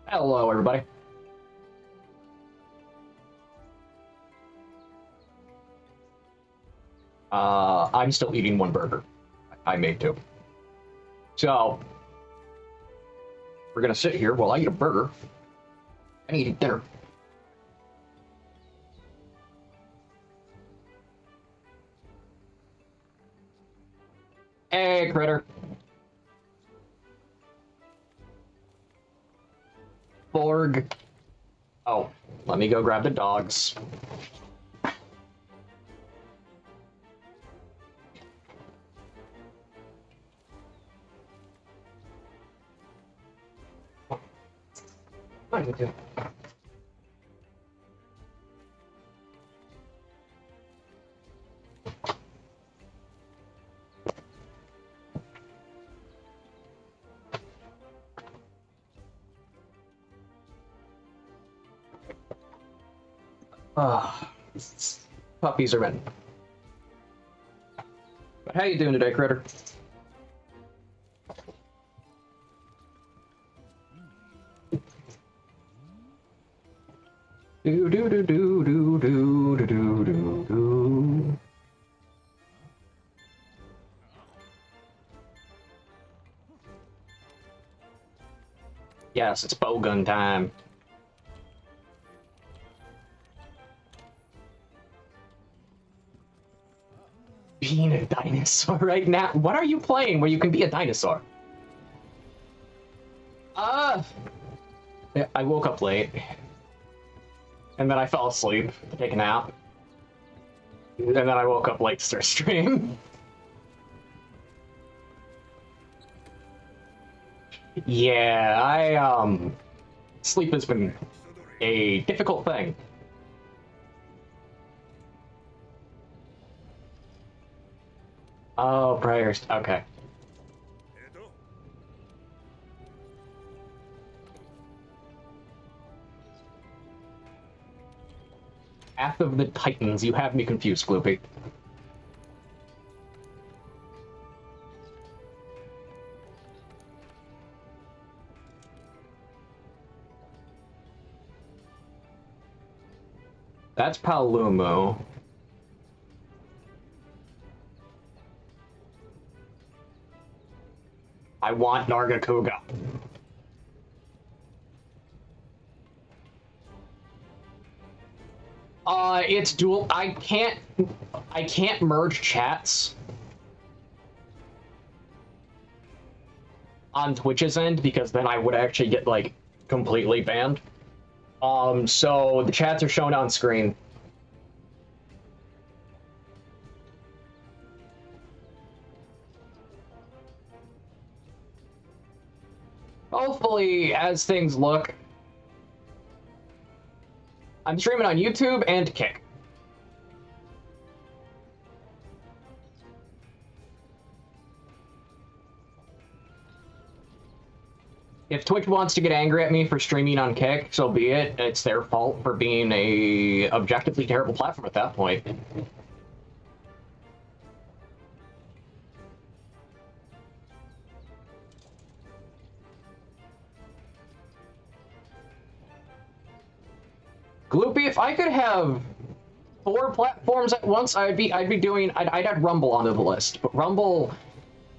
Hello, everybody. I'm still eating one burger. I made two. So, we're gonna sit here while I eat a burger and eat dinner. Hey, critter. Borg. Oh, let me go grab the dogs. Puppies are in. But how you doing today, critter? Do do do do do do do do do do. Yes, it's Bowgun time. Being a dinosaur right now? What are you playing where you can be a dinosaur? I woke up late. And then I fell asleep to take a nap. And then I woke up late to start stream. Yeah, sleep has been a difficult thing. Oh, prayers. Okay. Path of the Titans. You have me confused, Gloopy. That's Palumu. I want Nargacuga. It's dual. I can't merge chats on Twitch's end because then I would actually get like completely banned. So the chats are shown on screen. Hopefully, as things look, I'm streaming on YouTube and Kick. If Twitch wants to get angry at me for streaming on Kick, so be it. It's their fault for being a objectively terrible platform at that point. Gloopy, if I could have 4 platforms at once, I'd add Rumble onto the list. But Rumble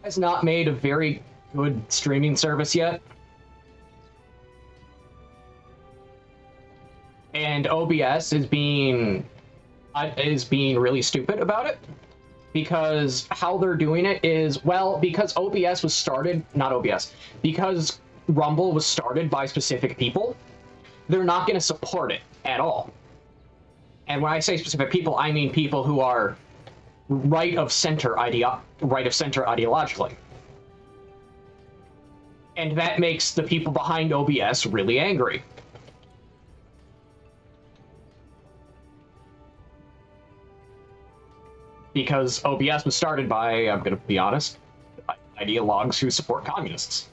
has not made a very good streaming service yet. And OBS is being really stupid about it. Because how they're doing it is, well, because OBS was started, not OBS, because Rumble was started by specific people, they're not going to support it at all. And when I say specific people, I mean people who are right of center ideologically. And that makes the people behind OBS really angry. Because OBS was started by, I'm going to be honest, ideologues who support communists.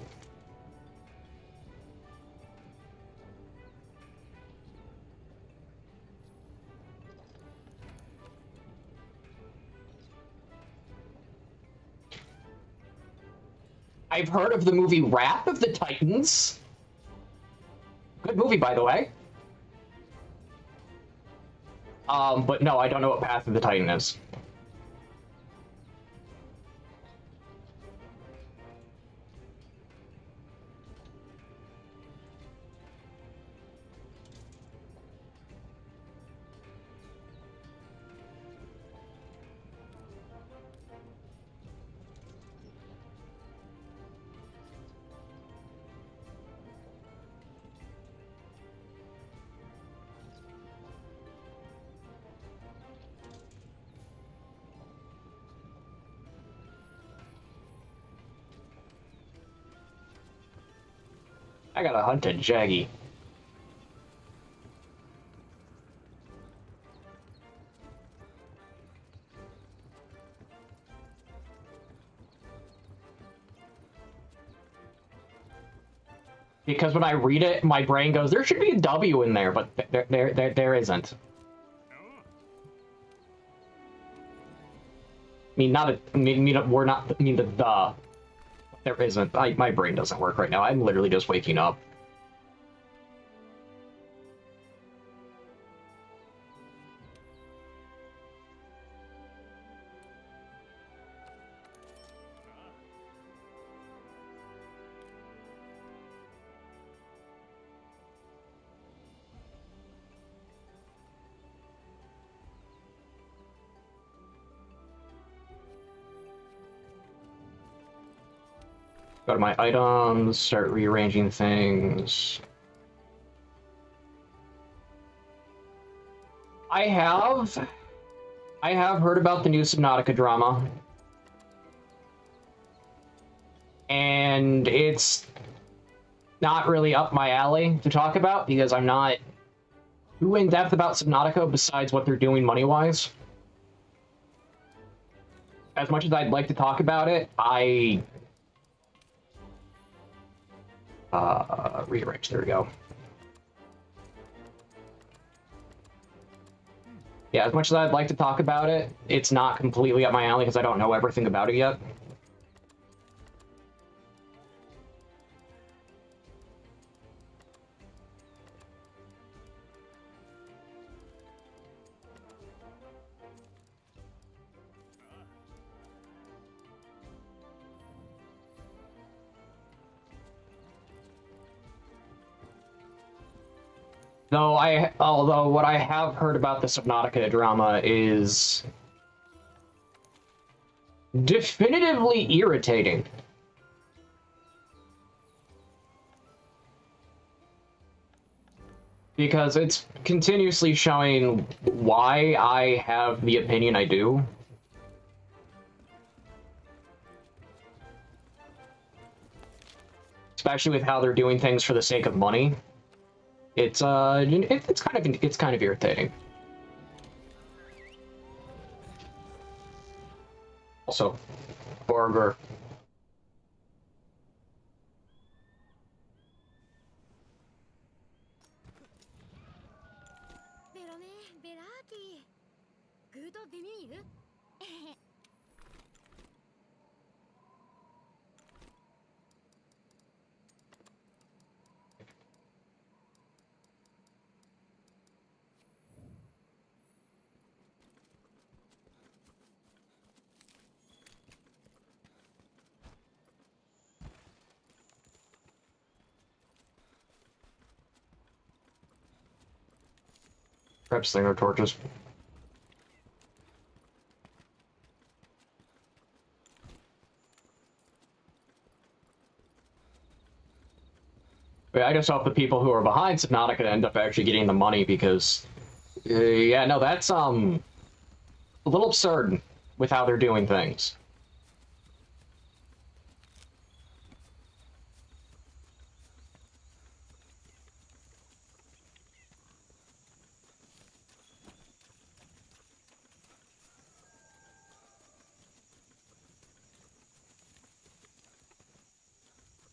I've heard of the movie Wrath of the Titans. movie, by the way. But no, I don't know what Path of the Titan is. I gotta hunt a Jaggy. Because when I read it, my brain goes, there should be a W in there, but there isn't. I mean, not a, I mean, we're not, I mean, the. There isn't. My brain doesn't work right now. I'm literally just waking up. Go to my items, start rearranging things. I have heard about the new Subnautica drama. And it's not really up my alley to talk about because I'm not too in depth about Subnautica besides what they're doing money-wise. As much as I'd like to talk about it, rearrange, there we go. Yeah, as much as I'd like to talk about it, it's not completely up my alley because I don't know everything about it yet. Although what I have heard about the Subnautica drama is definitively irritating. Because it's continuously showing why I have the opinion I do. Especially with how they're doing things for the sake of money. It's kind of irritating. Also, burger. Perhaps slinger torches. But I just hope the people who are behind Subnautica end up actually getting the money because, yeah, no, that's a little absurd with how they're doing things.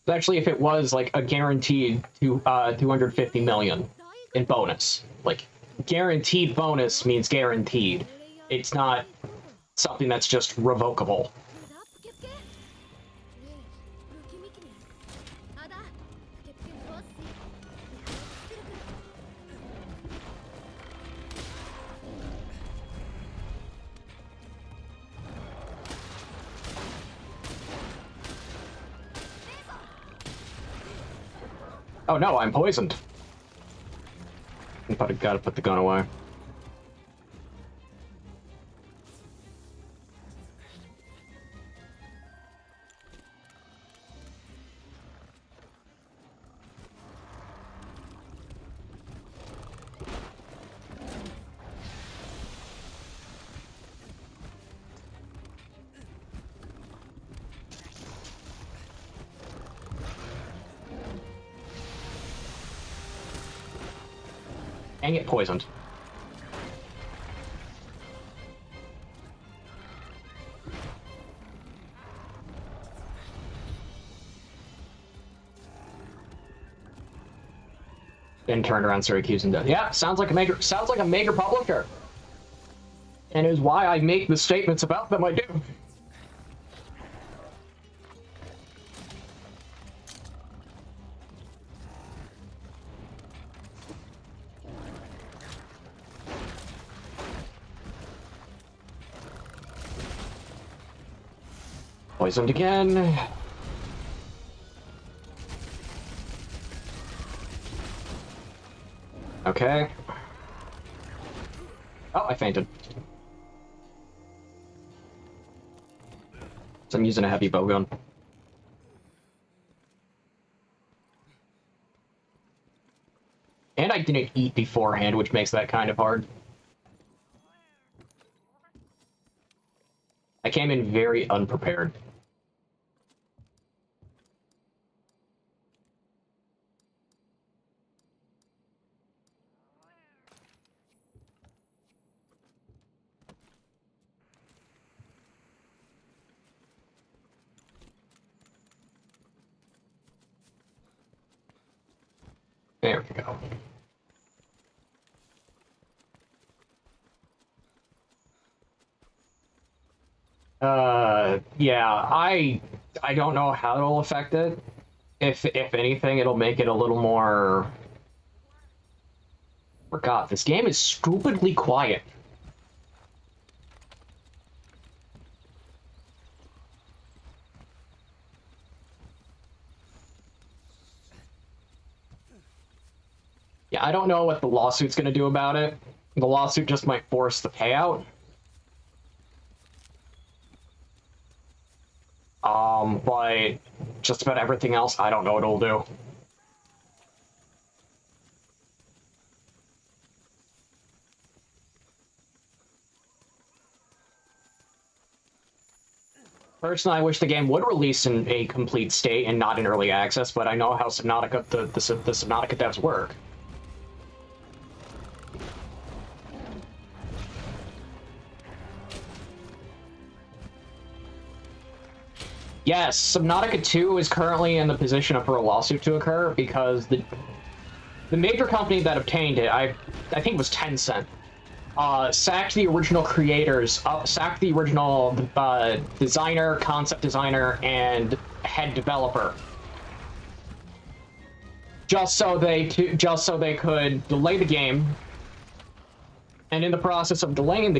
Actually, if it was like a guaranteed 250 million in bonus, like guaranteed bonus means guaranteed. It's not something that's just revocable. Oh no, I'm poisoned. Gotta put the gun away. And get poisoned. Then turned around, started accusing death. Yeah, sounds like a major publisher, and is why I make the statements about them I do. Poisoned again. Okay. Oh, I fainted. So I'm using a heavy bowgun. And I didn't eat beforehand, which makes that kind of hard. I came in very unprepared. There we go. Yeah, I don't know how it'll affect it. If anything, it'll make it a little more... God, this game is stupidly quiet. Yeah, I don't know what the lawsuit's gonna do about it. The lawsuit just might force the payout. But just about everything else, I don't know what it'll do. Personally, I wish the game would release in a complete state and not in early access, but I know how Subnautica, the Subnautica devs work. Yes, Subnautica 2 is currently in the position for a lawsuit to occur because the major company that obtained it, I think it was Tencent, sacked the original creators, sacked the original designer, concept designer, and head developer, just so they could delay the game. And in the process of delaying the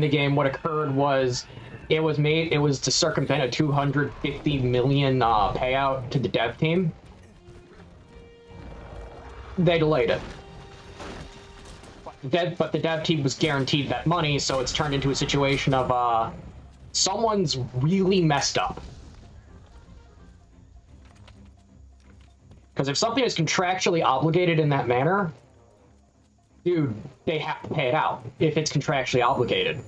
game, what occurred was it was to circumvent a 250 million payout to the dev team. They delayed it. But the dev team was guaranteed that money, so it's turned into a situation of someone's really messed up. Because if something is contractually obligated in that manner, dude, they have to pay it out if it's contractually obligated.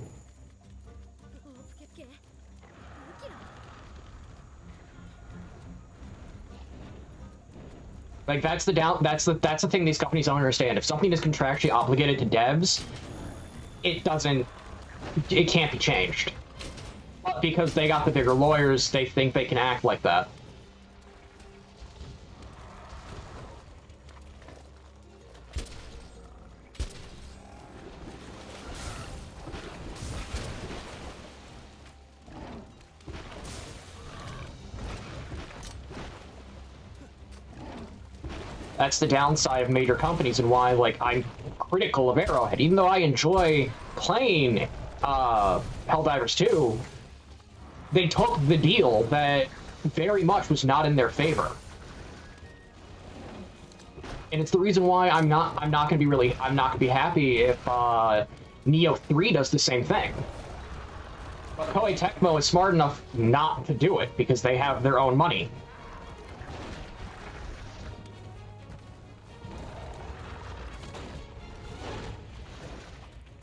Like that's the thing these companies don't understand. If something is contractually obligated to devs, it can't be changed. But because they got the bigger lawyers, they think they can act like that. That's the downside of major companies and why, like, I'm critical of Arrowhead. Even though I enjoy playing Helldivers 2, they took the deal that very much was not in their favor. And it's the reason why I'm not gonna be happy if Neo 3 does the same thing. But Koei Tecmo is smart enough not to do it because they have their own money.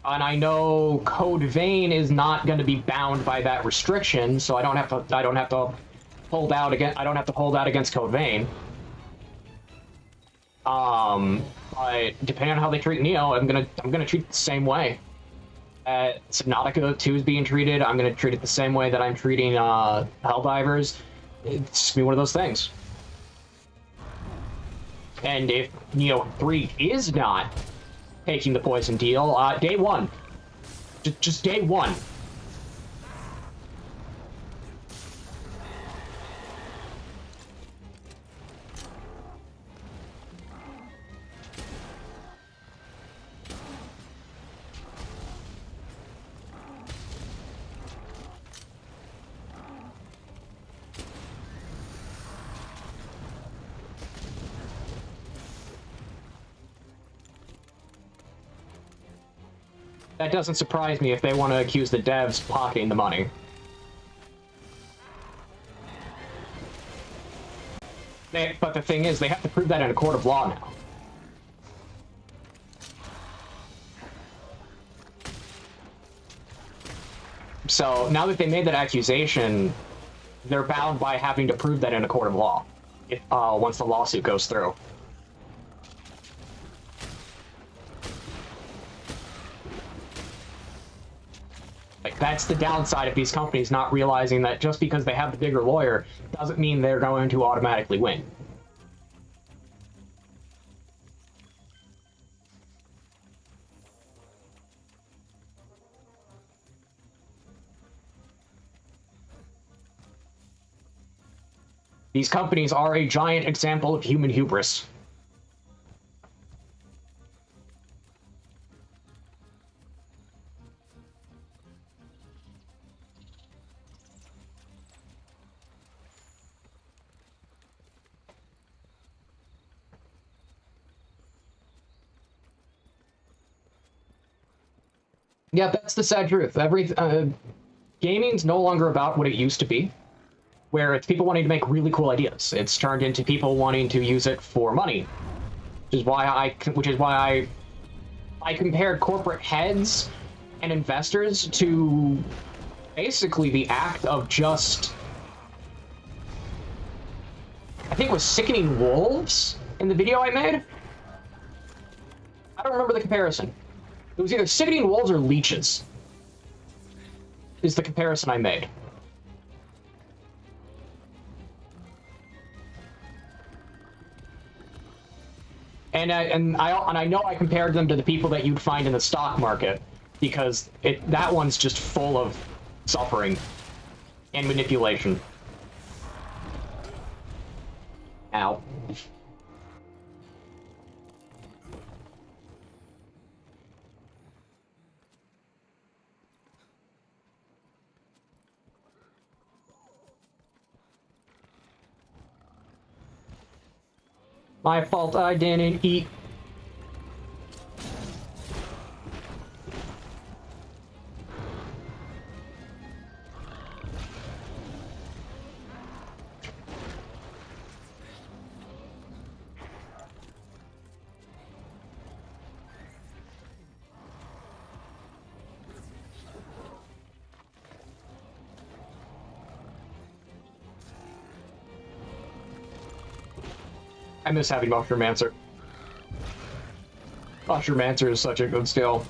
And I know Code Vein is not going to be bound by that restriction, so I don't have to hold out against Code Vein. But depending on how they treat Neo, I'm gonna treat it the same way. Subnautica 2 is being treated. I'm gonna treat it the same way that I'm treating Helldivers. It's gonna be one of those things. And if Neo 3 is not taking the poison deal, day one. Just day one. That doesn't surprise me if they want to accuse the devs pocketing the money. But the thing is, they have to prove that in a court of law now. So now that they made that accusation, they're bound by having to prove that in a court of law if, once the lawsuit goes through. Like, that's the downside of these companies not realizing that just because they have the bigger lawyer doesn't mean they're going to automatically win. These companies are a giant example of human hubris. Yeah, that's the sad truth. Gaming's no longer about what it used to be, where it's people wanting to make really cool ideas. It's turned into people wanting to use it for money, which is why I compared corporate heads and investors to basically the act of just, I think it was sickening wolves in the video I made. I don't remember the comparison. It was either sickening wolves or leeches, is the comparison I made. And I know I compared them to the people that you'd find in the stock market, because that one's just full of suffering and manipulation. Ow. My fault, I didn't eat. I miss having Mushroomancer. Mushroomancer is such a good skill.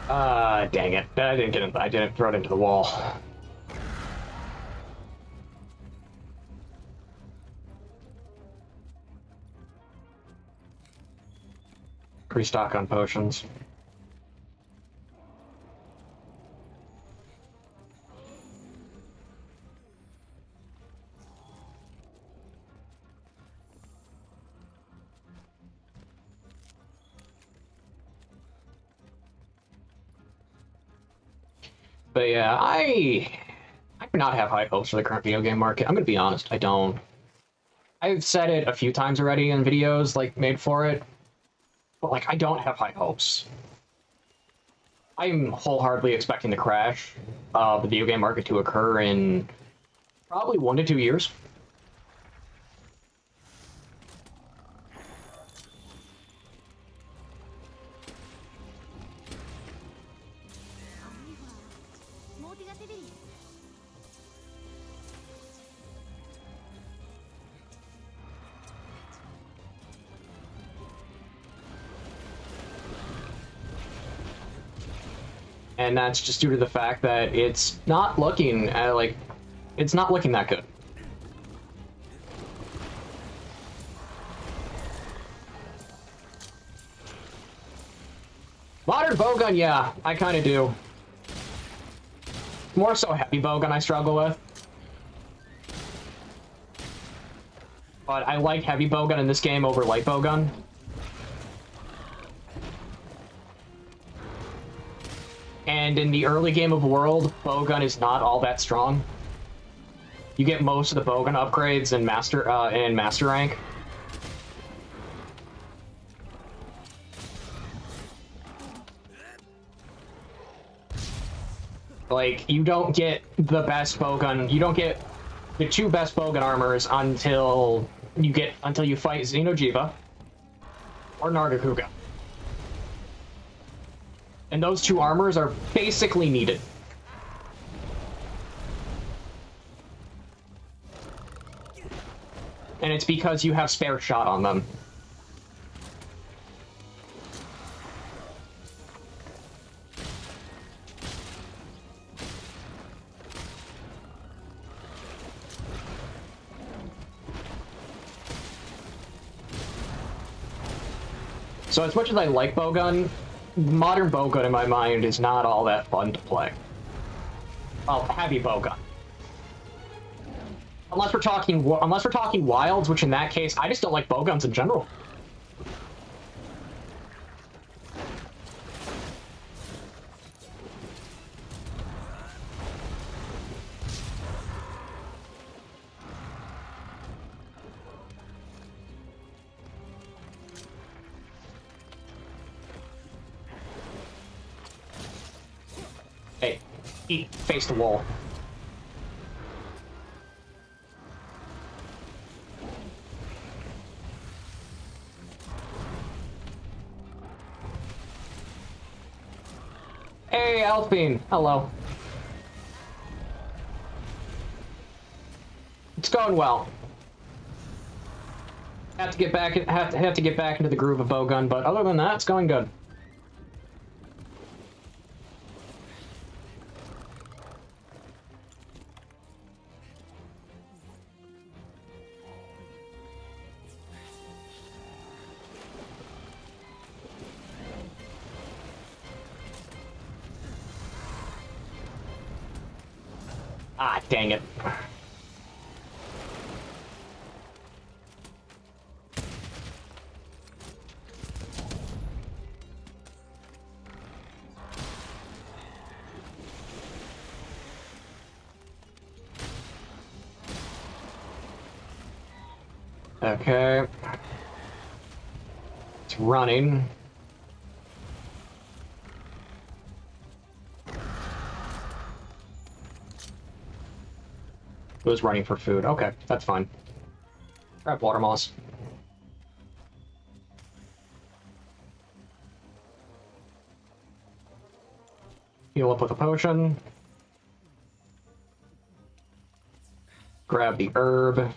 Dang it. I didn't get it. I didn't throw it into the wall. Restock on potions. But yeah, I do not have high hopes for the current video game market. I'm gonna be honest, I don't. I've said it a few times already in videos like made for it, but like I don't have high hopes. I'm wholeheartedly expecting the crash of the video game market to occur in probably 1 to 2 years. And that's just due to the fact that it's not looking it's not looking that good. Modern Bowgun, yeah, I kind of do. More so heavy Bowgun I struggle with. But I like heavy Bowgun in this game over light Bowgun. And in the early game of World, Bowgun is not all that strong. You get most of the Bowgun upgrades in master rank. Like, you don't get the best Bowgun. You don't get the 2 best Bowgun armors until you fight Xeno'jiiva or Nargacuga. And those 2 armors are basically needed. And it's because you have spare shot on them. So as much as I like Bowgun, modern Bowgun in my mind is not all that fun to play. Oh, heavy Bowgun. Unless we're talking wilds, which in that case, I just don't like Bowguns in general. Hey, face the wall. Hey, Alpine. Hello. It's going well. Have to get back into the groove of Bowgun, but other than that, it's going good. Ah, dang it. Okay. It's running. It was running for food. Okay, that's fine. Grab water moss. Heal up with a potion. Grab the herb.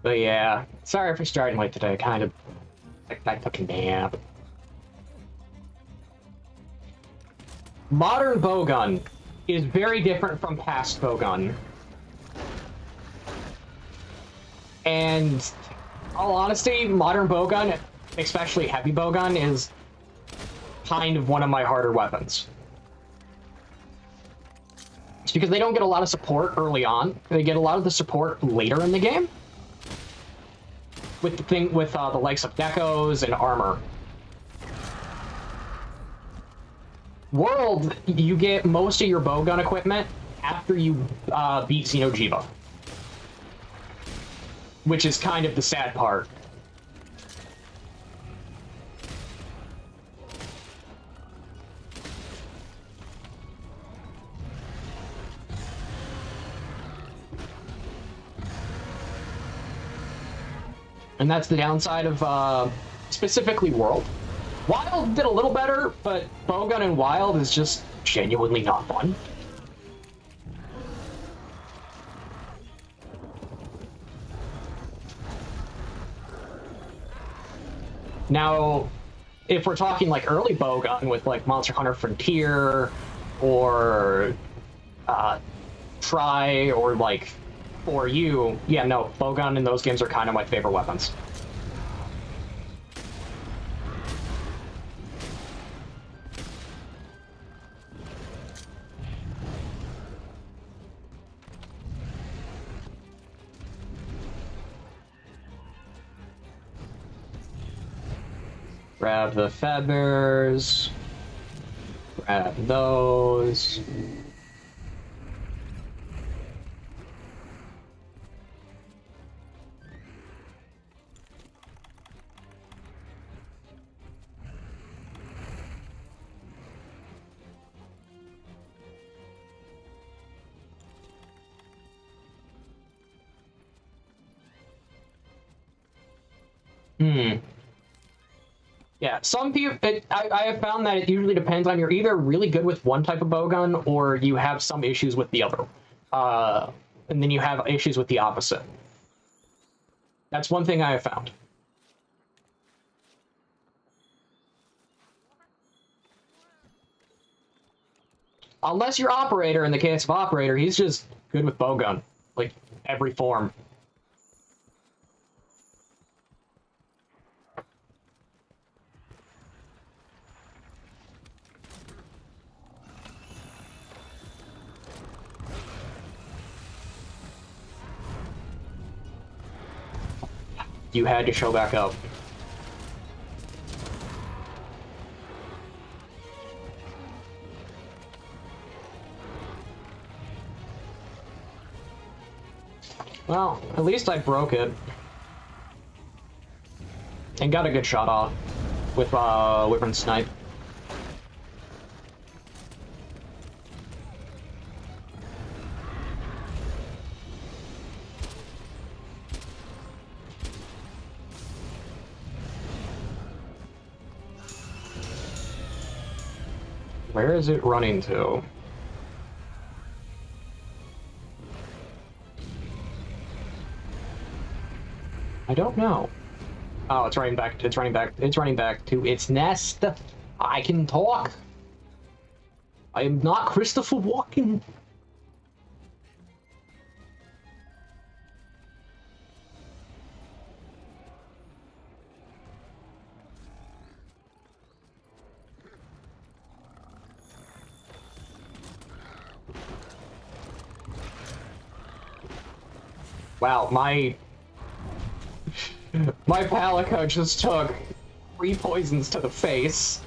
But yeah, sorry for starting late today. Kind of, I took a nap. Modern Bowgun is very different from past Bowgun. And all honesty, modern Bowgun, especially heavy Bowgun, is kind of one of my harder weapons. It's because they don't get a lot of support early on. They get a lot of the support later in the game. With the likes of decos and armor. World, you get most of your bowgun equipment after you beat Xeno'jiiva. Which is kind of the sad part. And that's the downside of specifically World. Wild did a little better, but Bowgun in Wild is just genuinely not fun. Now, if we're talking like early Bowgun with like Monster Hunter Frontier or Try or like For You, yeah, no, Bowgun in those games are kind of my favorite weapons. Grab the feathers. Grab those. Yeah, some people, I have found that it usually depends on you're either really good with one type of bowgun or you have some issues with the other. And then you have issues with the opposite. That's one thing I have found. Unless you're Operator, in the case of Operator, he's just good with bowgun. Like, every form. You had to show back up. Well, at least I broke it. And got a good shot off with Wyvern Snipe. Where is it running to? I don't know. Oh, it's running back. It's running back. It's running back to its nest. I can talk. I am not Christopher Walken. Wow, my Palico just took 3 poisons to the face.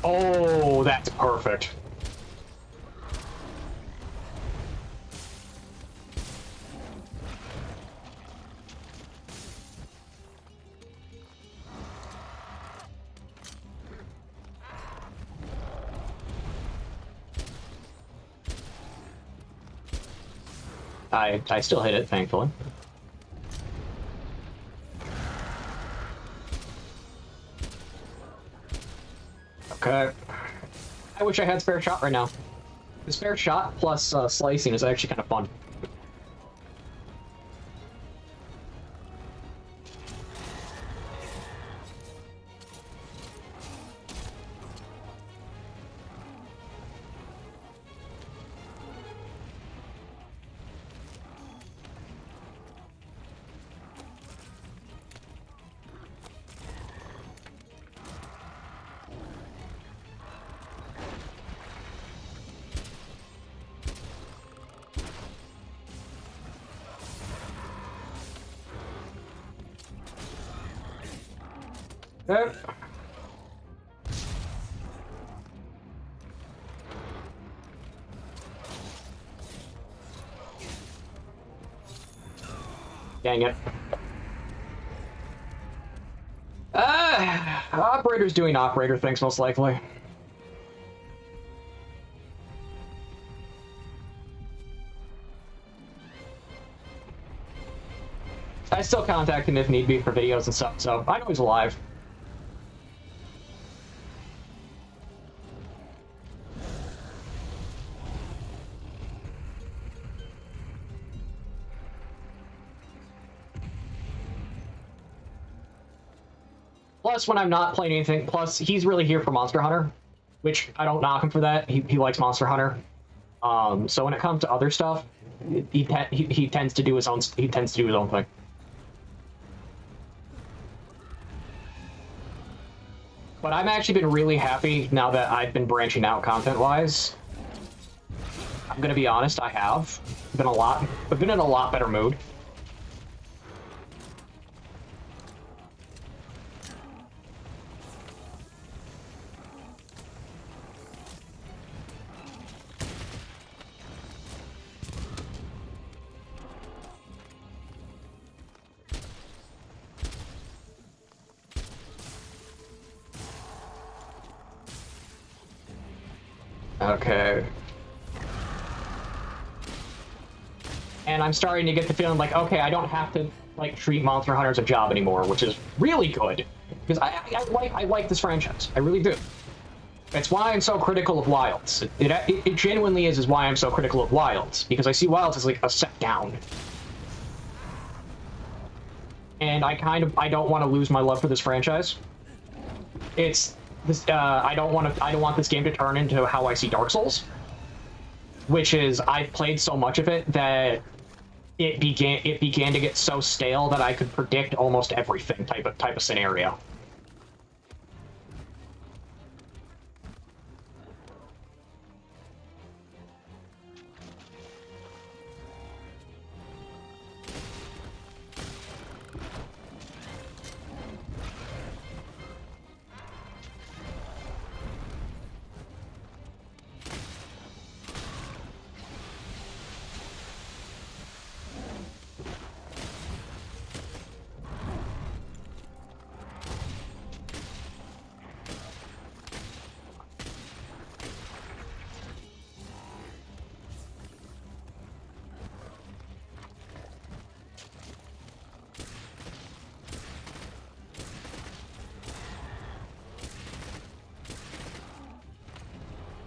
Oh, that's perfect. I still hit it, thankfully. Okay. I wish I had spare shot right now. The spare shot plus slicing is actually kind of fun. Okay. Dang it. Operator's doing operator things, most likely. I still contact him if need be for videos and stuff, so I know he's alive. Plus, when I'm not playing anything, plus he's really here for Monster Hunter, which I don't knock him for that. He likes Monster Hunter. So when it comes to other stuff, he tends to do his own thing. But I've actually been really happy now that I've been branching out content-wise. I'm gonna be honest, I have been I've been in a lot better mood. Okay. And I'm starting to get the feeling like, okay, I don't have to like treat Monster Hunter as a job anymore, which is really good because I like this franchise. I really do. It's why I'm so critical of Wilds. It genuinely is why I'm so critical of Wilds, because I see Wilds as like a step down. And I don't want to lose my love for this franchise. It's this I don't want this game to turn into how I see Dark Souls, which is I've played so much of it that it began to get so stale that I could predict almost everything type of scenario.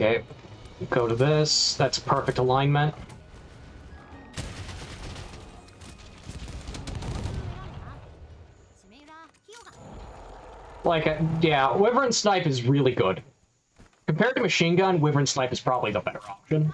Okay, go to this. That's perfect alignment. Like, yeah, Wyvern Snipe is really good. Compared to Machine Gun, Wyvern Snipe is probably the better option.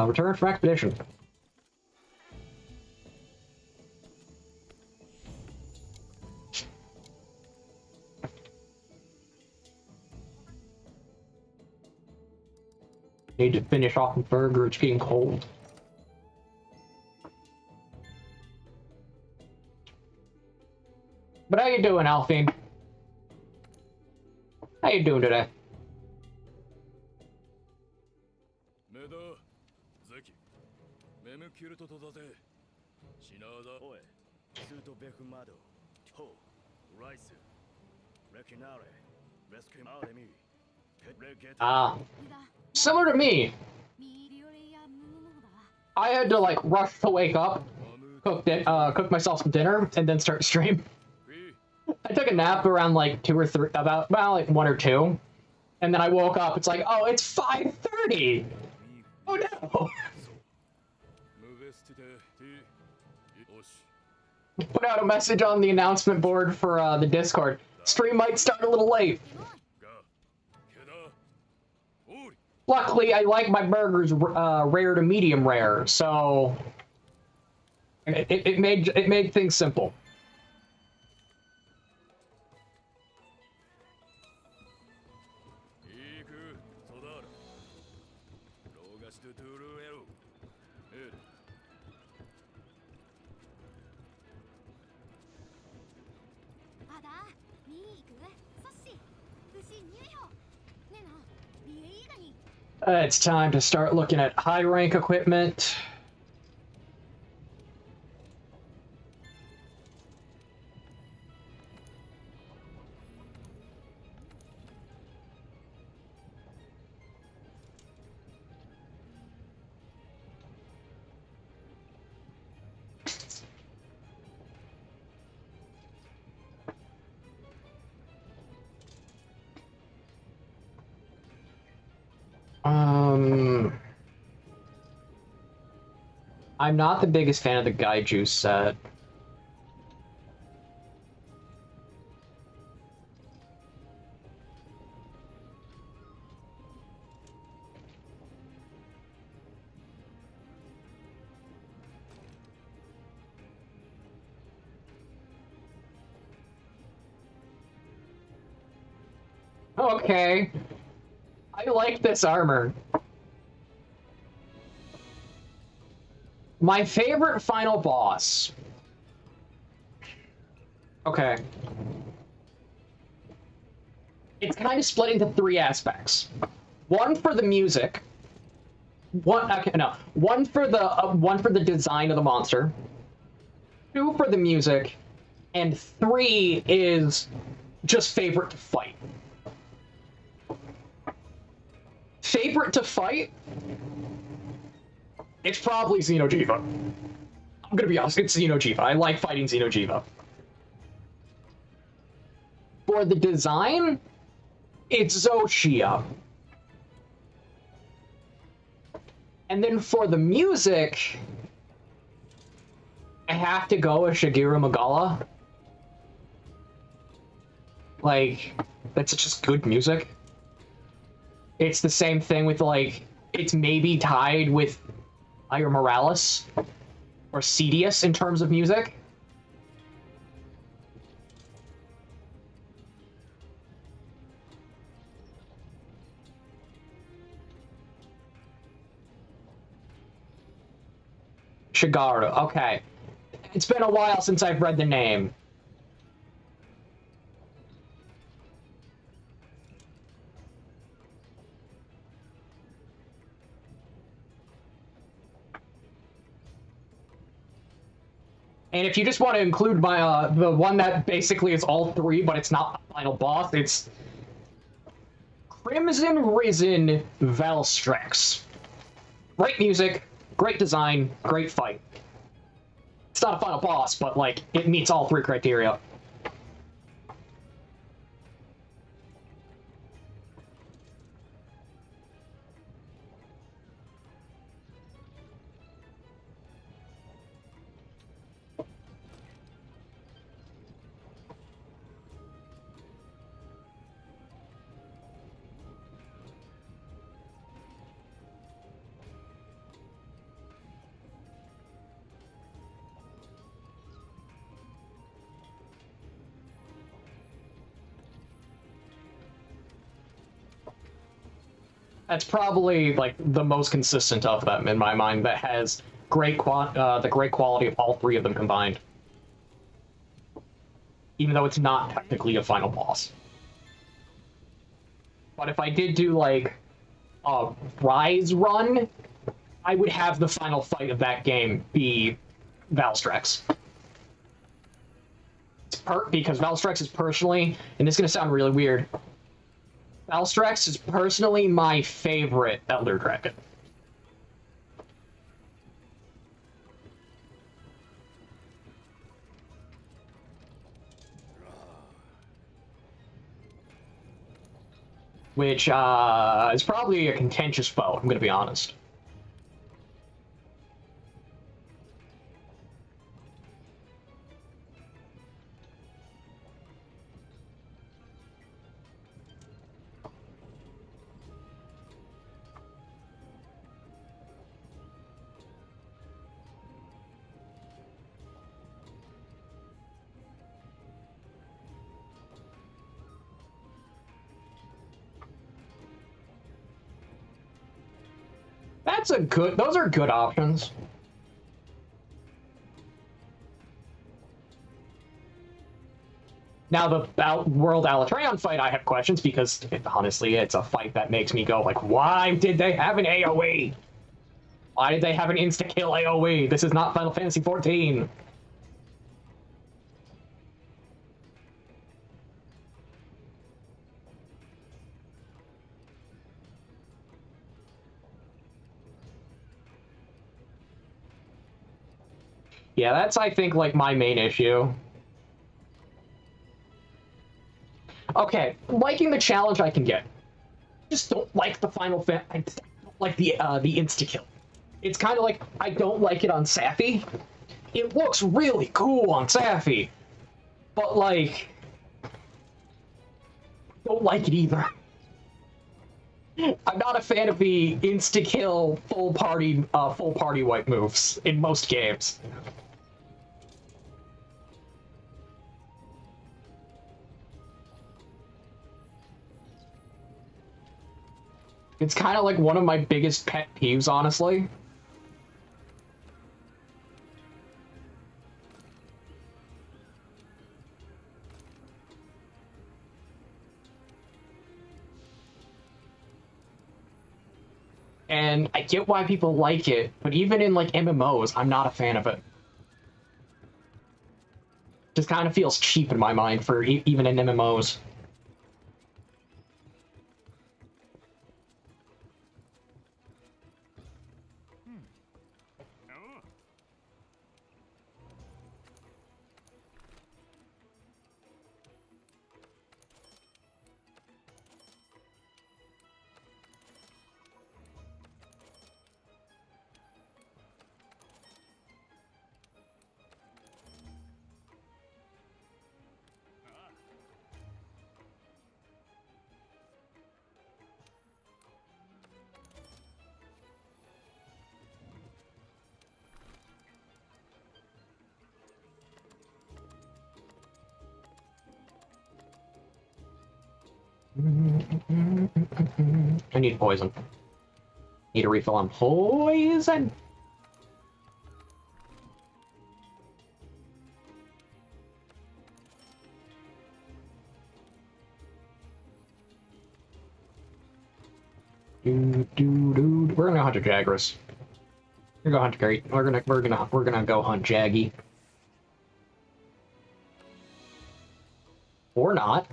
Return from expedition. Need to finish off the burger, it's getting cold. But how you doing, Alphine? How you doing today? Ah. Similar to me. I had to, like, rush to wake up, cook myself some dinner, and then start stream. I took a nap around, like, 2 or 3, about like, 1 or 2. And then I woke up, it's like, oh, it's 5:30! Oh no! Put out a message on the announcement board for the Discord. Stream might start a little late. Luckily, I like my burgers rare to medium rare, so it made things simple. It's time to start looking at high rank equipment. I'm not the biggest fan of the Gaiju set. Okay. I like this armor. My favorite final boss. Okay. It's kind of split into 3 aspects. One for the music. One for the design of the monster. 2 for the music, and 3 is just favorite to fight. Favorite to fight? It's probably Xeno'jiiva. I'm gonna be honest, it's Xeno'jiiva. I like fighting Xeno'jiiva. For the design, it's Zoshia. And then for the music, I have to go with Shigeru Magala. Like, that's just good music. It's the same thing with, like, it's maybe tied with Ira Morales or Cedius in terms of music. Shigaru, okay. It's been a while since I've read the name. And if you just want to include my the one that basically is all 3, but it's not the final boss, it's Crimson Risen Valstrex. Great music, great design, great fight. It's not a final boss, but like it meets all 3 criteria. That's probably like the most consistent of them in my mind. That has the great quality of all 3 of them combined, even though it's not technically a final boss. But if I did do like a Rise run, I would have the final fight of that game be Valstrex. It's because Valstrex is personally, and this is gonna sound really weird, Valstrex is personally my favorite Elder Dragon. Which is probably a contentious foe, I'm gonna be honest. Those are good options. Now, the World Alatreon fight, I have questions, because, honestly, it's a fight that makes me go, like, why did they have an AoE? Why did they have an insta-kill AoE? This is not Final Fantasy XIV. Yeah, that's, I think, like, my main issue. Okay, liking the challenge I can get. Just don't like the Final Fantasy. I don't like the insta-kill. It's kind of like, I don't like it on Sappy. It looks really cool on Sappy. But, like, don't like it either. I'm not a fan of the insta-kill full party wipe moves in most games. It's kind of like one of my biggest pet peeves, honestly. And I get why people like it, but even in, like, MMOs, I'm not a fan of it. Just kind of feels cheap in my mind for even in MMOs. I need poison. Need a refill on poison. We're gonna hunt a Jagras. We're gonna hunt Gary. We're gonna go hunt Jaggy. Or not.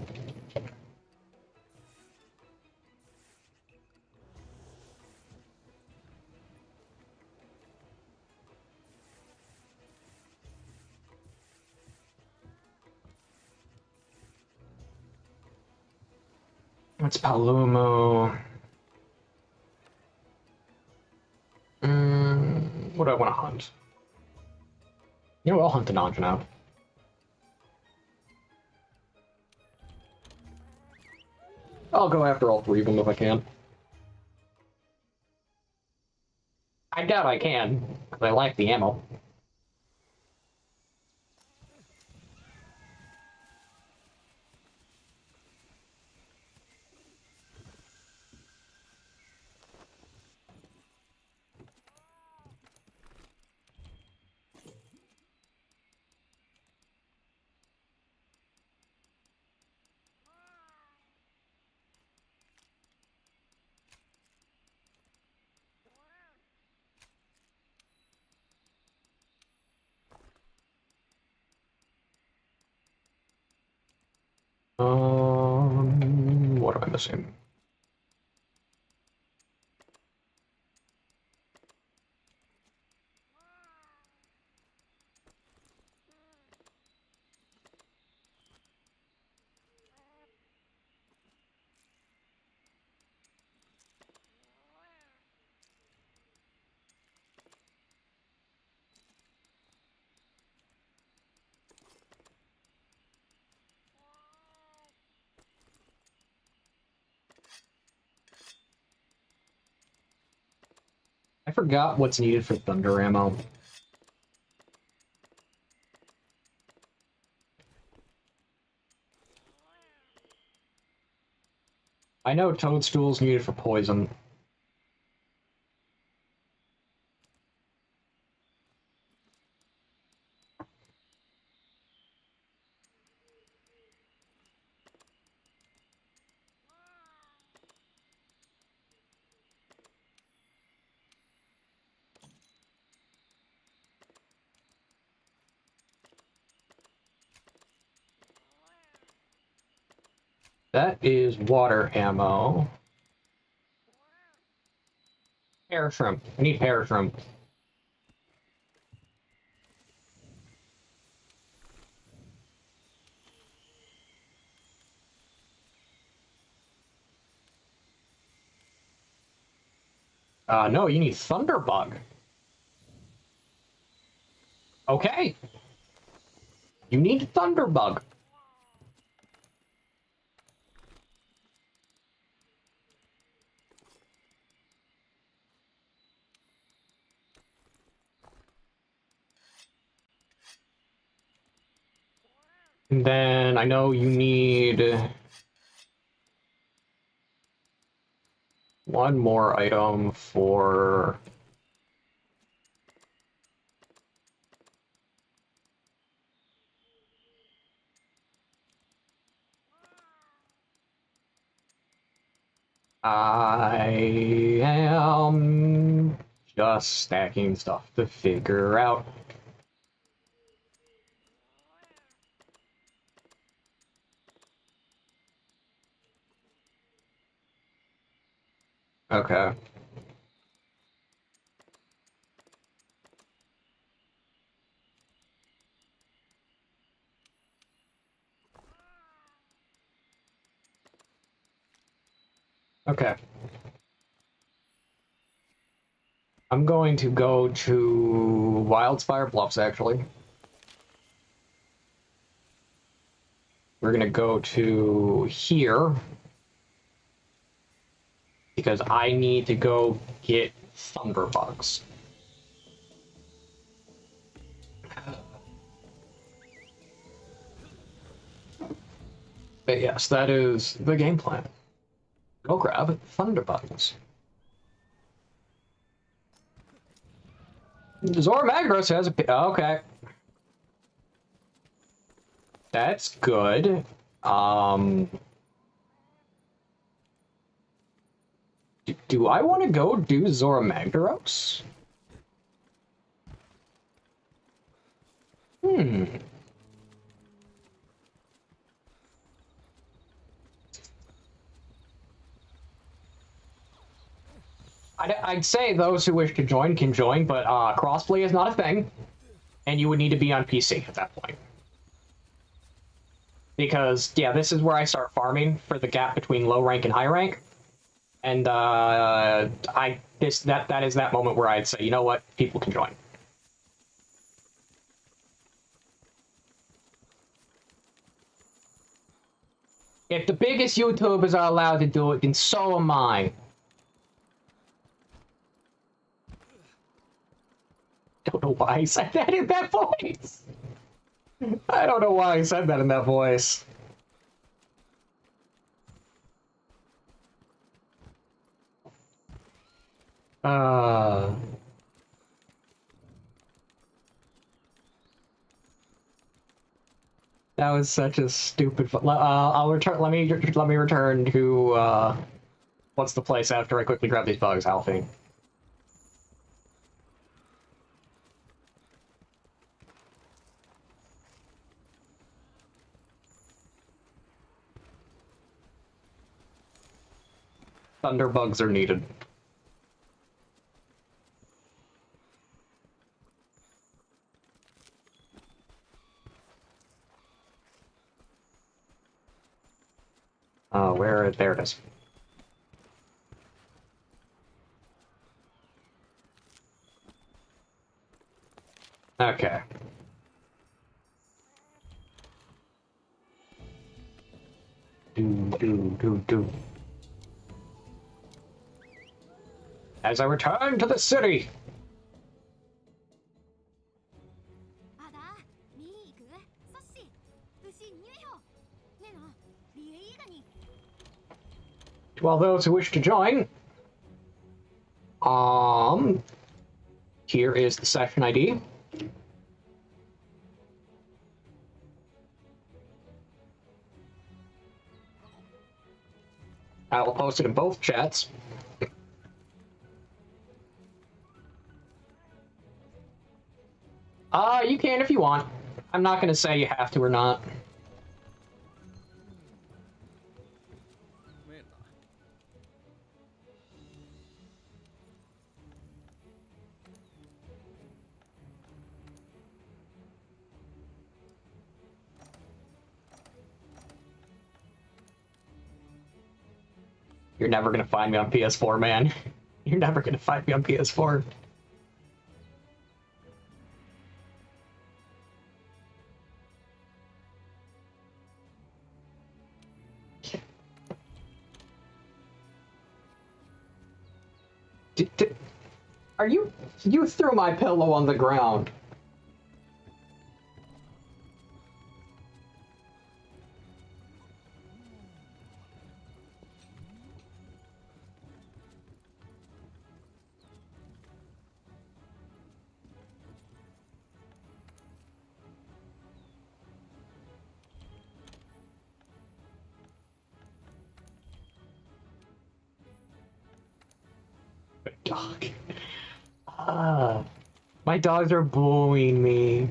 It's Palumo. What do I want to hunt? You know, I'll hunt the Nanja now. I'll go after all three of them if I can. I doubt I can, because I lack the ammo. missing? I forgot what's needed for thunder ammo. I know toadstools needed for poison. That is water ammo. Pear shrimp. I need pear shrimp. No, you need thunderbug. Okay. You need thunderbug. And then I know you need one more item for... I am just stacking stuff to figure out. Okay. Okay. I'm going to go to Wildspire Bluffs, actually. We're gonna go to here. Because I need to go get thunderbugs. But yes, that is the game plan. Go grab thunderbugs. Zormagros has a... Okay. That's good. Do I want to go do Zoramagdaros? I'd say those who wish to join can join, but crossplay is not a thing, and you would need to be on PC at that point. Because, yeah, this is where I start farming for the gap between low rank and high rank. And that is that moment where I'd say, you know what, people can join. If the biggest YouTubers are allowed to do it, then so am I. Don't know why I said that in that voice. I don't know why I said that in that voice. That was such a stupid. I'll return. Let me return to what's the place after I quickly grab these bugs, Alfie. Thunderbugs are needed. Oh, where? There it is. Okay. Do. As I return to the city. To all those who wish to join, here is the session ID. I will post it in both chats. You can if you want. I'm not going to say you have to or not. You're never going to find me on PS4, man. You're never going to find me on PS4. Are you... You threw my pillow on the ground. Dog. My dogs are bullying me.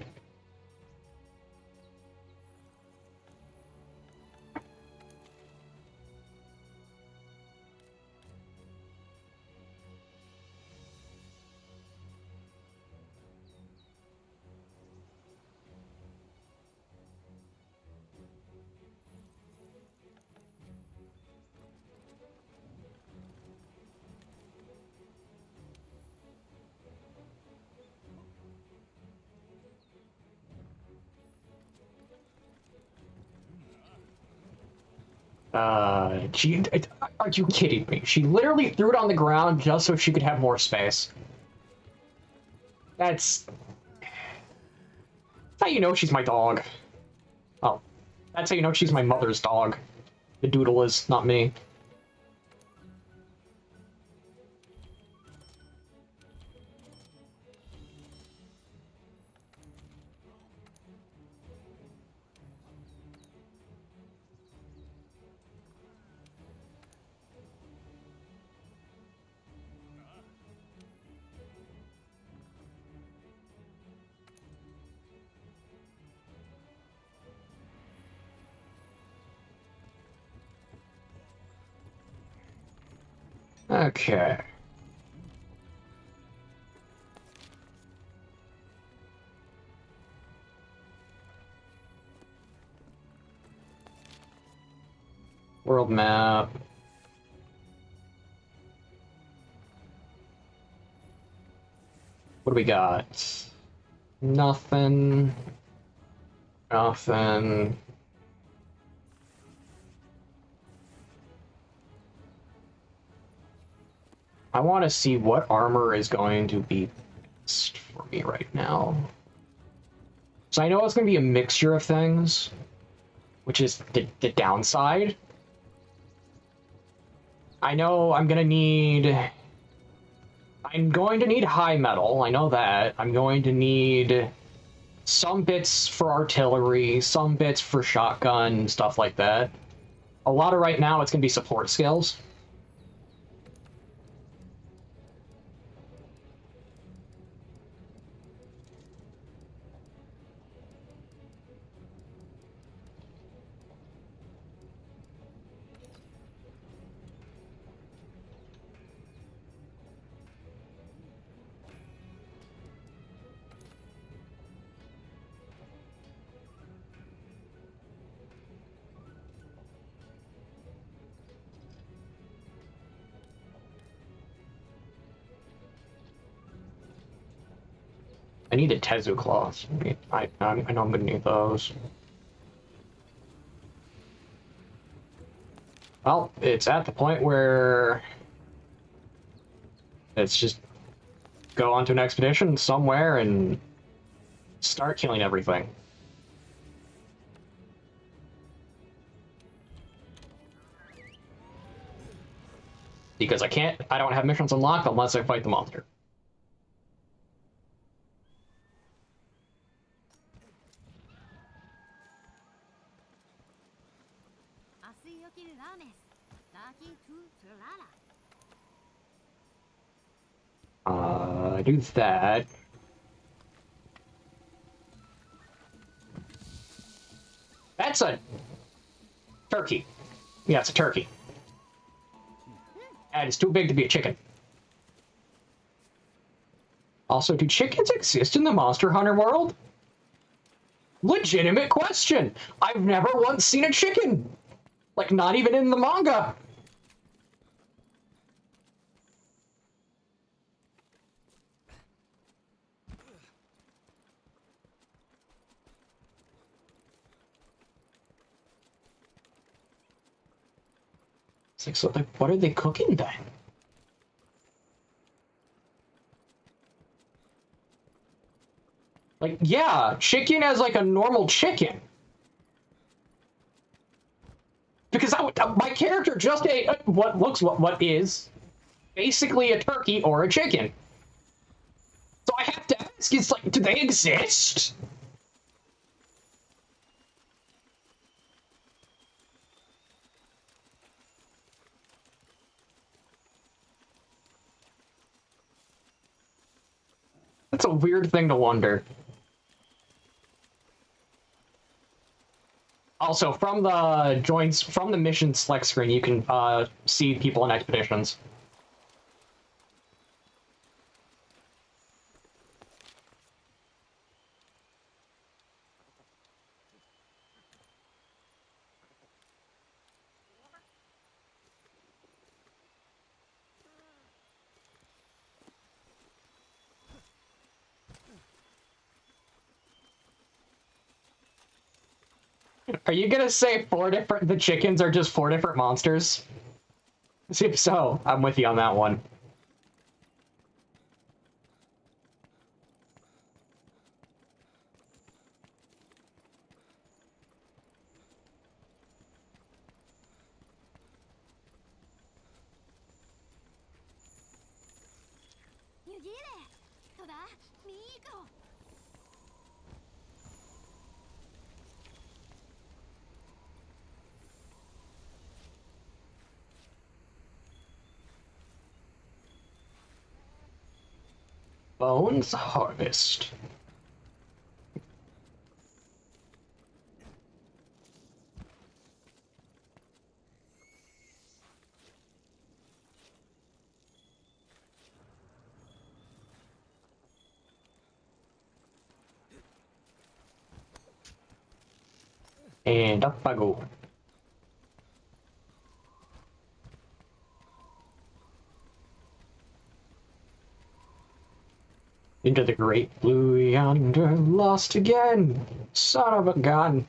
Are you kidding me? She literally threw it on the ground just so she could have more space. That's how you know she's my dog. Oh, that's how you know she's my mother's dog. The doodle is, not me. Okay. World map. What do we got? Nothing. Nothing. I want to see what armor is going to be best for me right now. So I know it's going to be a mixture of things, which is the downside. I know I'm going to need high metal, I know that. I'm going to need some bits for artillery, some bits for shotgun, stuff like that. A lot of right now, it's going to be support skills. I need the Tezu claws. I know I'm gonna need those. Well, it's at the point where it's just go onto an expedition somewhere and start killing everything. Because I don't have missions unlocked unless I fight the monster. Do that. That's a turkey. Yeah, it's a turkey. And it's too big to be a chicken. Also, do chickens exist in the Monster Hunter world? Legitimate question. I've never once seen a chicken. Like, not even in the manga. It's like, so like, what are they cooking then? Like, yeah, chicken as like a normal chicken. Because my character just ate what is basically a turkey or a chicken. So I have to ask, it's like, do they exist? That's a weird thing to wonder. Also, from the mission select screen, you can see people in expeditions. Are you gonna say the chickens are just 4 different monsters? If so, I'm with you on that one. Bones Harvest. And up I go. Into the great blue yonder, lost again, son of a gun.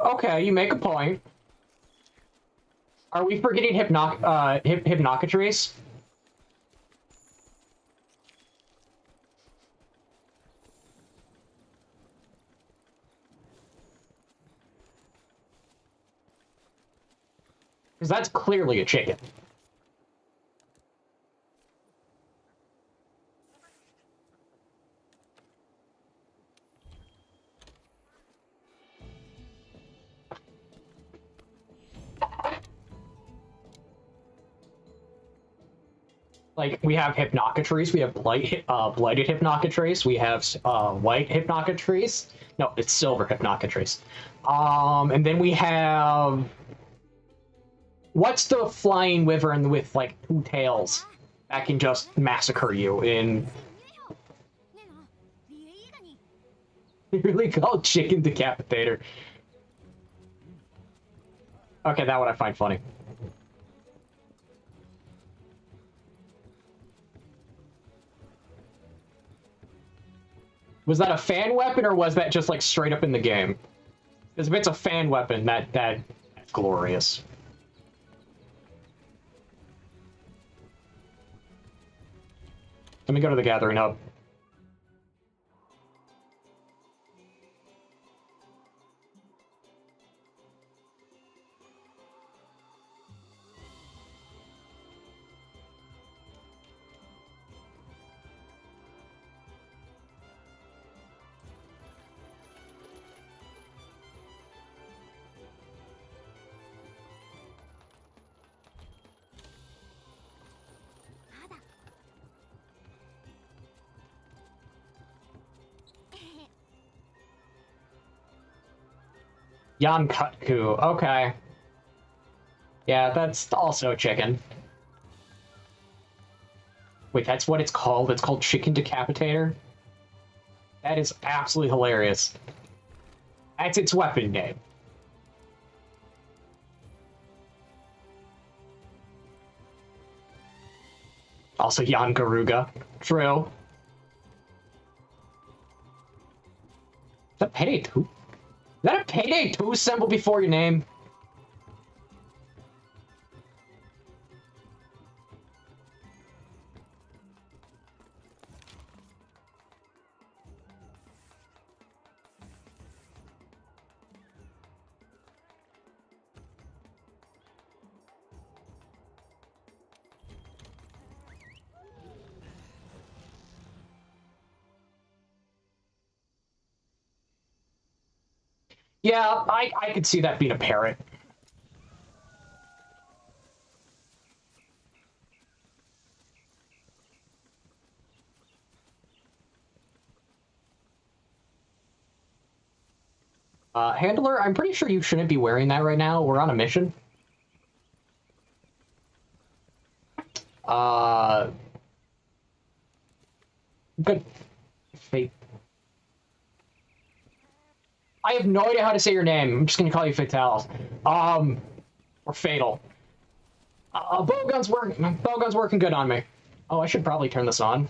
Okay, you make a point. Are we forgetting Hypnocatrice? Because that's clearly a chicken. Like, we have Hypnocatrice, we have blighted Hypnocatrice, we have white Hypnocatrice. No, it's silver Hypnocatrice. And then we have What's the flying wyvern with, like, 2 tails that can just massacre you in... really called Chicken Decapitator. Okay, that one I find funny. Was that a fan weapon, or was that just, like, straight up in the game? Because if it's a fan weapon, that's glorious. Let me go to the Gathering Hub. Yankutku, okay. Yeah, that's also chicken. Wait, that's what it's called? It's called Chicken Decapitator? That is absolutely hilarious. That's its weapon name. Also Yangaruga. True. Is that Payday 2? Is that a Payday 2 symbol before your name? Yeah, I could see that being a parrot. Handler, I'm pretty sure you shouldn't be wearing that right now. We're on a mission. Good. Fate. I have no idea how to say your name. I'm just gonna call you Fatale. Or Fatal. Bowgun's working good on me. Oh, I should probably turn this on.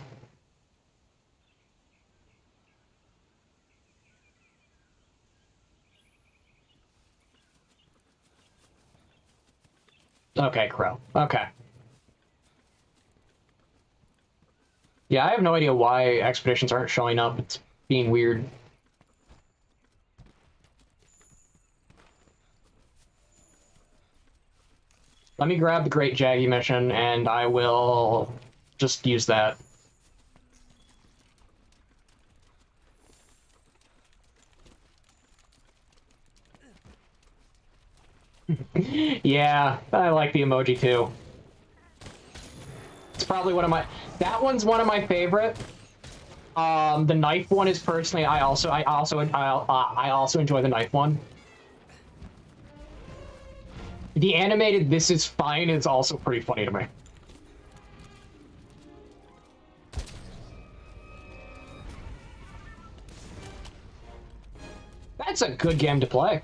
Okay, Crow. Okay. Yeah, I have no idea why expeditions aren't showing up. It's being weird. Let me grab the Great Jaggy mission, and I will just use that. Yeah, I like the emoji too. It's probably one of my... That one's one of my favorite. The knife one is personally... I also enjoy the knife one. The animated "This is fine" is also pretty funny to me. That's a good game to play.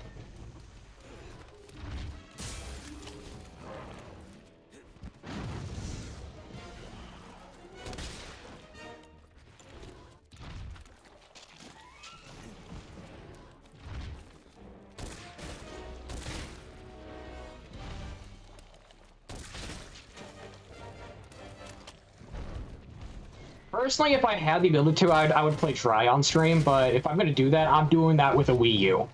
Personally, if I had the ability to, I would play Try on stream, but if I'm going to do that, I'm doing that with a Wii U.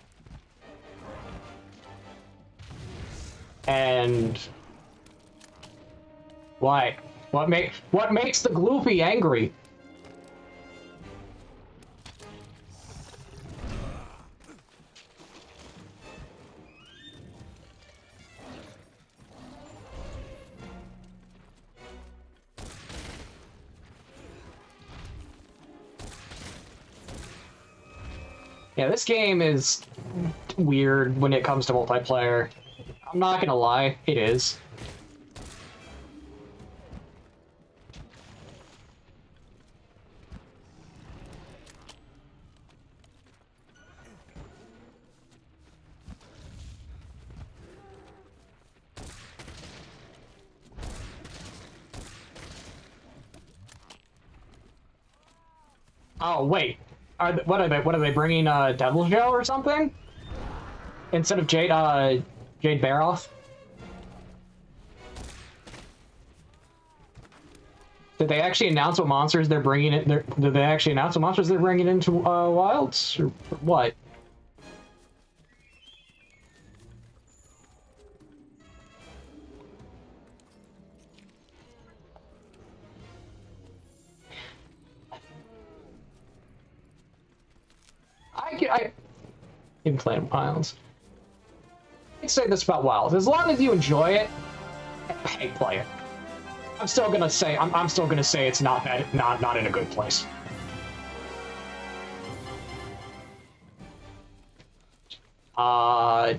And... Why? What makes the Gloopy angry? Yeah, this game is weird when it comes to multiplayer. I'm not gonna lie, it is. Oh wait, what are they bringing? Devil's Joe or something instead of Jade Baroth? Did they actually announce what monsters they're bringing in? Did they actually announce what monsters they're bringing into Wilds or what? I can play Wilds. I say this about Wilds: as long as you enjoy it, hey, play it. I'm still gonna say it's not bad, not in a good place.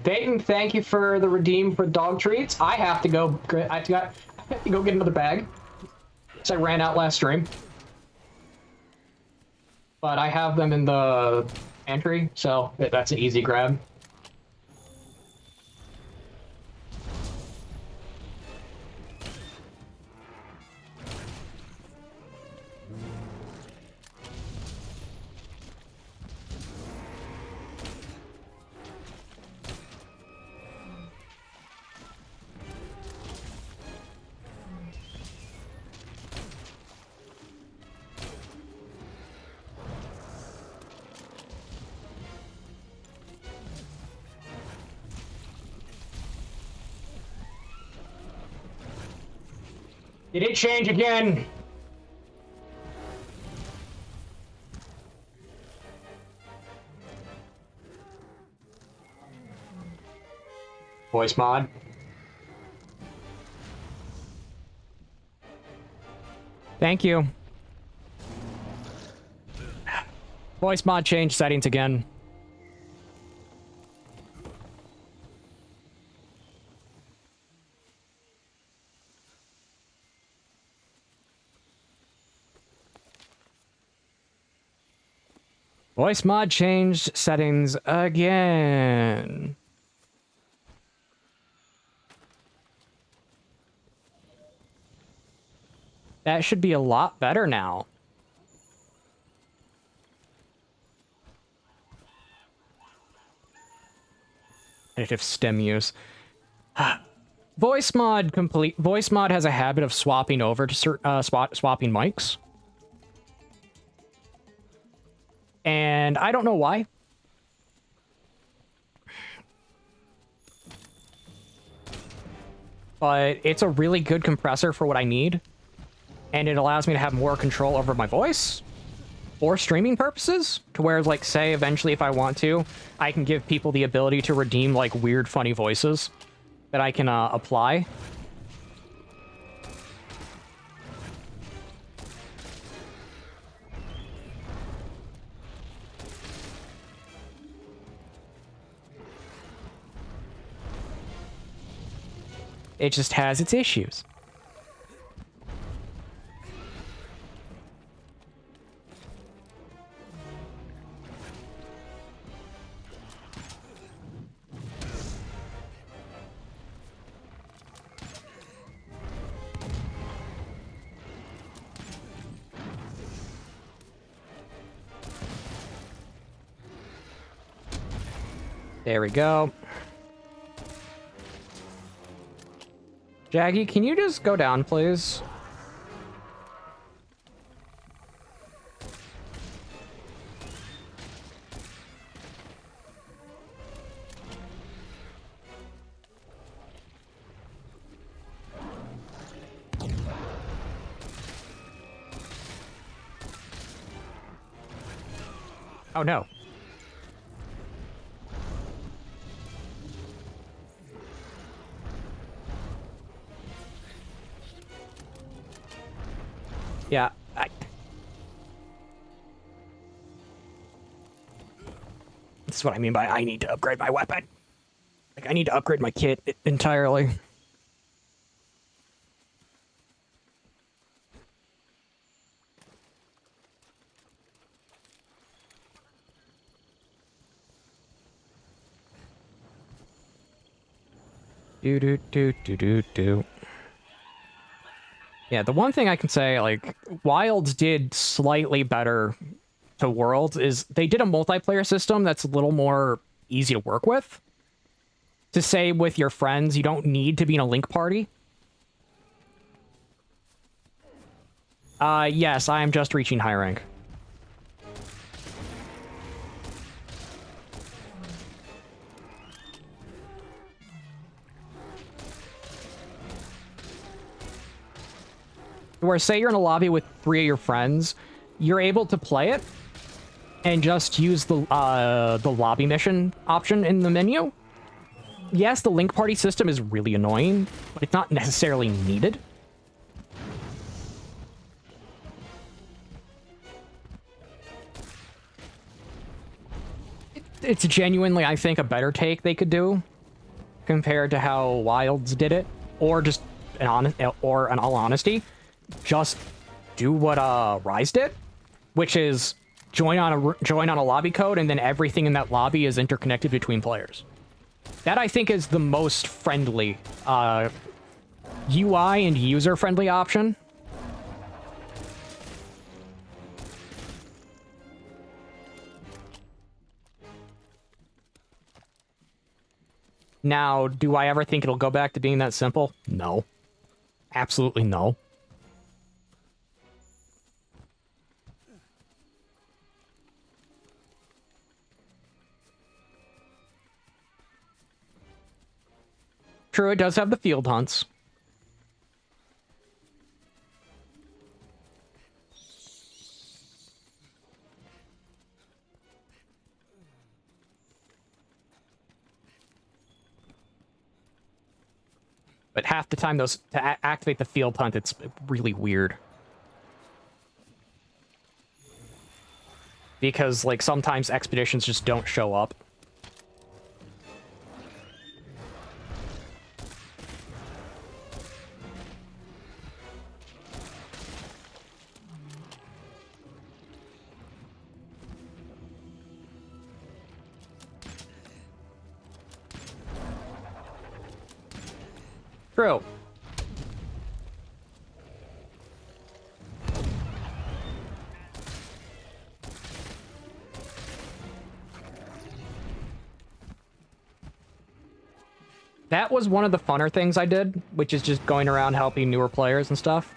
Dayton, thank you for the redeem for dog treats. I have to go. I have to go get another bag. So I ran out last stream, but I have them in the pantry, so that's an easy grab. Did it change again? Voice mod. Thank you. Voice mod change settings again. Voice mod changed settings again. That should be a lot better now. Additive stem use. Voice mod has a habit of swapping over to swapping mics. And I don't know why. But it's a really good compressor for what I need. And it allows me to have more control over my voice for streaming purposes. To where, like, say, eventually if I want to, I can give people the ability to redeem, like, weird, funny voices that I can apply. It just has its issues. There we go. Jaggy, can you just go down, please? Oh, no. Yeah, this is what I mean by I need to upgrade my weapon. Like, I need to upgrade my kit entirely. Do. Yeah, the one thing I can say, like, Wilds did slightly better to Worlds is they did a multiplayer system that's a little more easy to work with. To say with your friends, you don't need to be in a link party. Yes, I am just reaching high rank. Where, say you're in a lobby with 3 of your friends, you're able to play it and just use the lobby mission option in the menu. Yes, the link party system is really annoying, but it's not necessarily needed. It's genuinely, I think, a better take they could do compared to how Wilds did it, or just in all honesty, just do what Rise did, which is join on a lobby code, and then everything in that lobby is interconnected between players. That, I think, is the most friendly UI and user-friendly option. Now, do I ever think it'll go back to being that simple? No. Absolutely no. True, it does have the field hunts. But half the time, to activate the field hunt, it's really weird. Because, like, sometimes expeditions just don't show up. True. That was one of the funner things I did, which is just going around helping newer players and stuff.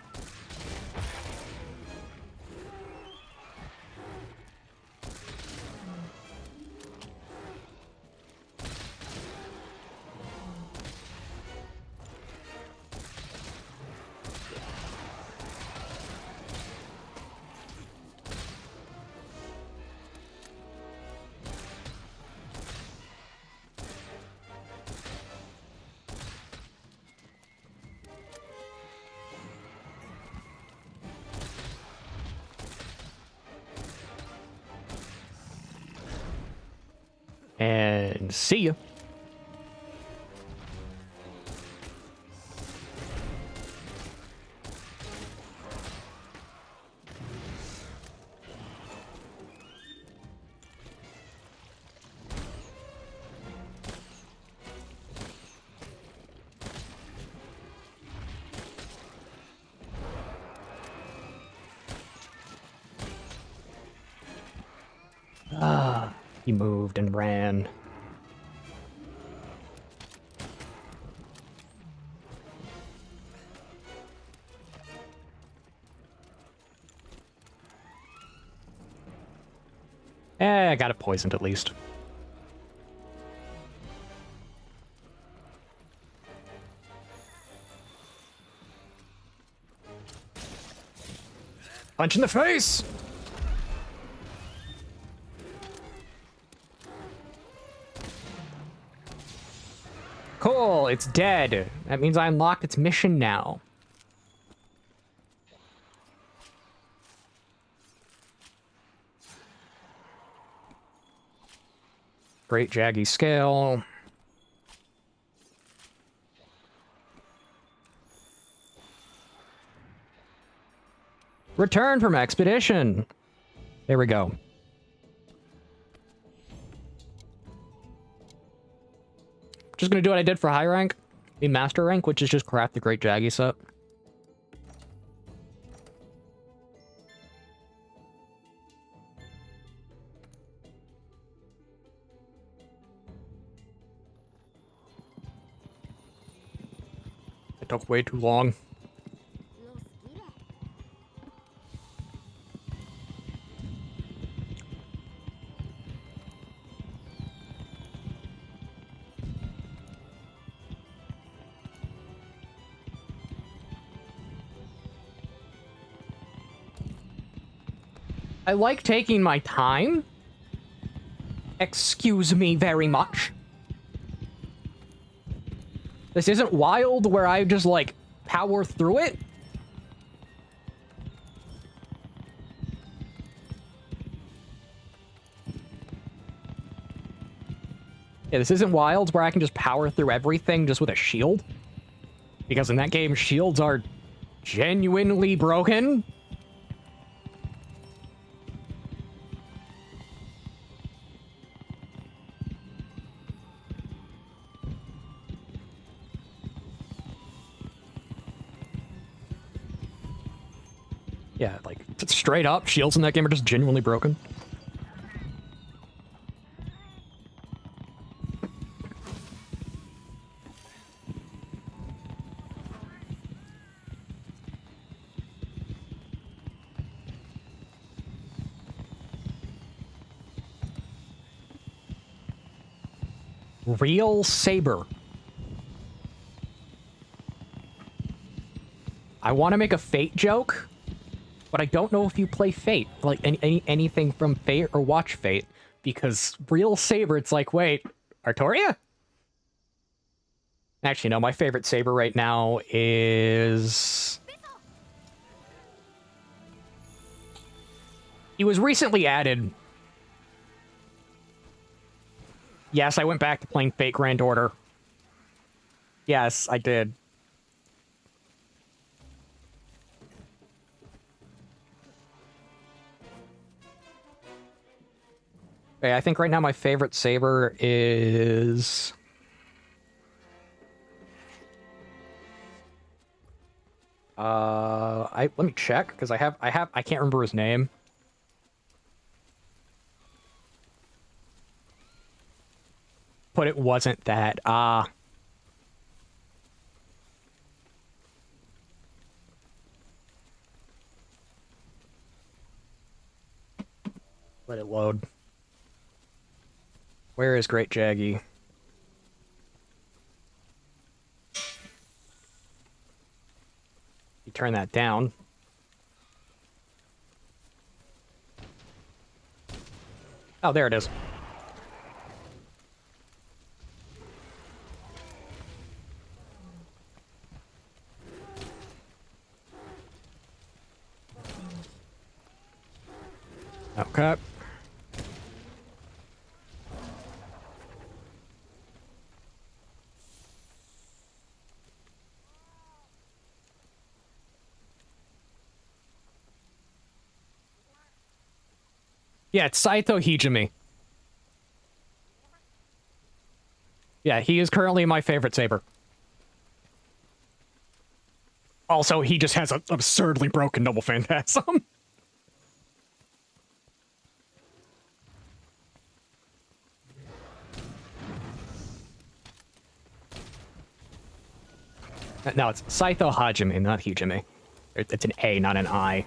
And see ya. He moved and ran. I got it poisoned at least. Punch in the face! Cool, it's dead. That means I unlocked its mission now. Great Jaggy Scale. Return from expedition. There we go. Just gonna do what I did for high rank. The master rank, which is just craft the great Jaggy set. It took way too long. I like taking my time. Excuse me very much. This isn't Wild where I just, like, power through it. Yeah, this isn't Wild where I can just power through everything just with a shield. Because in that game, shields are genuinely broken. Yeah, like, straight up, shields in that game are just genuinely broken. Real Saber. I want to make a Fate joke, but I don't know if you play Fate, like anything from Fate or watch Fate, because Real Saber, it's like, wait, Artoria? Actually, no, my favorite Saber right now is... He was recently added. Yes, I went back to playing Fate Grand Order. Yes, I did. Okay, I think right now my favorite Saber is... let me check, because I can't remember his name. But it wasn't that. Let it load. Where is Great Jaggy? You turn that down. Oh, there it is. Okay. Yeah, it's Saito Hijime. Yeah, he is currently my favorite Saber. Also, he just has an absurdly broken Noble Phantasm. No, it's Saito Hajime, not Hijime. It's an A, not an I.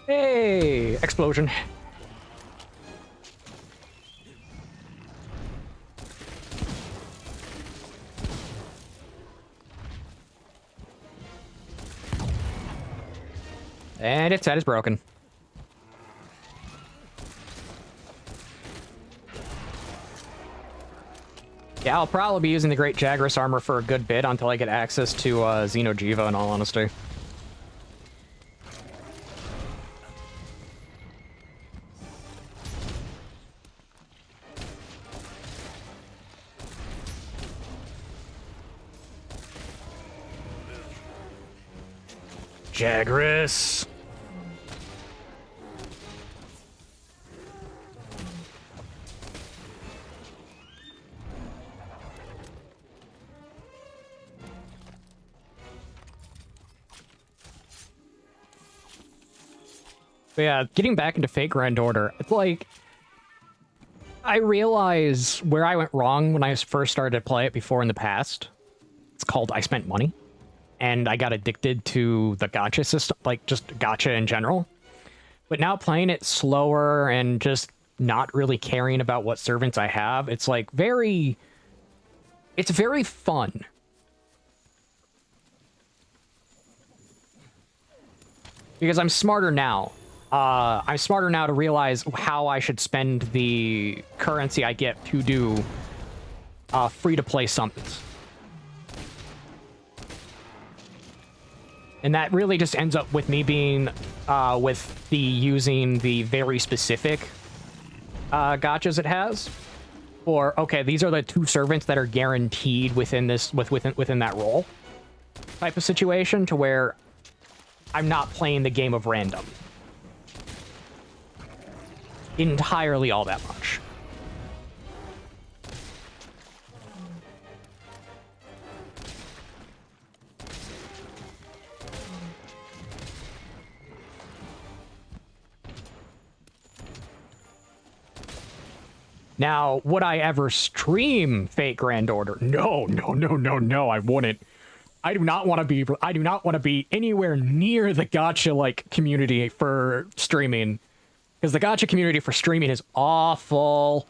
Hey! Explosion. And its head is broken. Yeah, I'll probably be using the Great Jagras armor for a good bit until I get access to Xeno'jiva, in all honesty. Jagras! But yeah, getting back into Fate Grand Order, it's like... I realize where I went wrong when I first started to play it before in the past. It's called I spent money. And I got addicted to the gacha system, like just gacha in general. But now playing it slower and just not really caring about what servants I have, it's like very... It's very fun. Because I'm smarter now. I'm smarter now to realize how I should spend the currency I get to do free-to-play summons. And that really just ends up with me being using the very specific gotchas it has. Or okay, these are the 2 servants that are guaranteed within this within that role type of situation, to where I'm not playing the game of random entirely all that much. Now, would I ever stream Fate Grand Order? No, I wouldn't. I do not want to be anywhere near the gacha like community for streaming. Because the gacha community for streaming is awful.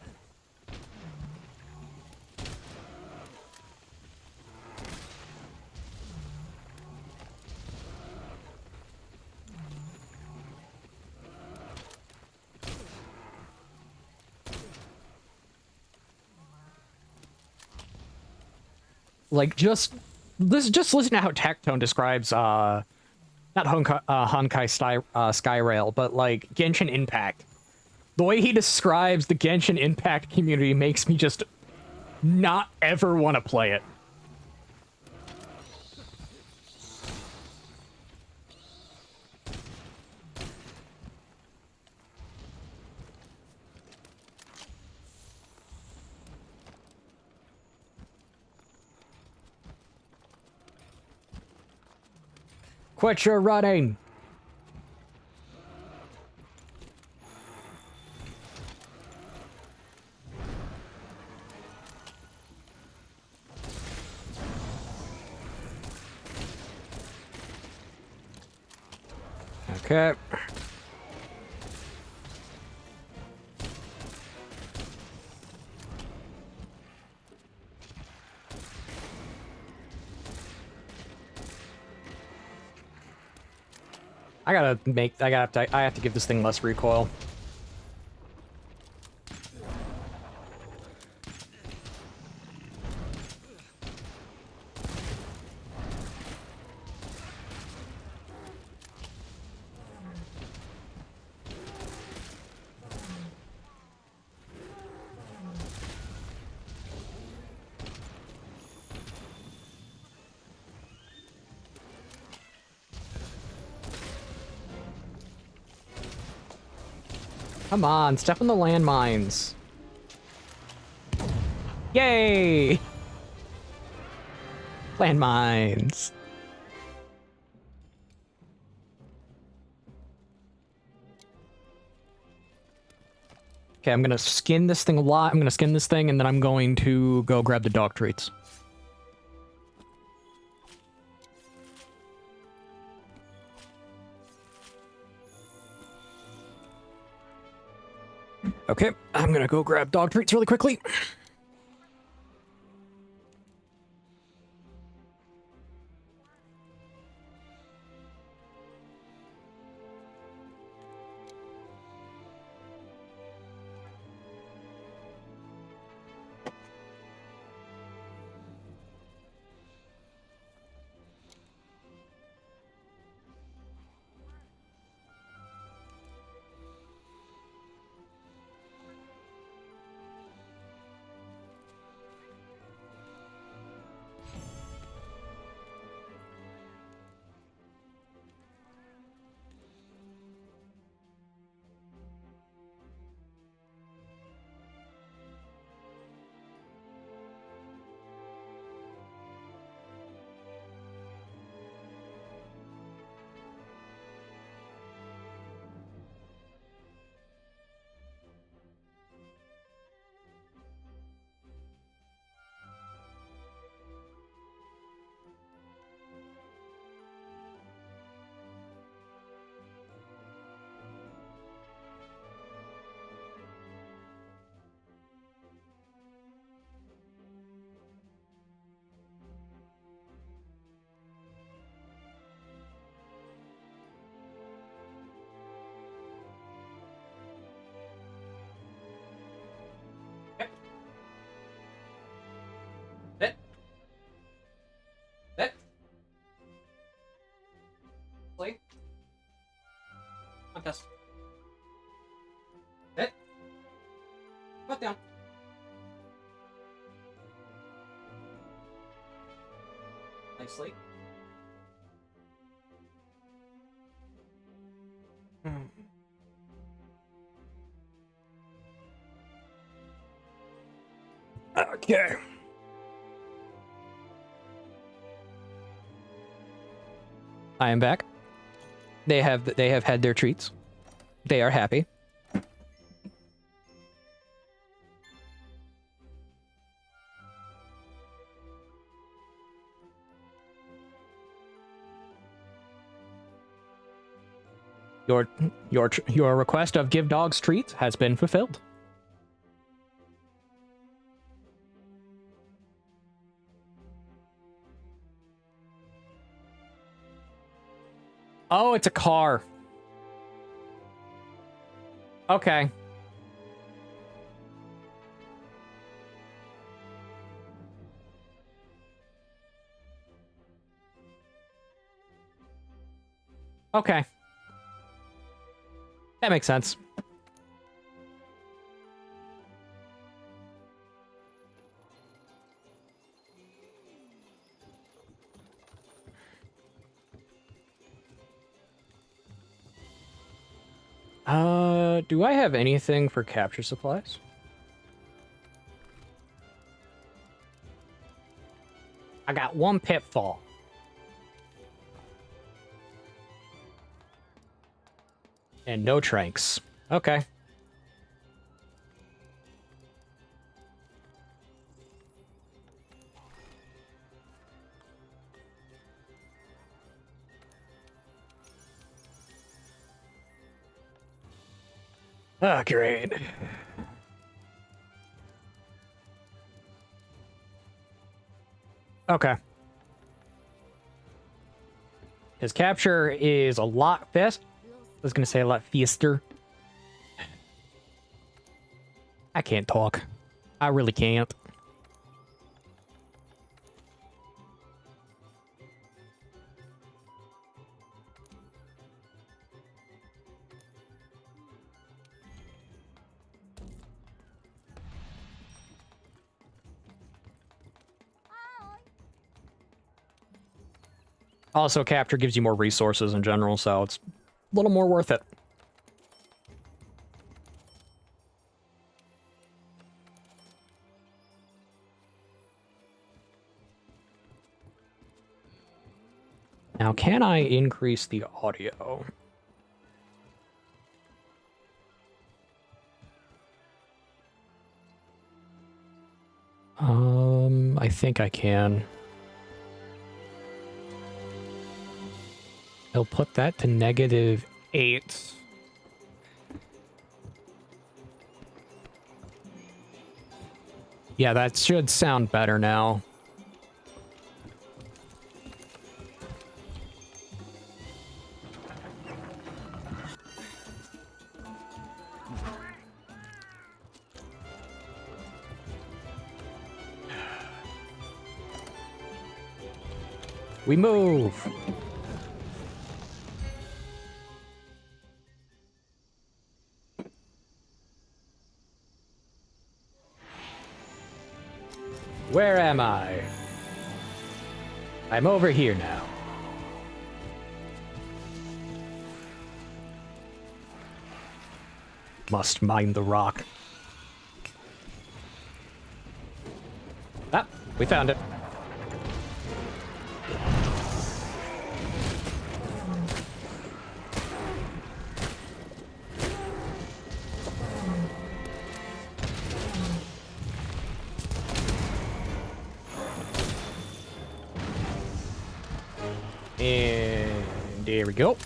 Like, just listen to how Tectone describes, not Honkai Skyrail, but, like, Genshin Impact. The way he describes the Genshin Impact community makes me just not ever want to play it. Quit your running! Okay. I have to give this thing less recoil. Come on, step on the landmines. Yay! Landmines. Okay, I'm gonna skin this thing a lot. I'm gonna skin this thing, and then I'm going to go grab the dog treats. Okay, I'm gonna go grab dog treats really quickly. Nicely. Okay. I am back. They have had their treats. They are happy. Your request of give dogs treats has been fulfilled. Oh, it's a car. Okay. Okay. That makes sense. Do I have anything for capture supplies? I got one pitfall. And no tranks. Okay. Oh, great. Okay. His capture is a lot fast. I was gonna say a lot faster. I can't talk. I really can't. Also, capture gives you more resources in general, so it's a little more worth it. Now, can I increase the audio? I think I can. I'll put that to -8. Yeah, that should sound better now. We move. Where am I? I'm over here now. Must mine the rock. Ah, we found it. And there we go.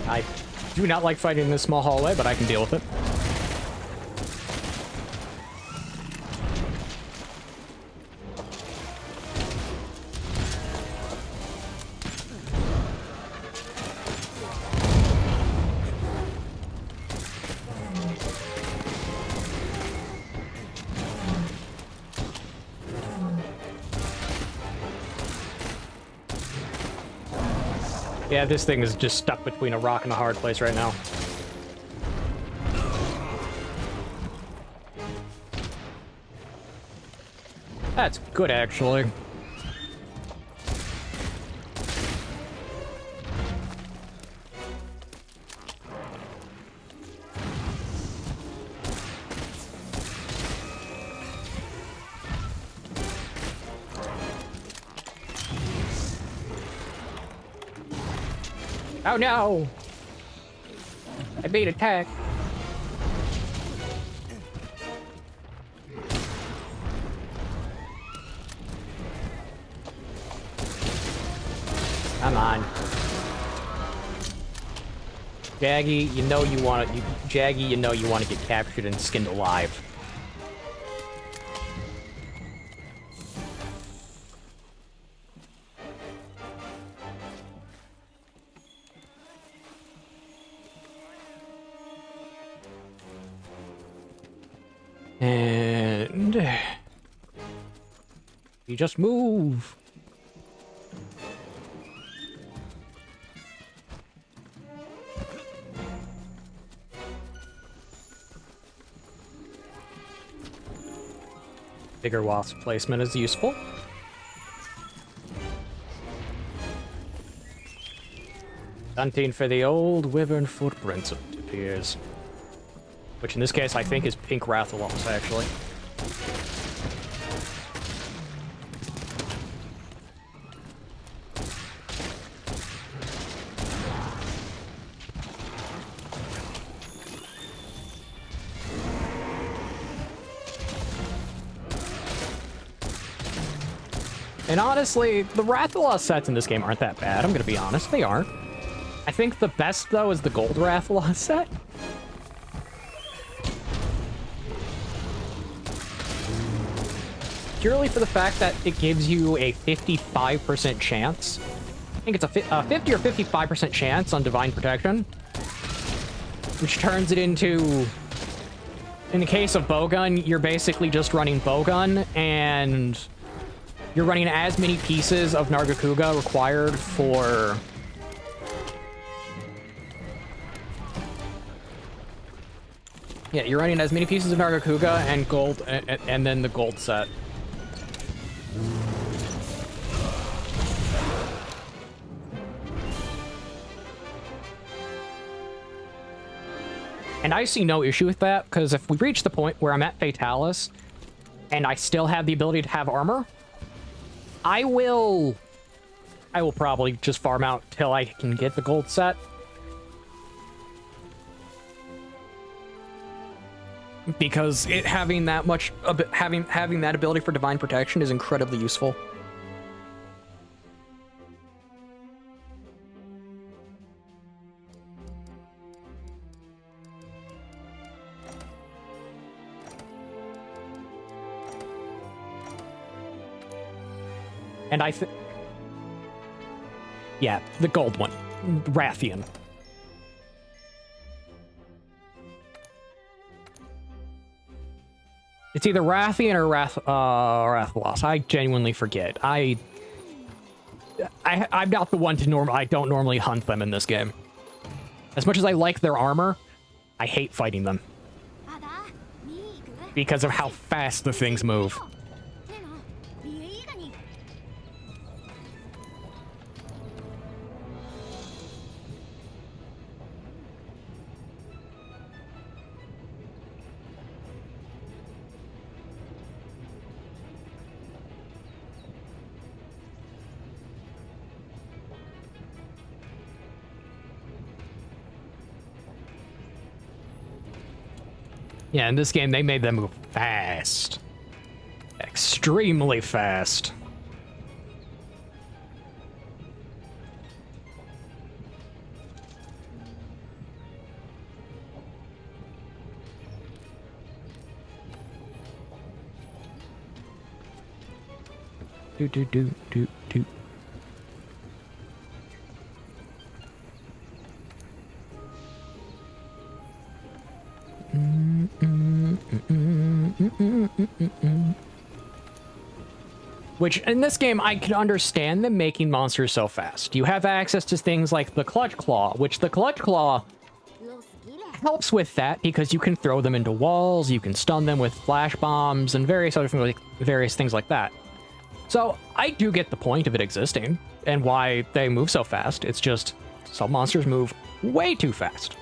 I do not like fighting in this small hallway, but I can deal with it. Yeah, this thing is just stuck between a rock and a hard place right now. That's good, actually. Oh no! I beat attack. Come on. Jaggy, you know you want to Jaggy, you know you want to get captured and skinned alive. And you just move. Bigger wasp placement is useful. Hunting for the old wyvern footprints, it appears. Which in this case I think is pink Rathalos, actually. And honestly, the Rathalos sets in this game aren't that bad, I'm gonna be honest, they aren't. I think the best, though, is the gold Rathalos set. Purely for the fact that it gives you a 55% chance. I think it's a 50 or 55% chance on Divine Protection. Which turns it into... In the case of Bowgun, you're basically just running Bowgun, and you're running as many pieces of Nargacuga required for... Yeah, you're running as many pieces of Nargacuga and gold, and then the gold set. And I see no issue with that, because if we reach the point where I'm at Fatalis, and I still have the ability to have armor, I will probably just farm out till I can get the gold set. Because it having that much, having that ability for divine protection is incredibly useful. And I think... Yeah, the gold one. Rathian. It's either Rathian or Rathalos. I genuinely forget. I'm not the one to I don't normally hunt them in this game. As much as I like their armor, I hate fighting them. Because of how fast the things move. Yeah, in this game, they made them move fast. Extremely fast. Do do do do do. Which, in this game, I can understand them making monsters so fast. You have access to things like the Clutch Claw, which the Clutch Claw helps with that because you can throw them into walls, you can stun them with flash bombs, and various things like that. So, I do get the point of it existing, and why they move so fast. It's just, some monsters move way too fast.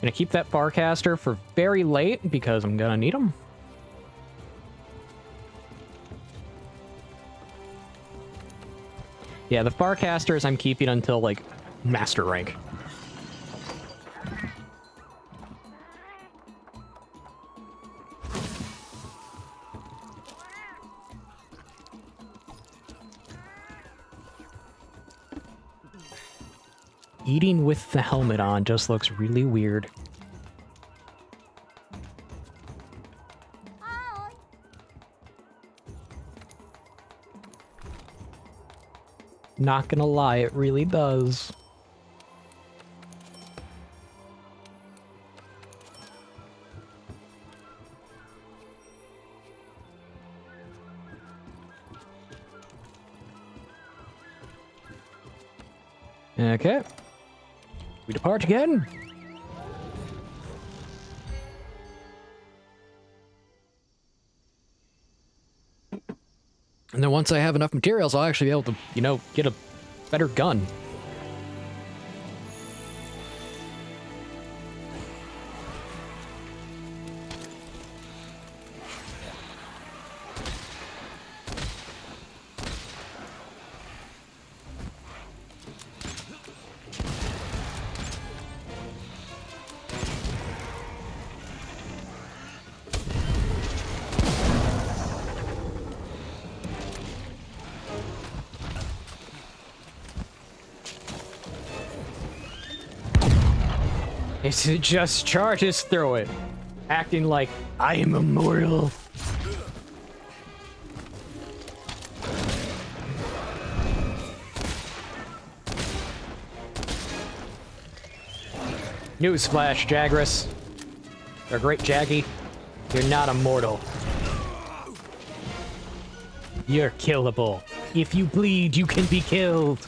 Gonna keep that Farcaster for very late because I'm gonna need them. Yeah, the Farcasters I'm keeping until, like, Master rank. Eating with the helmet on just looks really weird. Not gonna lie, it really does. Okay. We depart again. And then once I have enough materials, I'll actually be able to, you know, get a better gun. It just charges through it, acting like I am immortal. Newsflash, Jagras. Or Great Jaggy. You're not immortal. You're killable. If you bleed, you can be killed.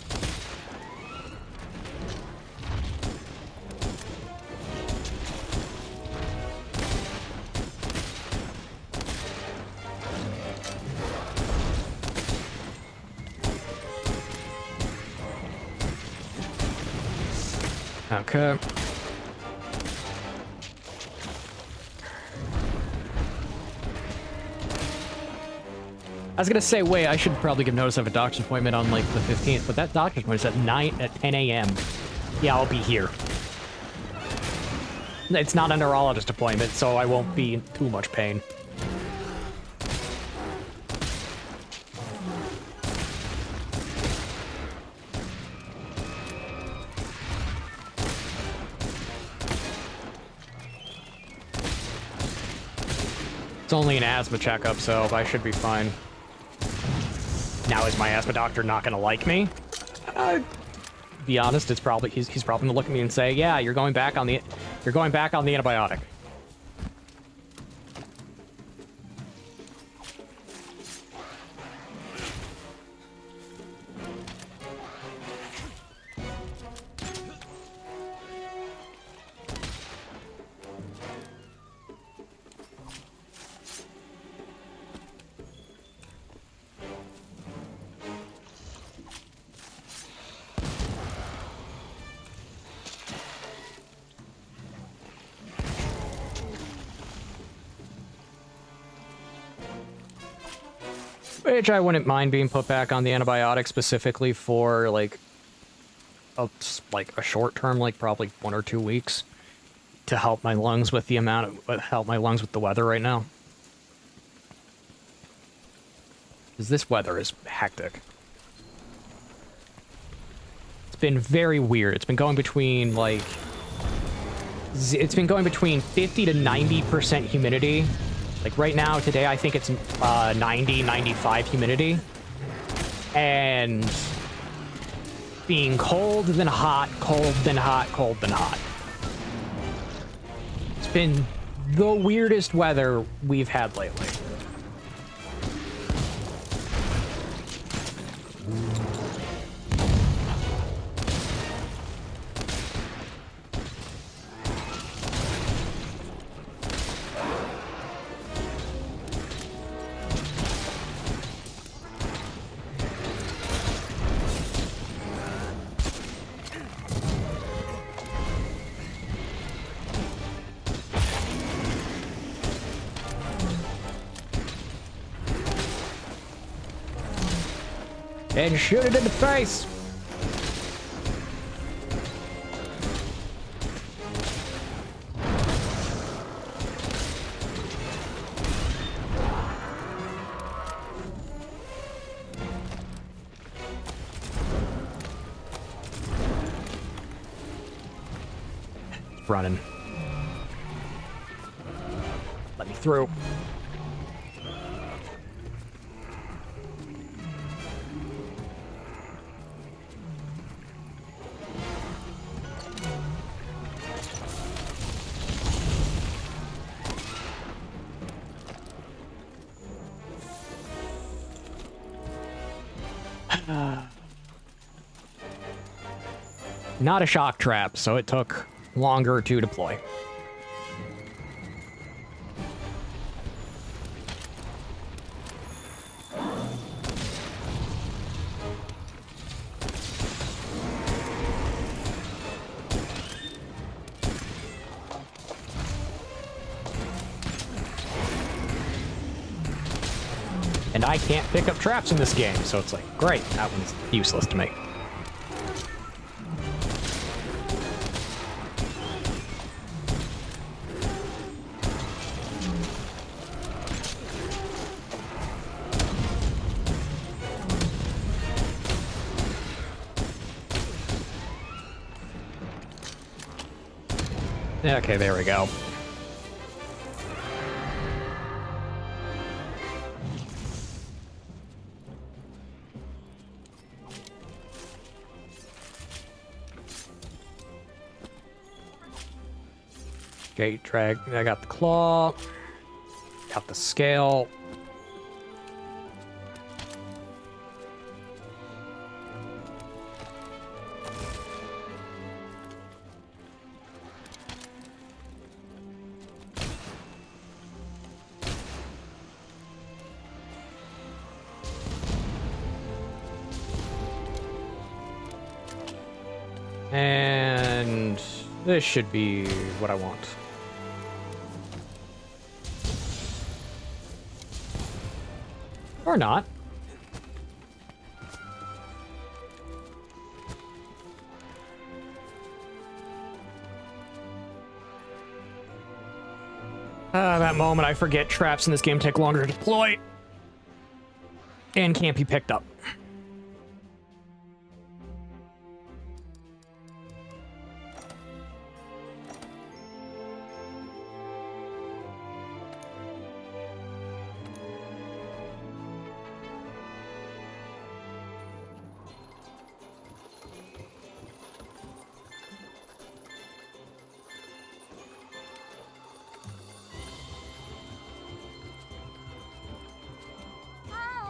Okay. I was gonna say, wait, I should probably give notice of a doctor's appointment on, like, the 15th, but that doctor's appointment is at 10 a.m. Yeah, I'll be here. It's not a neurologist appointment, so I won't be in too much pain. It's only an asthma checkup, so I should be fine. Now, is my asthma doctor not gonna like me? Be honest, it's probably he's probably gonna look at me and say, "Yeah, you're going back on the antibiotic." Which I wouldn't mind being put back on the antibiotic specifically for, like a short term, like probably 1 or 2 weeks, to help my lungs with the with the weather right now. Because this weather is hectic. It's been very weird. It's been going between, like... It's been going between 50 to 90% humidity. Like, right now, today, I think it's 90, 95 humidity. And... being cold, then hot, cold, then hot, cold, then hot. It's been the weirdest weather we've had lately. And shoot it in the face! It's running. Let me through. Not a shock trap, so it took longer to deploy. And I can't pick up traps in this game, so it's like, great, that one's useless to me. Okay, there we go. Gate drag. I got the claw. Got the scale. And this should be what I want. Or not. That moment I forget traps in this game take longer to deploy and can't be picked up.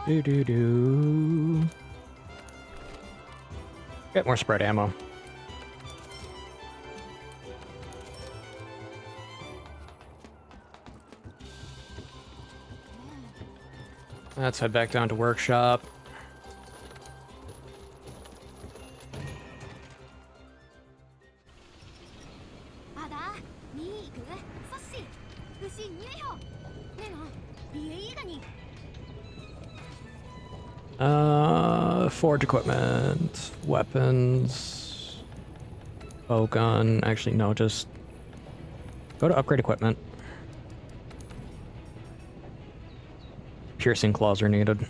Do. Get more spread ammo. Let's head back down to workshop. Forge equipment, weapons, bowgun. Actually, no, just go to upgrade equipment. Piercing claws are needed.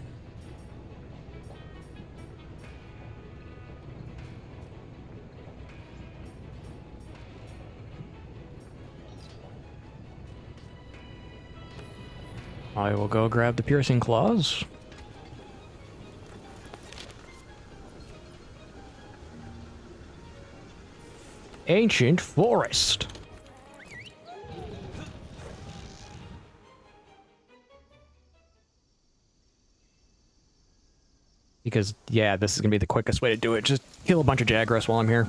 I will go grab the piercing claws. Ancient forest. Because, yeah, this is gonna be the quickest way to do it. Just kill a bunch of Jagras while I'm here.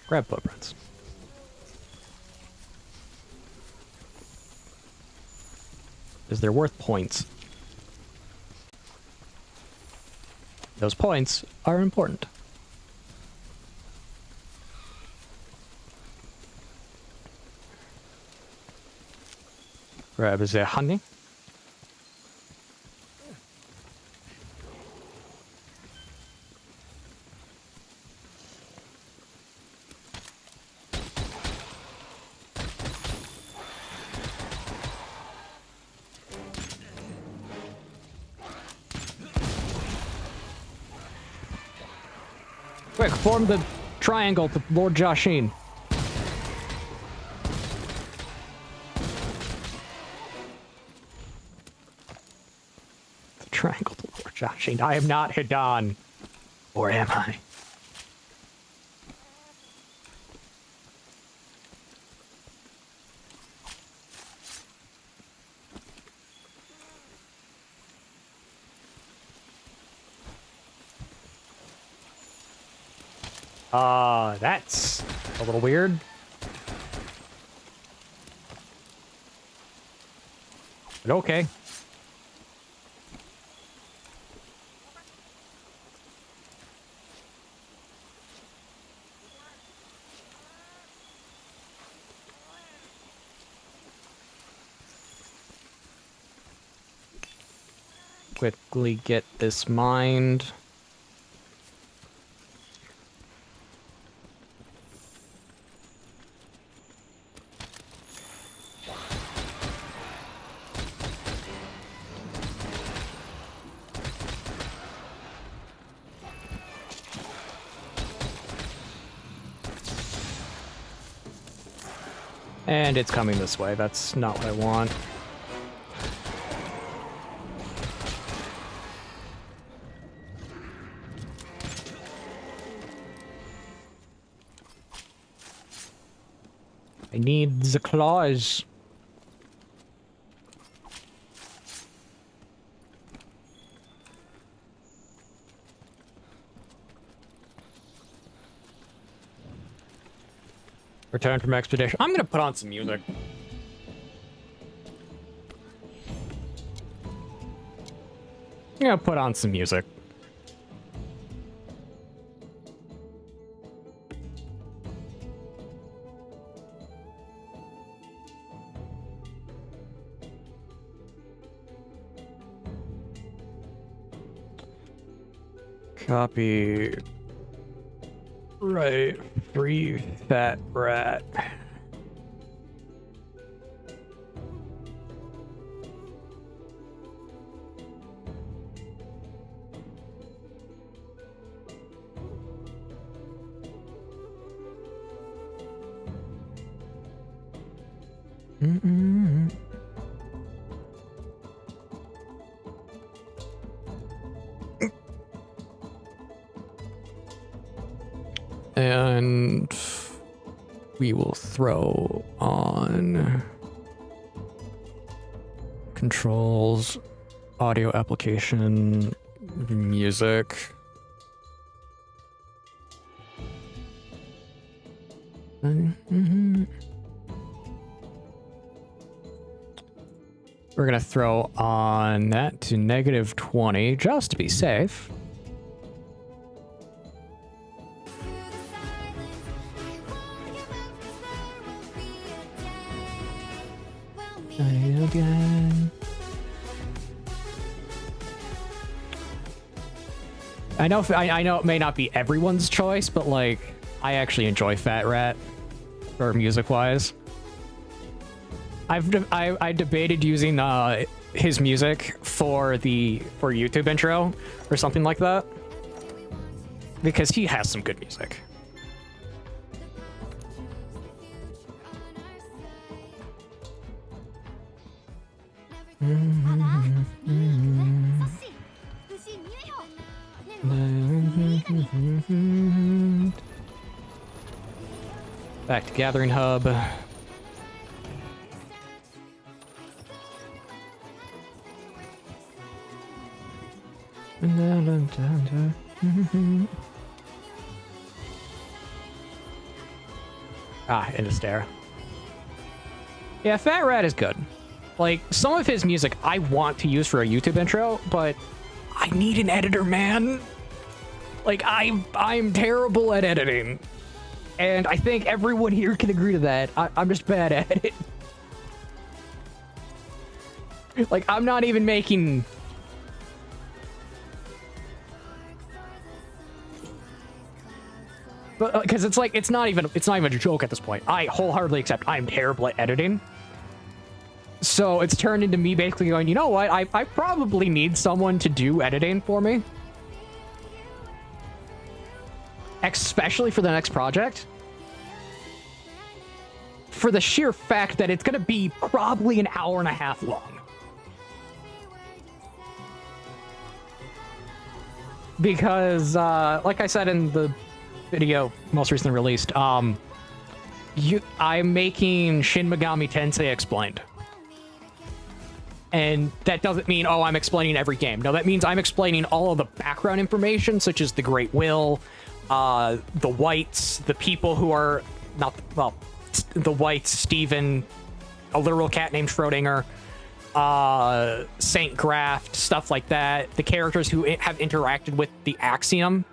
Grab footprints. Because they're worth points. Those points are important. Grab is there honey? Quick, form the triangle to Lord Jashin. The triangle to Lord Jashin. I am not Hidan. Or am I? That's a little weird. But okay. Quickly get this mined. And it's coming this way. That's not what I want. I need the claws. Return from expedition. I'm gonna put on some music. I'm gonna put on some music. Copy. Right. Free fat rat. And we will throw on controls, audio application, music. We're gonna throw on that to -20 just to be safe. Again. I know it may not be everyone's choice, but like I actually enjoy Fat Rat for music wise. I debated using his music for YouTube intro or something like that, because he has some good music. Back to Gathering Hub. Into stare. Yeah, Fat Rat is good. Like, some of his music I want to use for a YouTube intro, but I need an editor, man. Like, I'm terrible at editing. And I think everyone here can agree to that. I'm just bad at it. Like, I'm not even making... But because it's like it's not even a joke at this point. I wholeheartedly accept I'm terrible at editing. So it's turned into me basically going, you know what? I probably need someone to do editing for me. Especially for the next project. For the sheer fact that it's going to be probably an hour and a half long. Because, like I said in the video most recently released, I'm making Shin Megami Tensei Explained. And that doesn't mean, oh, I'm explaining every game. No, that means I'm explaining all of the background information, such as the Great Will, the Whites, the people who are not, well, the Whites, Steven, a literal cat named Schrodinger, Saint Graft, stuff like that. The characters who have interacted with the Axiom.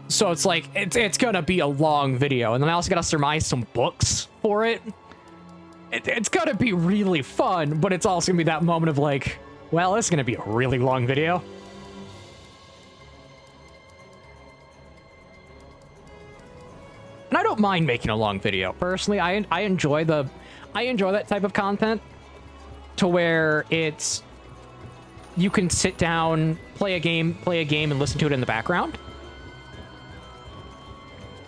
So it's like, it's gonna be a long video. And then I also gotta surmise some books for it. It's gonna be really fun, but it's also gonna be that moment of like, well, it's gonna be a really long video. And I don't mind making a long video. Personally, I enjoy that type of content to where it's, you can sit down, play a game and listen to it in the background.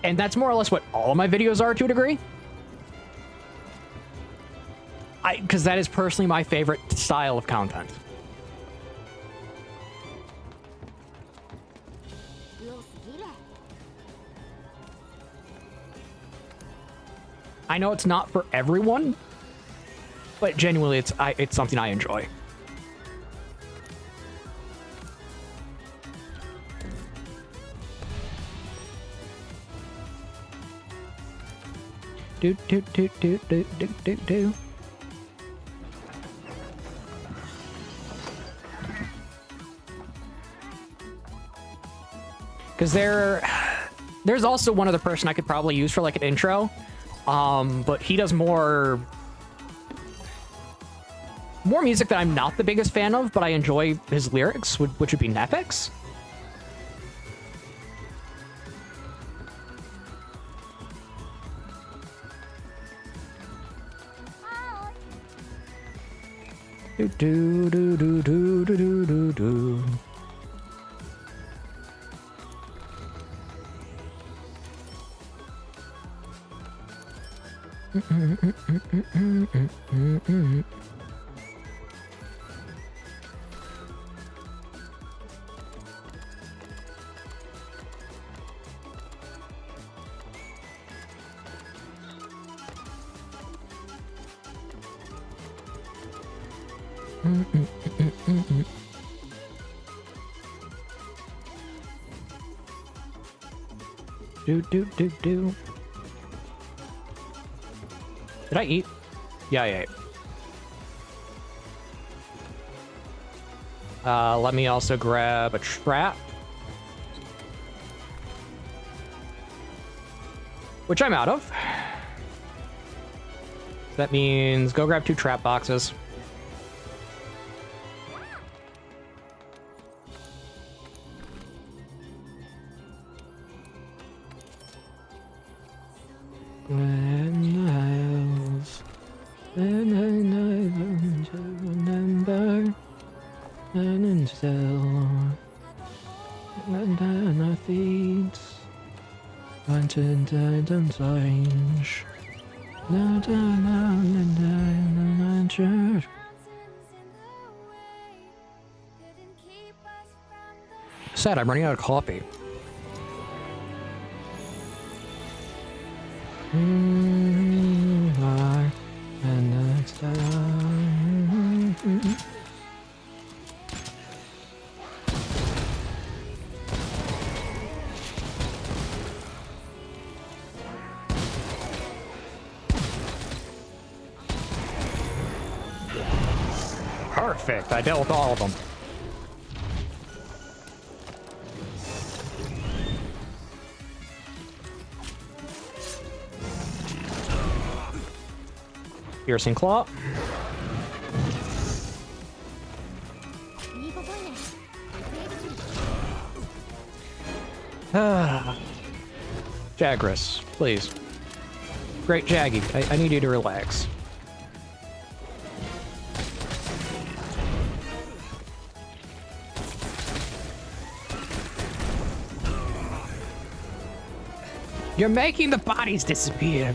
And that's more or less what all of my videos are to a degree. Because that is personally my favorite style of content. I know it's not for everyone, but genuinely it's something I enjoy. Do. Because there's also one other person I could probably use for like an intro, but he does more music that I'm not the biggest fan of, but I enjoy his lyrics, which would be Nepix. Do. Do. Did I eat? Yeah, I ate. Let me also grab a trap. Which I'm out of. That means go grab 2 trap boxes. deine feet. Wanted deinen Seins. Sad, I'm running out of coffee. Perfect, I dealt with all of them. Piercing claw. Jagras, please. Great Jaggy, I need you to relax. You're making the bodies disappear.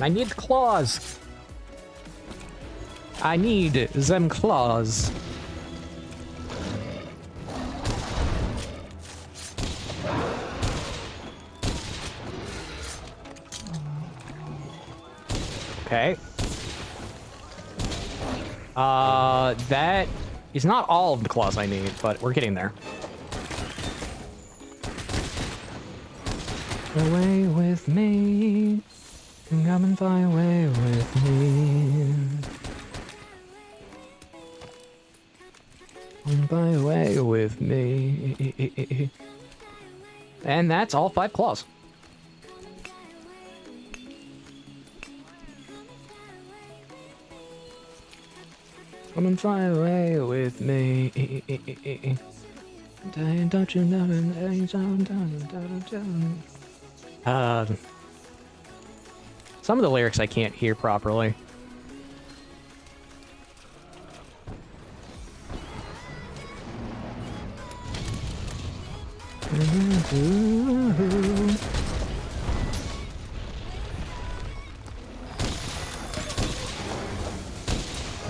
I need claws. I need them claws. Okay. That is not all of the claws I need, but we're getting there. Away with me. Come and fly away with me. Come fly away with me. And that's all 5 claws. Come and fly away with me. Don't you know? Some of the lyrics I can't hear properly.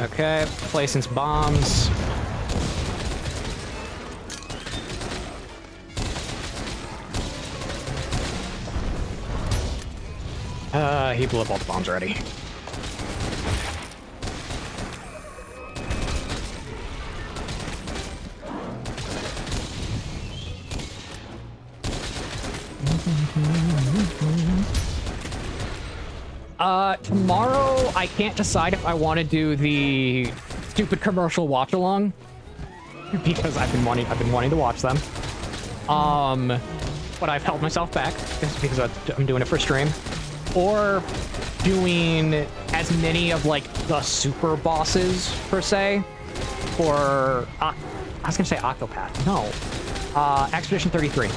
Okay, placing some bombs. He blew up all the bombs already. Tomorrow I can't decide if I want to do the stupid commercial watch along because I've been wanting to watch them. But I've held myself back because I'm doing it for stream. Or doing as many of, like, the super bosses, per se, for, I was gonna say Octopath, no, Expedition 33.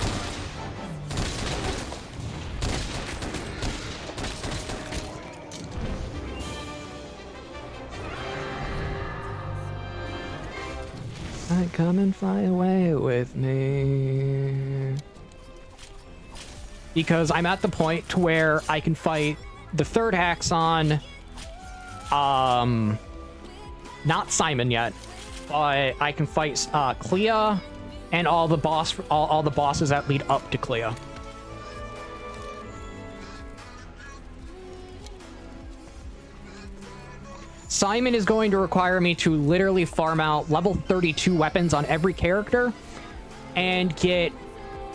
Come and fly away with me. Because I'm at the point to where I can fight the third Haxon, not Simon yet, but I can fight Clea and all the bosses that lead up to Clea. Simon is going to require me to literally farm out level 32 weapons on every character and get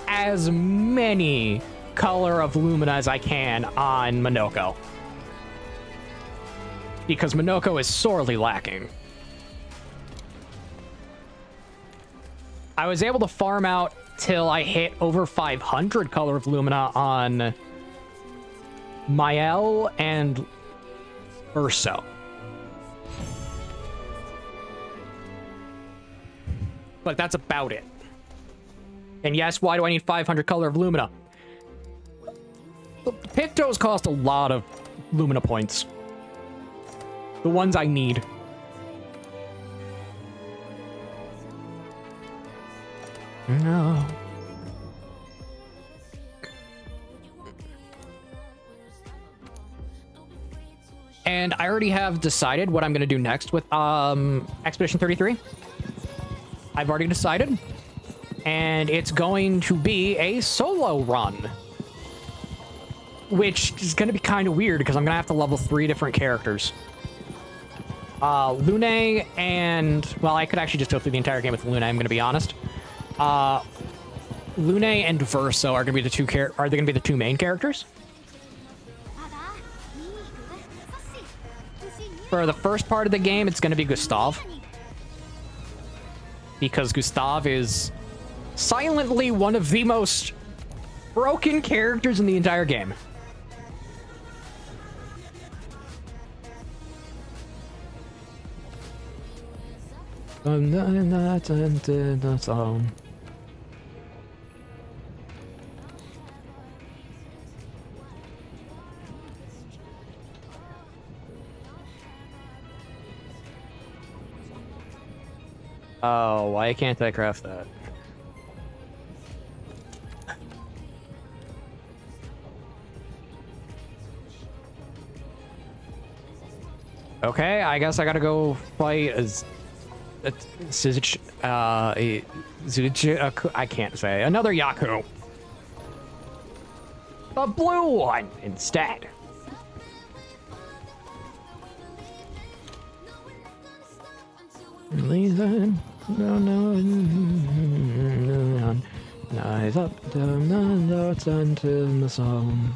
as many Color of Lumina as I can on Minoko. Because Minoko is sorely lacking. I was able to farm out till I hit over 500 Color of Lumina on Mael and Urso. But that's about it. And yes, why do I need 500 color of Lumina? The Pictos cost a lot of Lumina points. The ones I need. No. And I already have decided what I'm going to do next with Expedition 33. I've already decided. And it's going to be a solo run. Which is going to be kind of weird because I'm going to have to level 3 different characters. Lune and... Well, I could actually just go through the entire game with Lune, I'm going to be honest. Lune and Verso are going to be the two are they going to be the two main characters? For the first part of the game, it's going to be Gustav. Because Gustav is silently one of the most broken characters in the entire game. Oh, why can't I craft that? Okay, I guess I gotta go fight as I can't say. Another Yaku. The blue one instead. Reason. No. Nice up, down, no, turn to the song.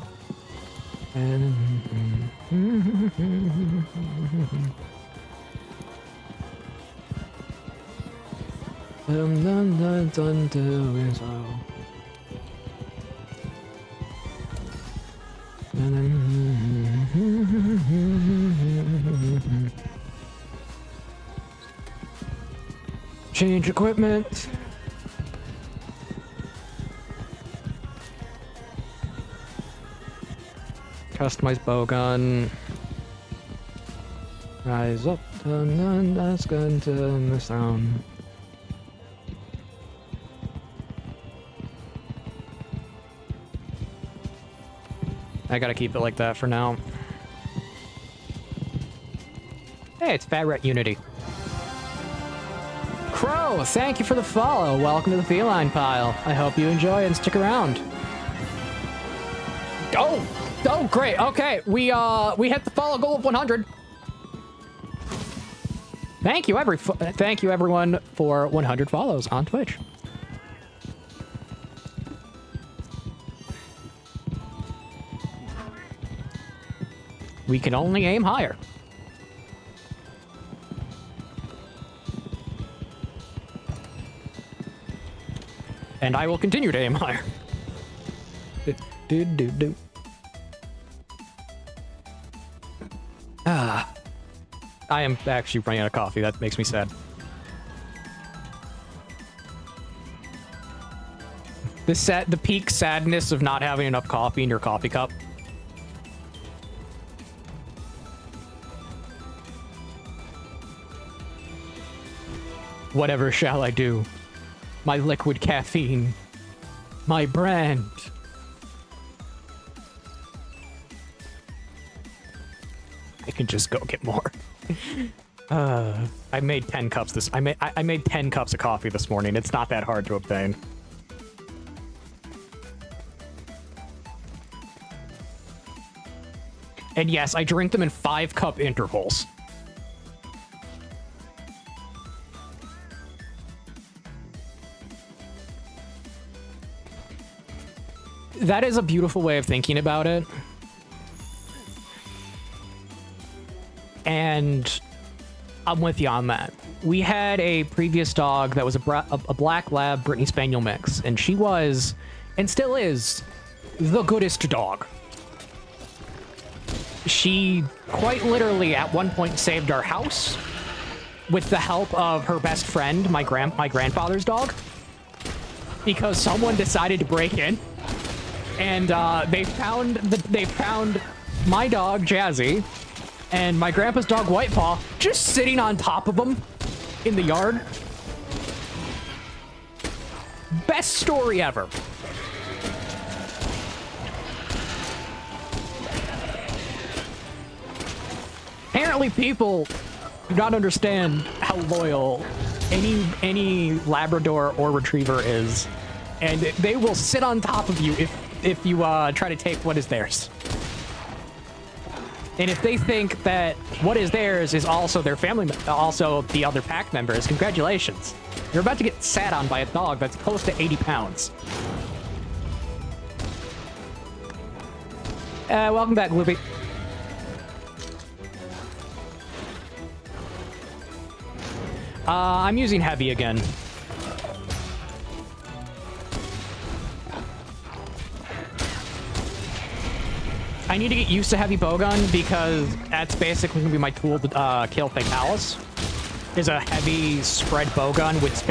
And done doing so. Change equipment. Customize bowgun. Rise up, turn on, that's going to the sound. I gotta keep it like that for now. Hey, it's Fat Rat Unity. Crow, thank you for the follow. Welcome to the feline pile. I hope you enjoy and stick around. Oh, great. Okay, we hit the follow goal of 100. Thank you, everyone, for 100 follows on Twitch. We can only aim higher. And I will continue to aim higher. I am actually running out of coffee. That makes me sad. The peak sadness of not having enough coffee in your coffee cup. Whatever shall I do? My liquid caffeine. My brand. I can just go get more. I made 10 cups I made 10 cups of coffee this morning. It's not that hard to obtain. And yes, I drink them in 5-cup intervals. That is a beautiful way of thinking about it. And I'm with you on that. We had a previous dog that was a black lab Brittany Spaniel mix, and she was, and still is, the goodest dog. She quite literally at one point saved our house with the help of her best friend, my grandfather's dog. because someone decided to break in, and they found my dog Jazzy and my grandpa's dog Whitepaw just sitting on top of them in the yard. Best story ever. Apparently people do not understand how loyal any Labrador or Retriever is, and they will sit on top of you if you try to take what is theirs. And if they think that what is theirs is also their family, also the other pack members, congratulations. You're about to get sat on by a dog that's close to 80 pounds. Welcome back, Gloopy. I'm using heavy again. I need to get used to heavy bowgun because that's basically gonna be my tool to kill Fatalis. Is a heavy spread bowgun with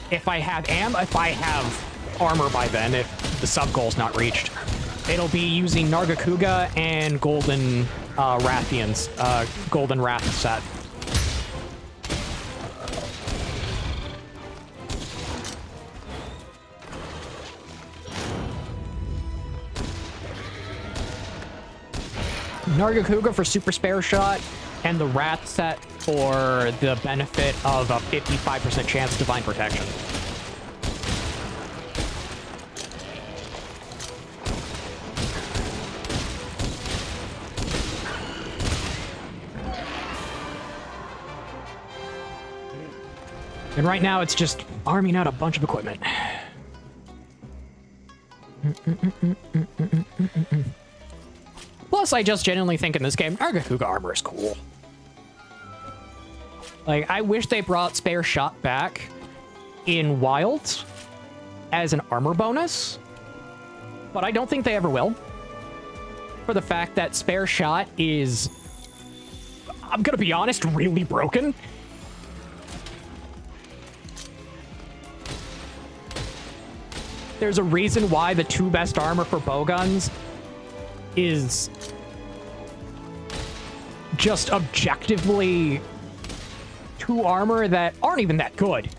if I have armor by then, if the sub goal's not reached. It'll be using Nargacuga and Golden Rathians, Golden Wrath set. Nargacuga for super spare shot, and the Wrath set for the benefit of a 55% chance of divine protection. And right now it's just arming out a bunch of equipment. Plus, I just genuinely think in this game, Nargacuga armor is cool. Like, I wish they brought spare shot back in Wilds as an armor bonus, but I don't think they ever will. For the fact that spare shot is, I'm gonna be honest, really broken. There's a reason why the 2 best armor for bowguns is just objectively 2 armor that aren't even that good.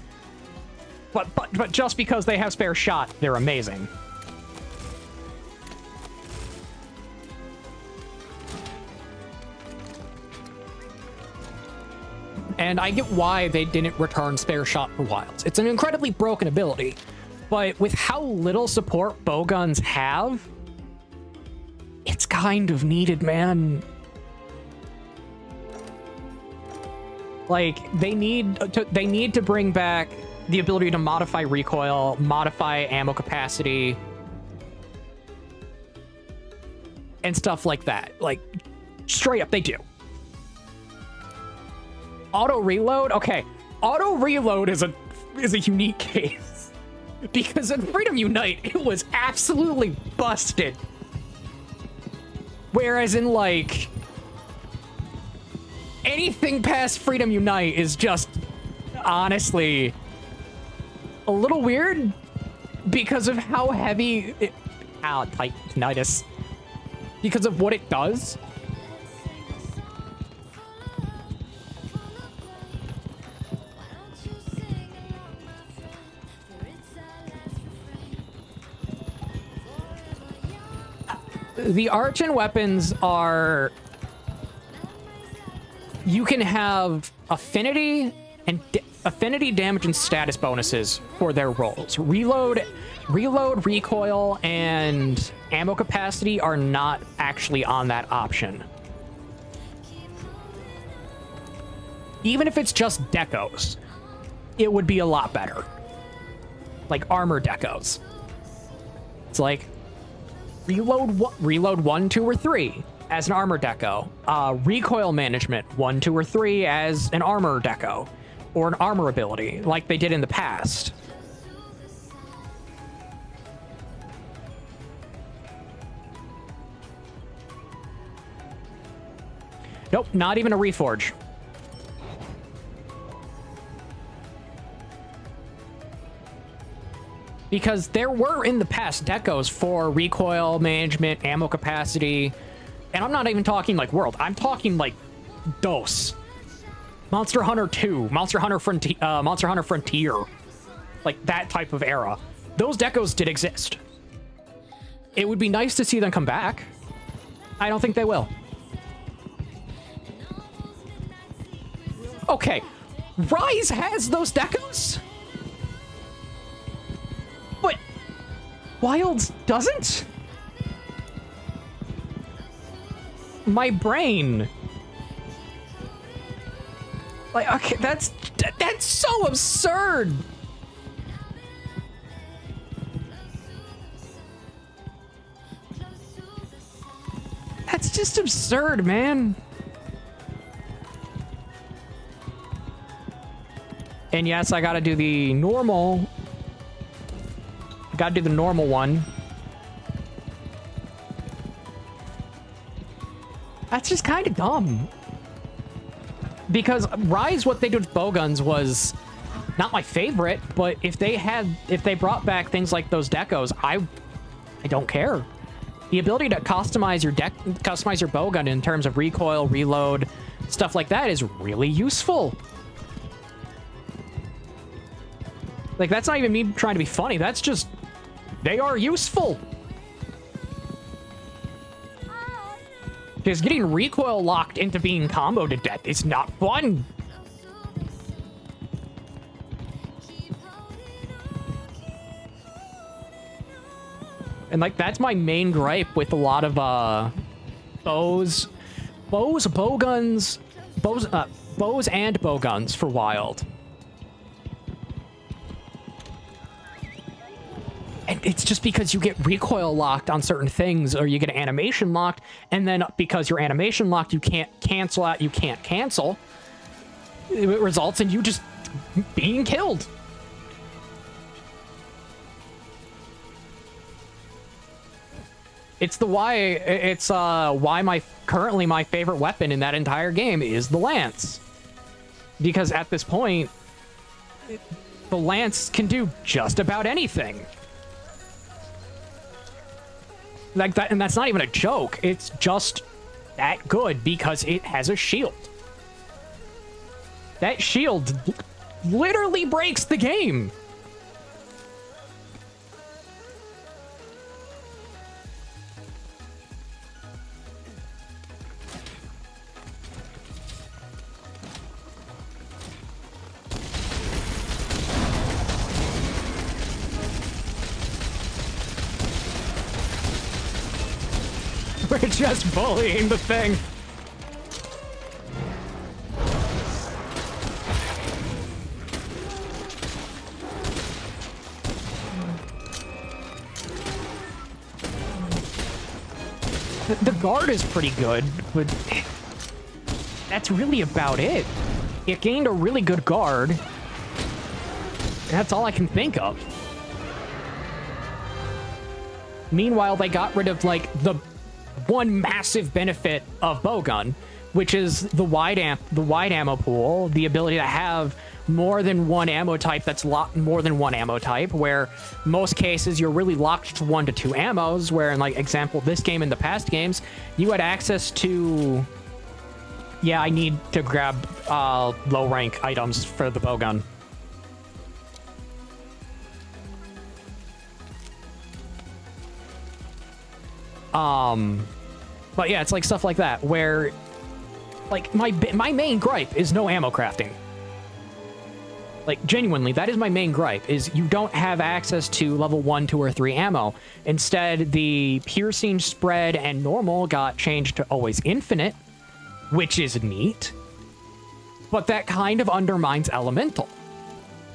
But just because they have spare shot, they're amazing. And I get why they didn't return spare shot for Wilds. It's an incredibly broken ability, but with how little support bowguns have, it's kind of needed, man. Like, they need to bring back the ability to modify recoil, modify ammo capacity, and stuff like that. Like, straight up, they do. Auto reload? Okay, auto reload is a unique case. Because in Freedom Unite, it was absolutely busted. Whereas in, like, anything past Freedom Unite is just, honestly, a little weird because of how heavy it... Ow, Titanitis. Because of what it does. The Archon weapons are... You can have affinity and affinity damage and status bonuses for their rolls. Reload, recoil, and ammo capacity are not actually on that option. Even if it's just decos, it would be a lot better. Like armor decos. It's like reload 1, 2, or 3 as an armor deco. Recoil management 1, 2, or 3 as an armor deco. Or an armor ability, like they did in the past. Nope, not even a reforge. Because there were in the past decos for recoil management, ammo capacity, and I'm not even talking like World. I'm talking like DOS, Monster Hunter 2, Monster Hunter Frontier, like that type of era. Those decos did exist. It would be nice to see them come back. I don't think they will. Okay, Rise has those decos? But Wilds doesn't? My brain. Like, okay, that's so absurd. That's just absurd, man. And yes, I gotta do the normal. Gotta do the normal one. That's just kind of dumb. Because Rise, what they did with bowguns was not my favorite, but if they brought back things like those decos, I don't care. The ability to customize your bowgun in terms of recoil, reload, stuff like that is really useful. Like, that's not even me trying to be funny. That's just, they are useful. Because getting recoil locked into being comboed to death is not fun. And, like, that's my main gripe with a lot of, bows and bowguns for Wild. And it's just because you get recoil locked on certain things, or you get animation locked, and then because you're animation locked, you can't cancel out, you can't cancel. It results in you just being killed. It's why currently my favorite weapon in that entire game is the lance. Because at this point, the lance can do just about anything. Like that, and that's not even a joke. It's just that good because it has a shield. That shield literally breaks the game. We're just bullying the thing. The guard is pretty good, but that's really about it. It gained a really good guard. That's all I can think of. Meanwhile, they got rid of, like, the one massive benefit of Bowgun, which is the wide ammo pool, the ability to have more than one ammo type that's more than one ammo type, where most cases you're really locked to 1 to 2 ammos, where in, like, example, this game and the past games, you had access to... Yeah, I need to grab low rank items for the Bowgun. But yeah, it's like stuff like that, where, like, my main gripe is no ammo crafting. Like, genuinely, that is my main gripe, is you don't have access to level 1, 2, or 3 ammo. Instead, the piercing, spread, and normal got changed to always infinite, which is neat. But that kind of undermines elemental.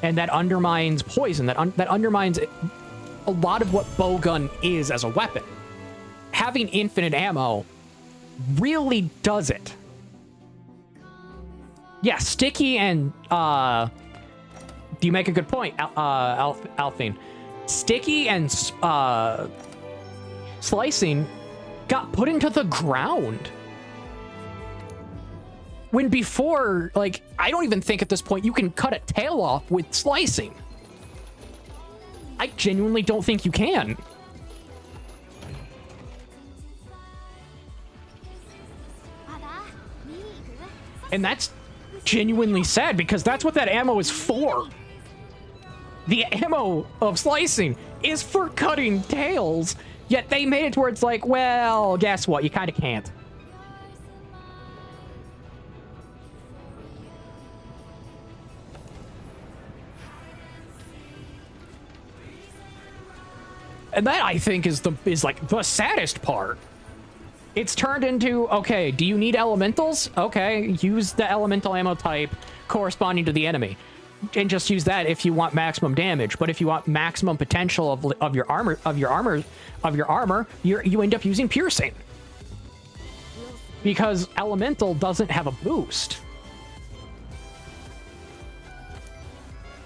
And that undermines poison, that undermines a lot of what Bowgun is as a weapon. Having infinite ammo really does it. Yeah, sticky and, you make a good point, Alphine. Sticky and, slicing got put into the ground. When before, like, I don't even think at this point you can cut a tail off with slicing. I genuinely don't think you can. And that's genuinely sad, because that's what that ammo is for. The ammo of slicing is for cutting tails, yet they made it to where it's like, well, guess what? You kind of can't. And that, I think, is like the saddest part. It's turned into, okay, do you need elementals? Okay, use the elemental ammo type corresponding to the enemy, and just use that if you want maximum damage. But if you want maximum potential of your armor, you end up using piercing, because elemental doesn't have a boost,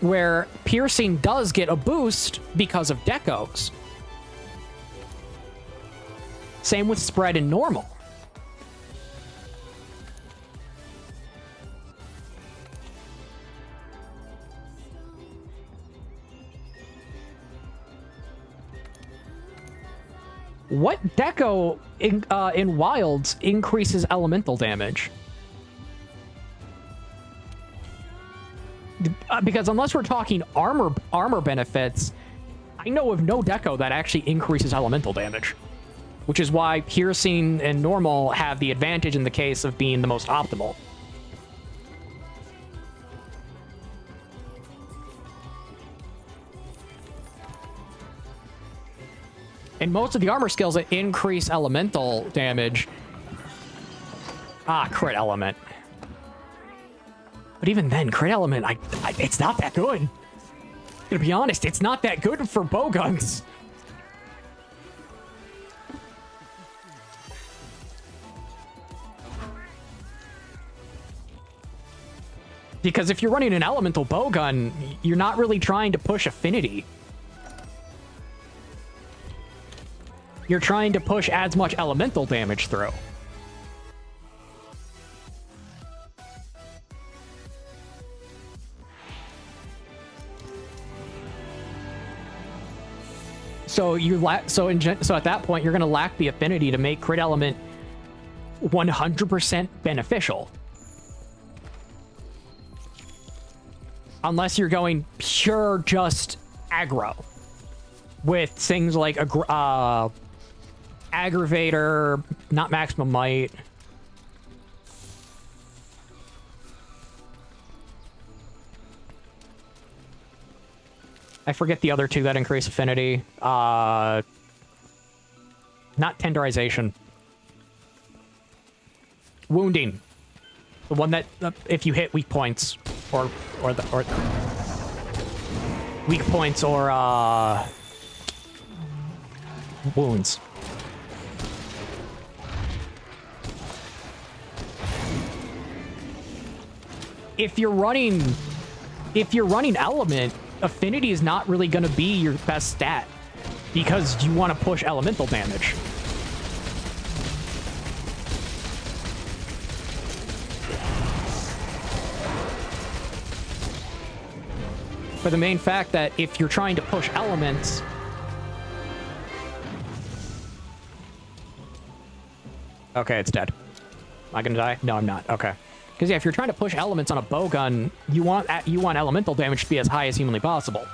where piercing does get a boost because of decos. Same with spread and normal. What deco in Wilds increases elemental damage? Because unless we're talking armor benefits, I know of no deco that actually increases elemental damage. Which is why piercing and normal have the advantage in the case of being the most optimal. And most of the armor skills that increase elemental damage... crit element. But even then, crit element, it's not that good. To be honest, it's not that good for bowguns. Because if you're running an elemental bowgun, you're not really trying to push affinity. You're trying to push as much elemental damage through. So so at that point, you're going to lack the affinity to make crit element 100% beneficial. Unless you're going pure just aggro with things like aggravator, not maximum might. I forget the other two that increase affinity. Not tenderization. Wounding. The one that if you hit weak points or weak points or wounds. If you're running element, affinity is not really going to be your best stat because you want to push elemental damage. For the main fact that if you're trying to push elements... Okay, it's dead. Am I gonna die? No, I'm not. Okay. Because yeah, if you're trying to push elements on a bowgun, you want elemental damage to be as high as humanly possible.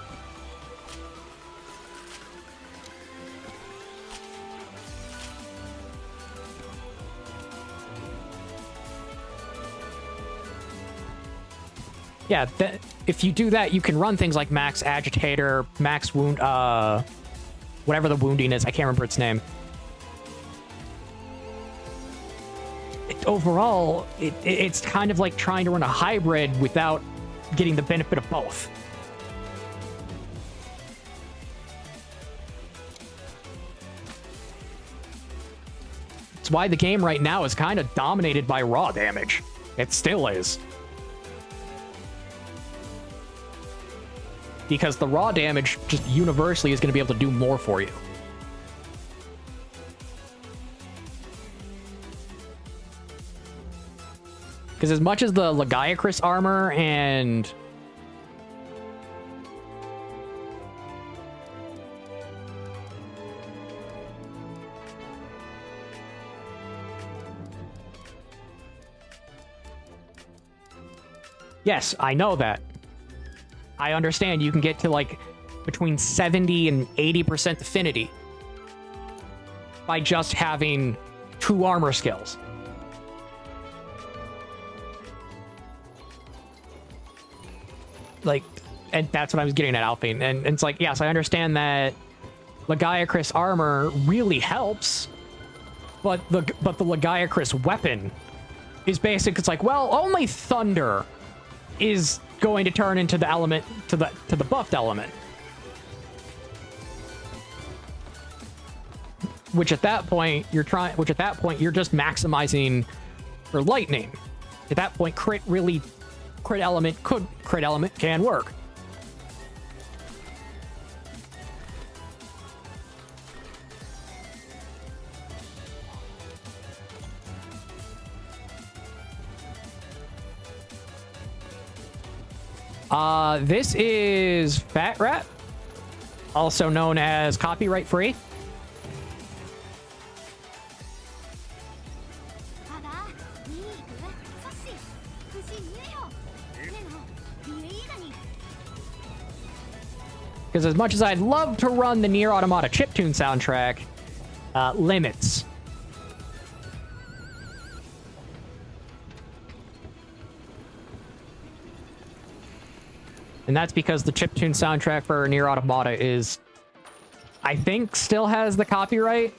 Yeah, if you do that, you can run things like max agitator, max wound, whatever the wounding is. I can't remember its name. Overall, it's kind of like trying to run a hybrid without getting the benefit of both. It's why the game right now is kind of dominated by raw damage. It still is. Because the raw damage just universally is going to be able to do more for you. Because as much as the Lagiacrus armor and Yes, I know that. I understand you can get to, like, between 70 and 80% affinity by just having 2 armor skills. Like, and that's what I was getting at, Alpine. And it's like, yes, I understand that Lagiacrus armor really helps, but the Lagiacrus weapon is basic. It's like, well, only thunder is going to turn into the element, to the buffed element. Which at that point you're just maximizing for lightning. At that point, crit element can work. This is Fat Rat, also known as copyright free. Because as much as I'd love to run the Nier Automata chiptune soundtrack, limits. And that's because the chiptune soundtrack for Nier Automata is, I think, still has the copyright.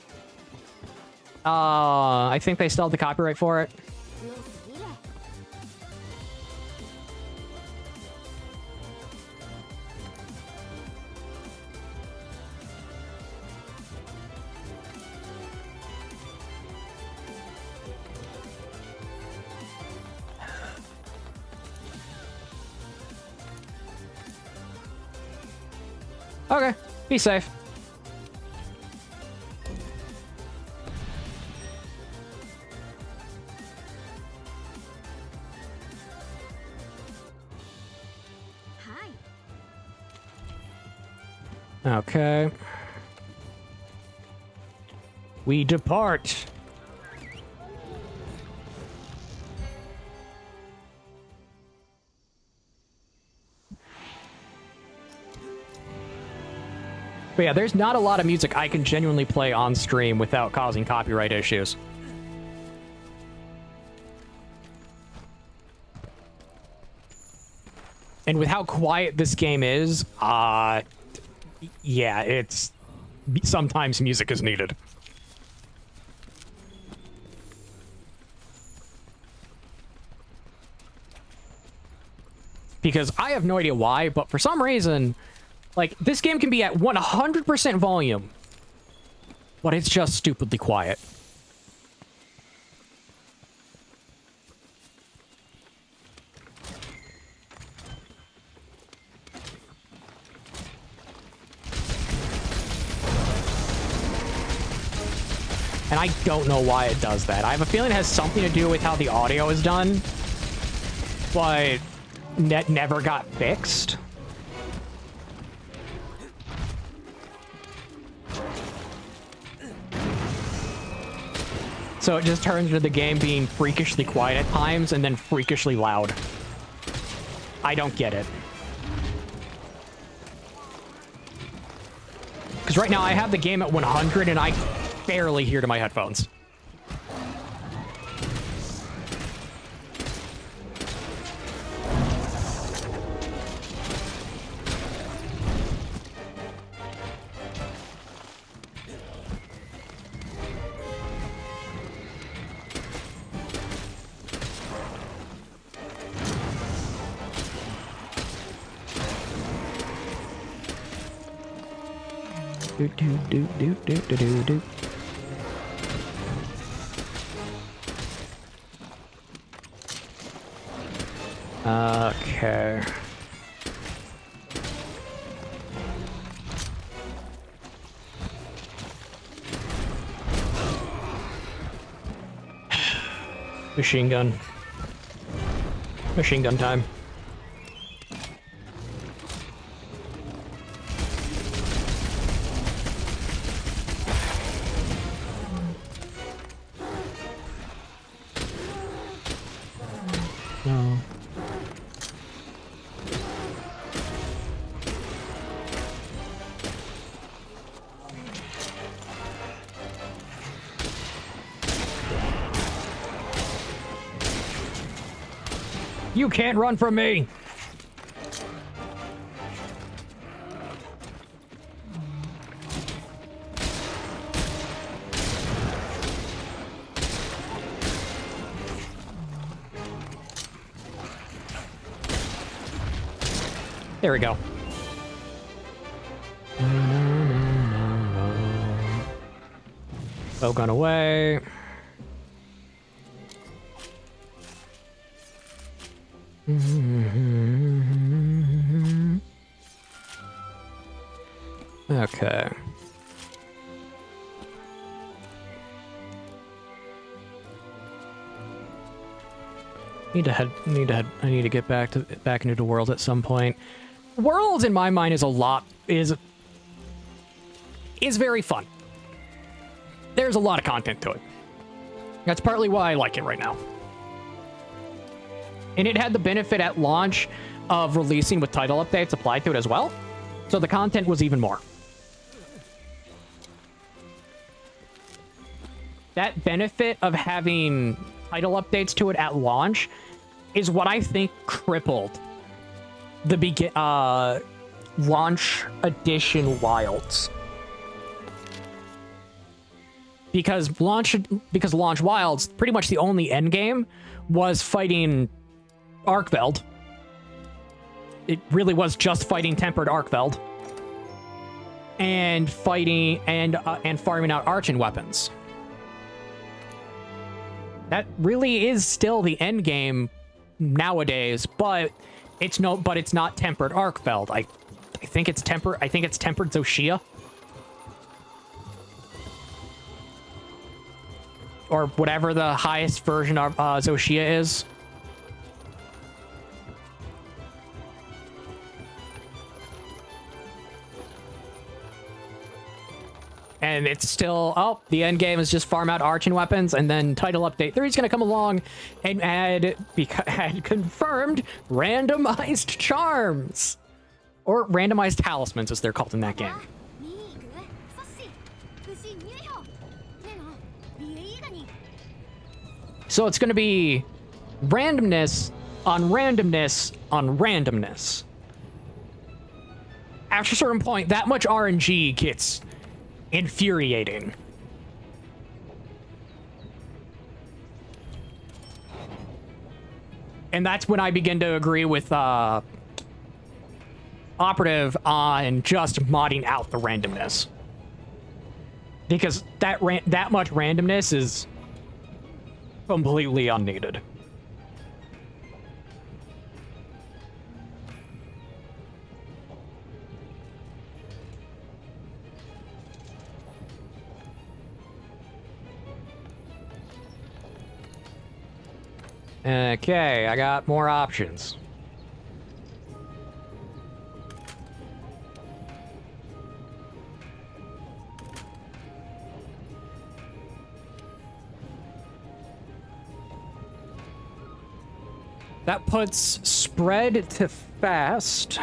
I think they still have the copyright for it. Okay, be safe. Okay. We depart. But yeah, there's not a lot of music I can genuinely play on stream without causing copyright issues. And with how quiet this game is, yeah, it's... sometimes music is needed. Because I have no idea why, but for some reason... like, this game can be at 100% volume, but it's just stupidly quiet. And I don't know why it does that. I have a feeling it has something to do with how the audio is done, but never got fixed. So it just turns into the game being freakishly quiet at times and then freakishly loud. I don't get it. Because right now I have the game at 100 and I barely hear to my headphones. Do. Okay. Machine gun. Machine gun time. No. You can't run from me! There we go. Bowgun away. Okay. I need to get back into the world at some point. Worlds in my mind is very fun. There's a lot of content to it. That's partly why I like it right now. And it had the benefit at launch of releasing with title updates applied to it as well. So the content was even more. That benefit of having title updates to it at launch is what I think crippled the launch edition Wilds. Because launch Wilds, pretty much the only end game was fighting Arkveld. It really was just fighting tempered Arkveld and fighting and farming out archon weapons. That really is still the end game nowadays, but it's not tempered Arkveld. I think it's tempered Zoshia. Or whatever the highest version of Zoshia is. And it's still, the end game is just farm out archon weapons, and then title update 3 is going to come along and add confirmed randomized charms. Or randomized talismans, as they're called in that game. So it's going to be randomness on randomness on randomness. After a certain point, that much RNG gets infuriating. And that's when I begin to agree with Operative on just modding out the randomness. Because that much randomness is completely unneeded. Okay, I got more options. That puts spread to fast.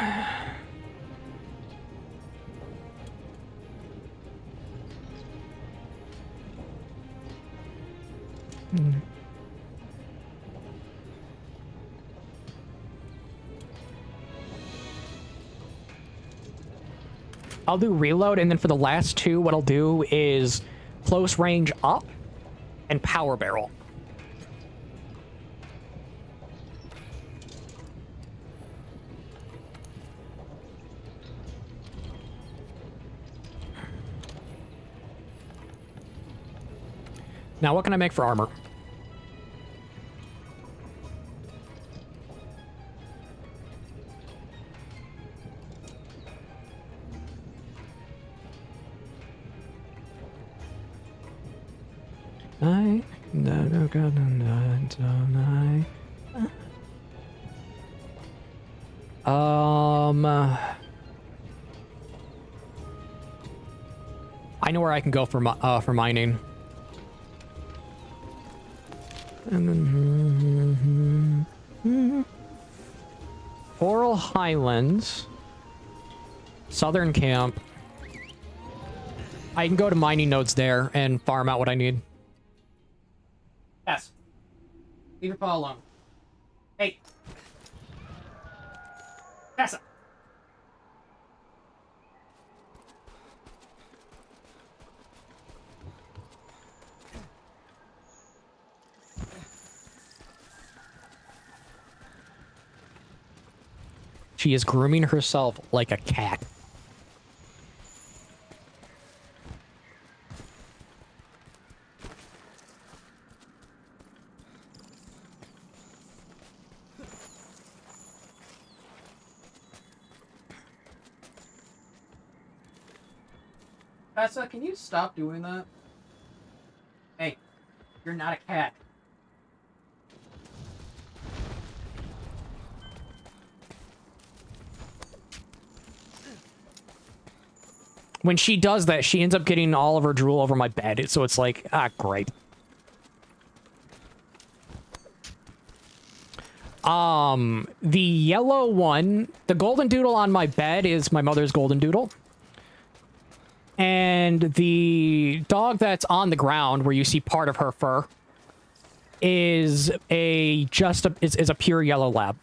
I'll do reload, and then for the last two, what I'll do is close range up and power barrel. Now, what can I make for armor? I know where I can go for mining. Coral Highlands, Southern Camp. I can go to mining nodes there and farm out what I need. Yes. Leave your paw alone. Hey. Tessa! She is grooming herself like a cat. Tessa, can you stop doing that? Hey, you're not a cat. When she does that, she ends up getting all of her drool over my bed, so it's like, ah, great. The yellow one, the golden doodle on my bed is my mother's golden doodle. And the dog that's on the ground, where you see part of her fur, is a pure yellow lab.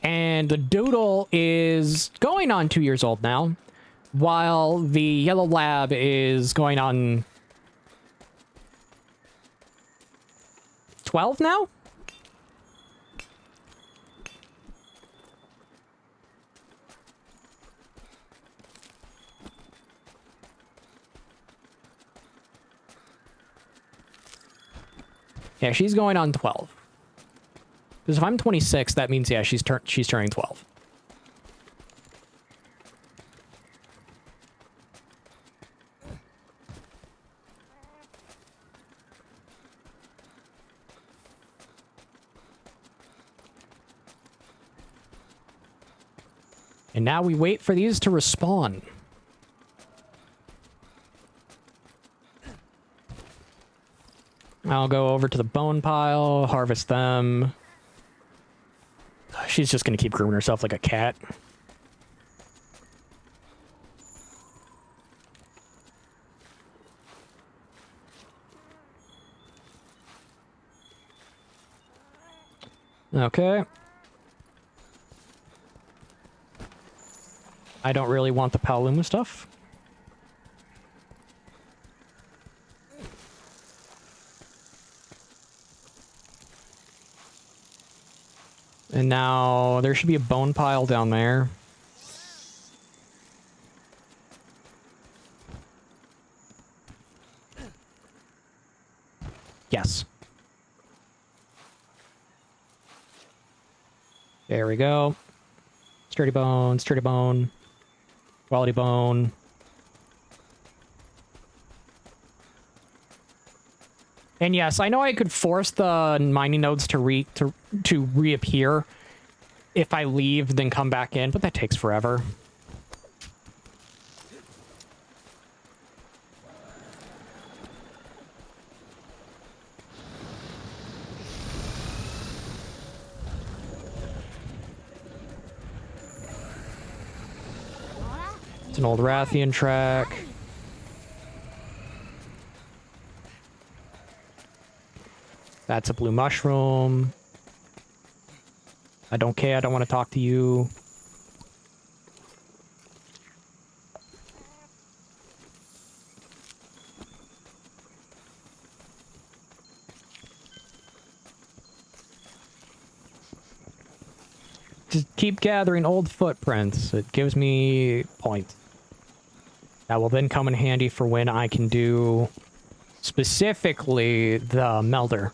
And the doodle is going on 2 years old now, while the yellow lab is going on 12 now? Yeah, she's going on 12. Because if I'm 26, that means, yeah, she's turning 12. And now we wait for these to respawn. I'll go over to the bone pile, harvest them. She's just going to keep grooming herself like a cat. Okay. I don't really want the Paluma stuff. And now there should be a bone pile down there. Yes. There we go. Sturdy bone, quality bone. And yes, I know I could force the mining nodes to reappear if I leave, then come back in, but that takes forever. It's an old Rathian track. That's a blue mushroom. I don't care. I don't want to talk to you. Just keep gathering old footprints. It gives me points. That will then come in handy for when I can do specifically the melder.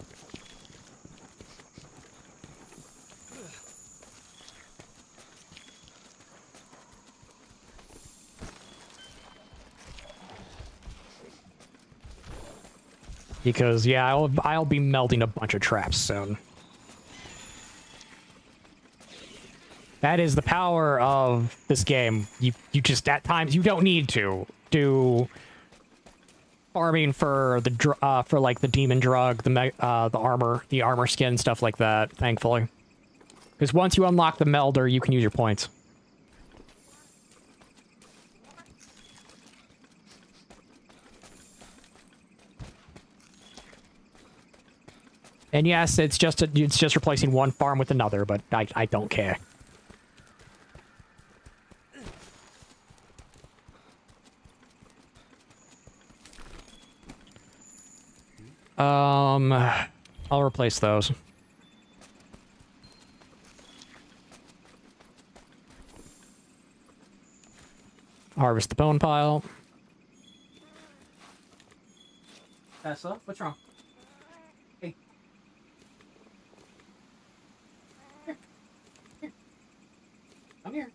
Because, yeah, I'll be melding a bunch of traps soon. That is the power of this game. You just, at times, you don't need to do farming for the for like the demon drug, the armor skin, stuff like that, thankfully. Because once you unlock the melder, you can use your points. And yes, it's just replacing one farm with another, but I don't care. I'll replace those. Harvest the bone pile. Tessa, what's wrong? Hey. Here. Here. Come here.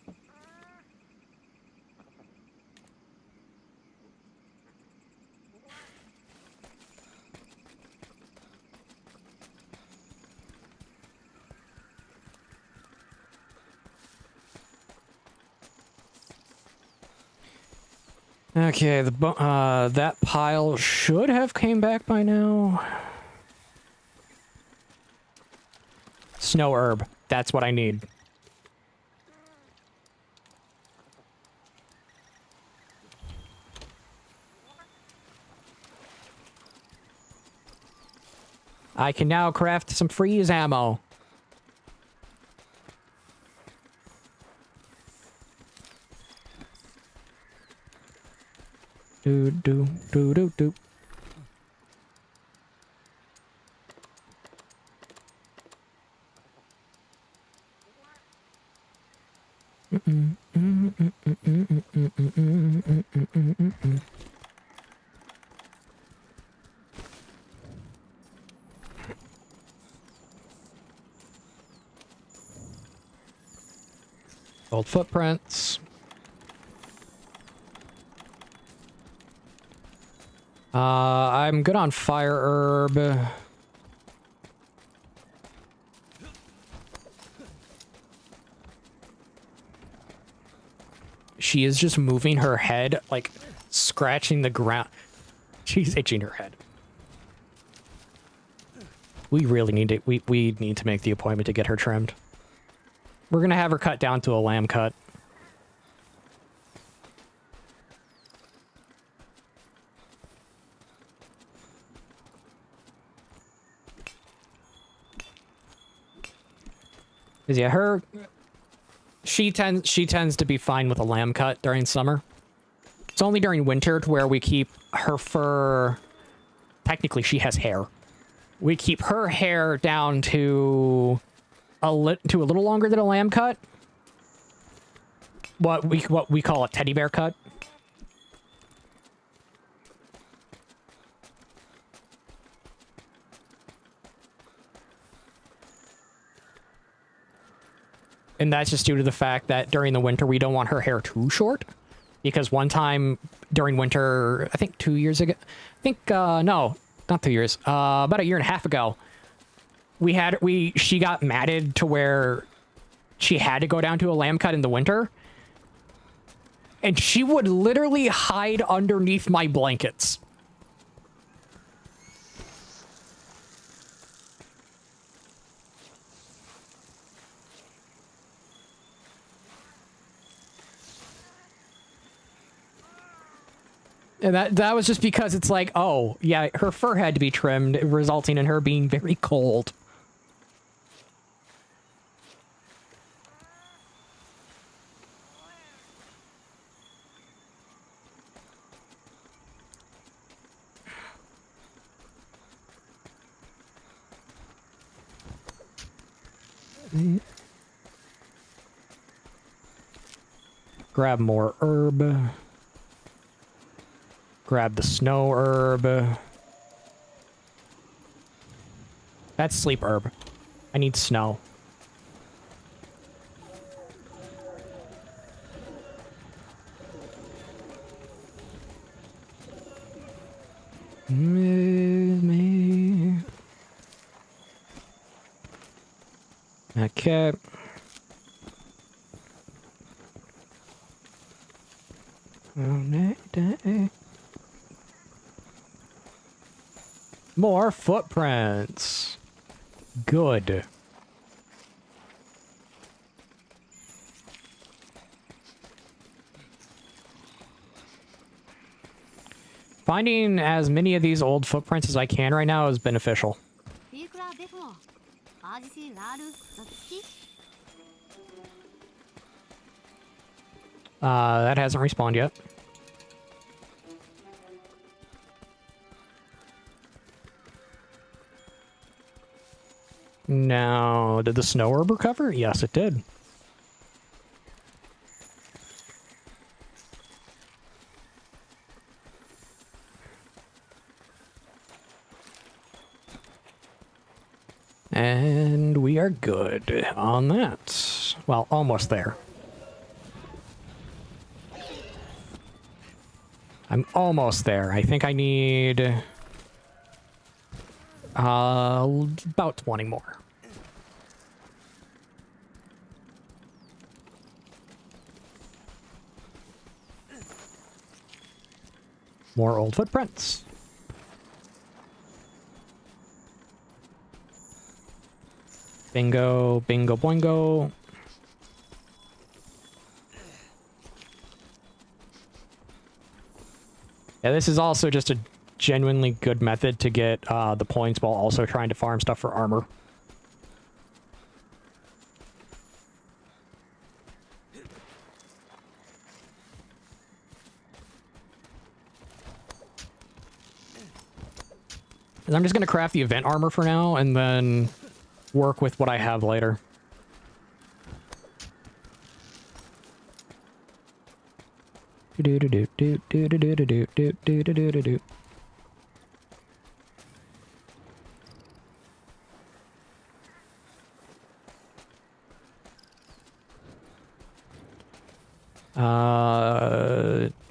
Okay, that pile should have came back by now. Snow herb. That's what I need. I can now craft some freeze ammo. Do do do do do. Old footprints. I'm good on fire herb. She is just moving her head, like scratching the ground. She's itching her head. We really need to, we need to make the appointment to get her trimmed. We're gonna have her cut down to a lamb cut. Yeah, she tends to be fine with a lamb cut during summer. It's only during winter to where we keep her fur. Technically, she has hair. We keep her hair down to a little longer than a lamb cut. What we call a teddy bear cut. And that's just due to the fact that during the winter, we don't want her hair too short. Because one time during winter, I think 2 years ago, no, not 2 years, about a year and a half ago, she got matted to where she had to go down to a lamb cut in the winter. And she would literally hide underneath my blankets. And that was just because it's like, oh, yeah, her fur had to be trimmed, resulting in her being very cold. Grab more herb. Grab the snow herb. That's sleep herb. I need snow. Me. Okay. More footprints. Good. Finding as many of these old footprints as I can right now is beneficial. That hasn't respawned yet. Now, did the snow orb recover? Yes, it did. And we are good on that. Well, almost there. I'm almost there. I think I need about 20 more. More old footprints. Bingo, bingo, boingo. Yeah, this is also just a genuinely good method to get the points while also trying to farm stuff for armor. And I'm just going to craft the event armor for now and then work with what I have later.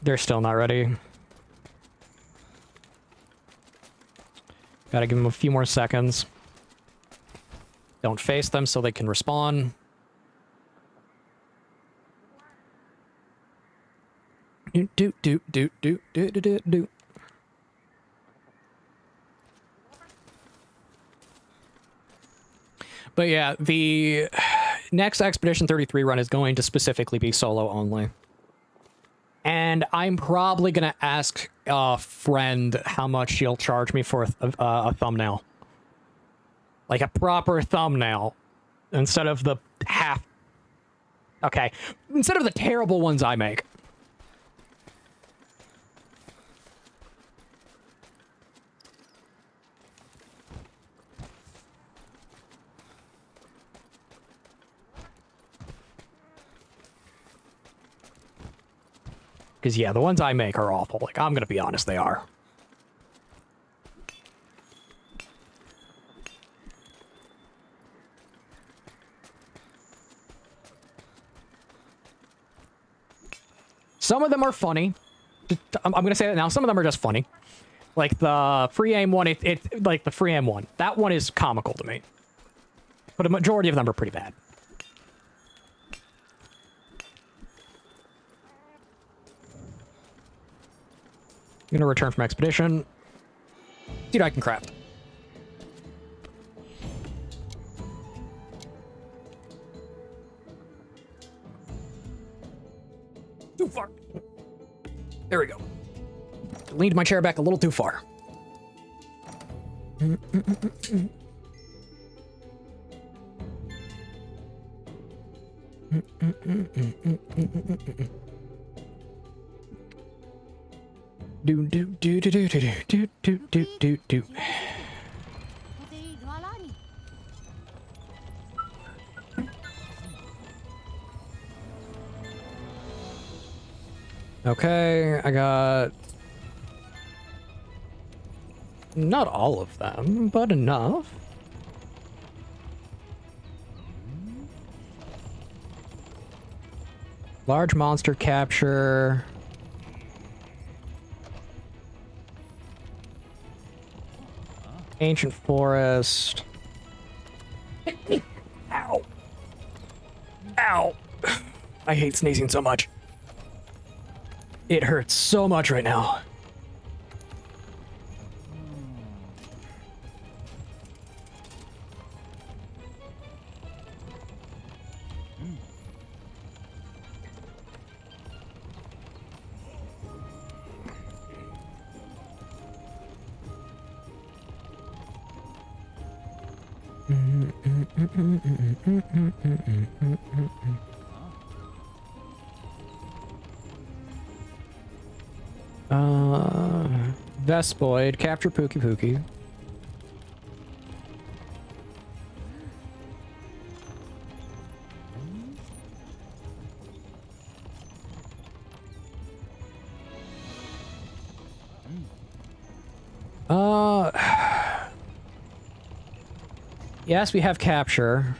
They're still not ready. Gotta give them a few more seconds. Don't face them so they can respawn. Do. But yeah, the next Expedition 33 run is going to specifically be solo only. And I'm probably going to ask a friend how much she'll charge me for a thumbnail. Like a proper thumbnail. Instead of the half... Okay. Instead of the terrible ones I make. Because, yeah, the ones I make are awful. Like, I'm going to be honest, they are. Some of them are funny. I'm going to say that now. Some of them are just funny. Like the free aim one, like the free aim one. That one is comical to me. But a majority of them are pretty bad. I'm gonna return from expedition. See what I can craft. Too far. There we go. Leaned my chair back a little too far. Do. Okay, I got not all of them, but enough. Large monster capture. Ancient forest. Ow. Ow. I hate sneezing so much. It hurts so much right now. Vespoid, capture Pookie Pookie. Yes, we have capture.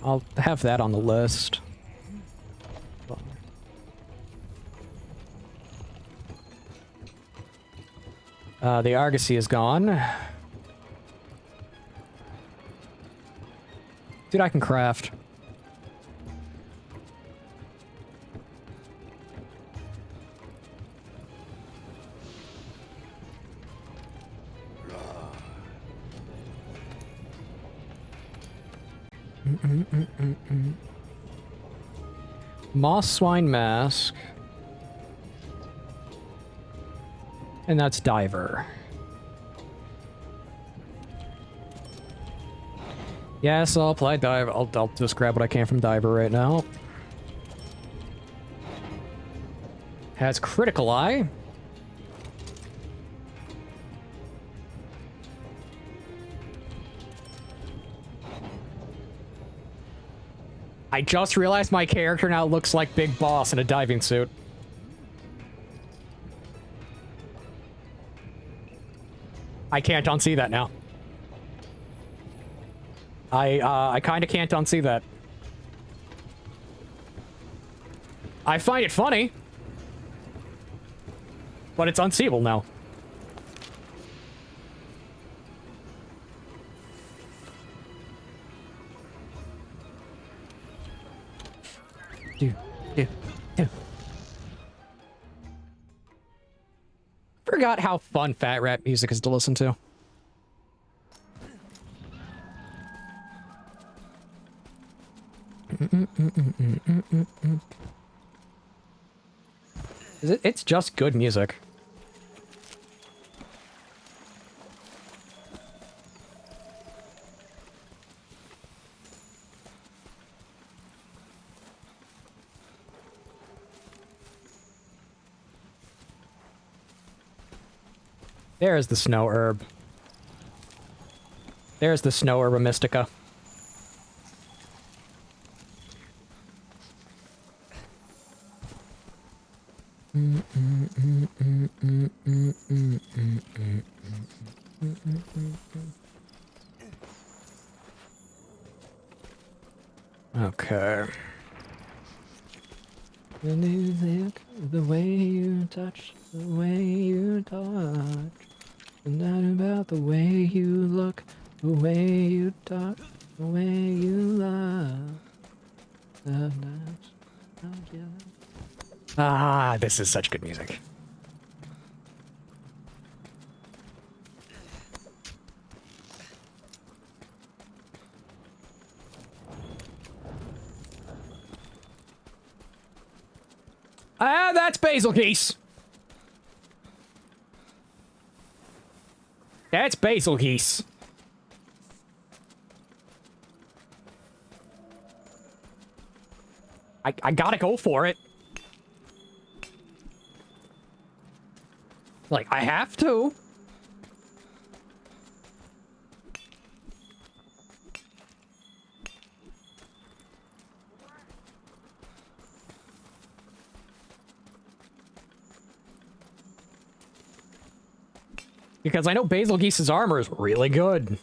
I'll have that on the list. The Argosy is gone. Dude, I can craft. Moss Swine Mask. And that's Diver. Yes, I'll apply Diver. I'll just grab what I can from Diver right now. Has Critical Eye. I just realized my character now looks like Big Boss in a diving suit. I can't unsee that now. I kind of can't unsee that. I find it funny, but it's unseeable now. Do. Forgot how fun fat rap music is to listen to. It's just good music. There's the snow herb. There's the snow herb mystica. Okay. The way you touch, the way you touch, and not about the way you look, the way you talk, the way you love. Ah, this is such good music. Ah, that's basil geese. That's basil geese. I gotta go for it. Like, I have to. Because I know Basil Geese's armor is really good.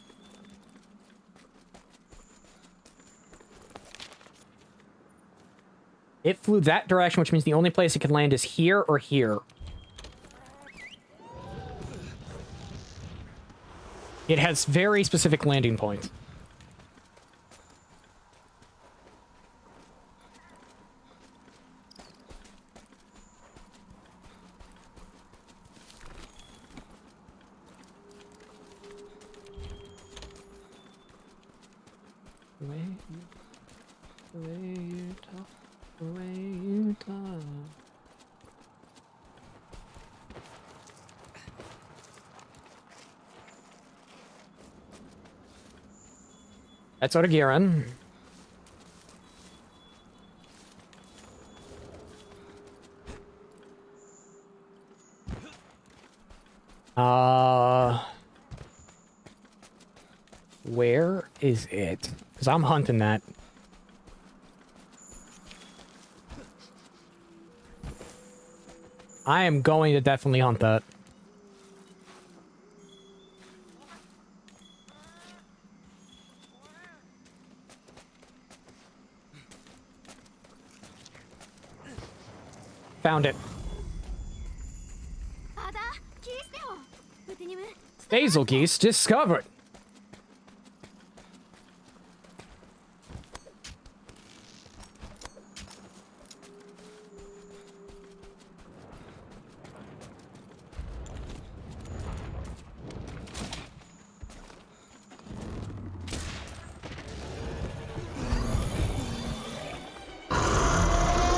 It flew that direction, which means the only place it can land is here or here. It has very specific landing points. Let's go to Giran. Where is it? Because I'm hunting that. I am going to definitely hunt that. Found it. Basil geese discovered.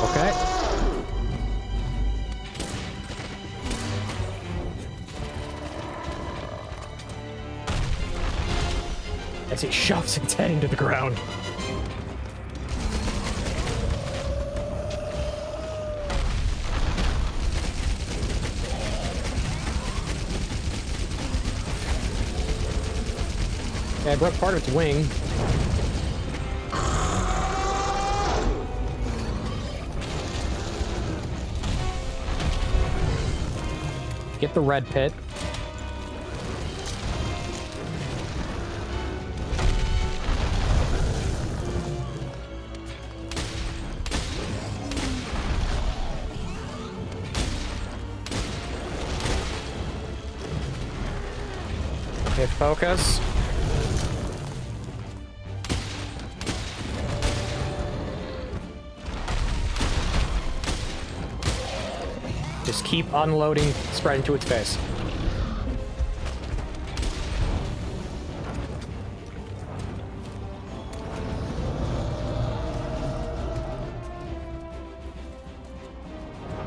Okay. As it shoves its head into the ground. Yeah, I broke part of its wing. Get the red pit. Okay, focus. Just keep unloading, spread into its face.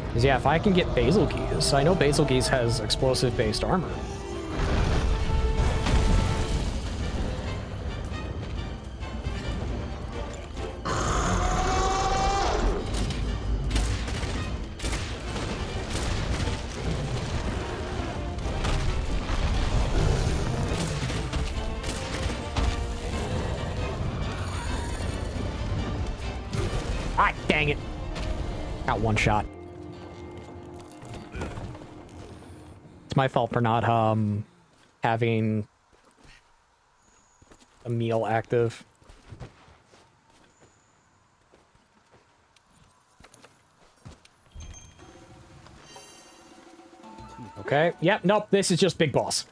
Because yeah, if I can get Basil Geese, I know Basil Geese has explosive-based armor. Ah, dang it. Got one shot. It's my fault for not, having a meal active. Okay. Yep, nope, this is just Big Boss.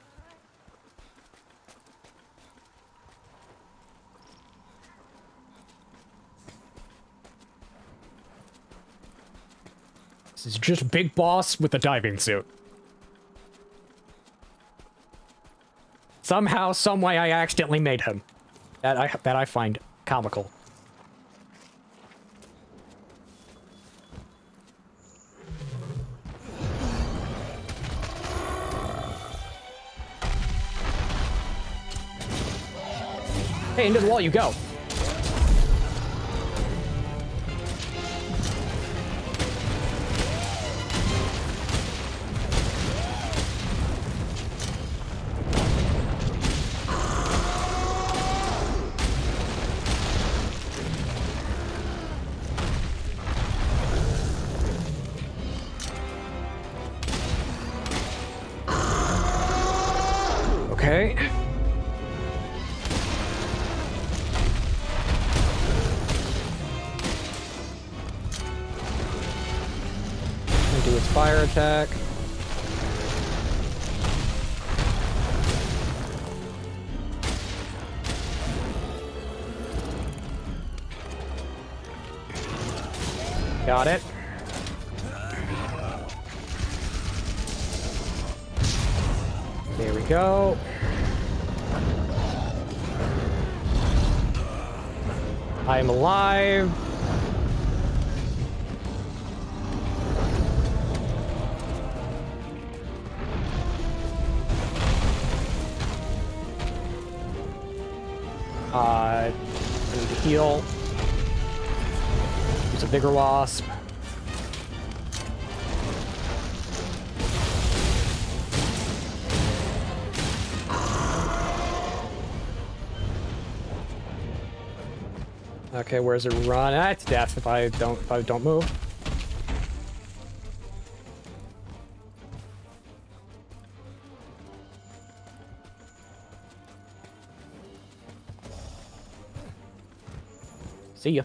This is just Big Boss with a diving suit. Somehow, some way, I accidentally made him. That I find comical. Hey, into the wall you go. Okay. Do its fire attack. Got it. There we go. I am alive. heal. Use a bigger wasp. Okay, where's it run? Ah, it's death if I don't move. See ya.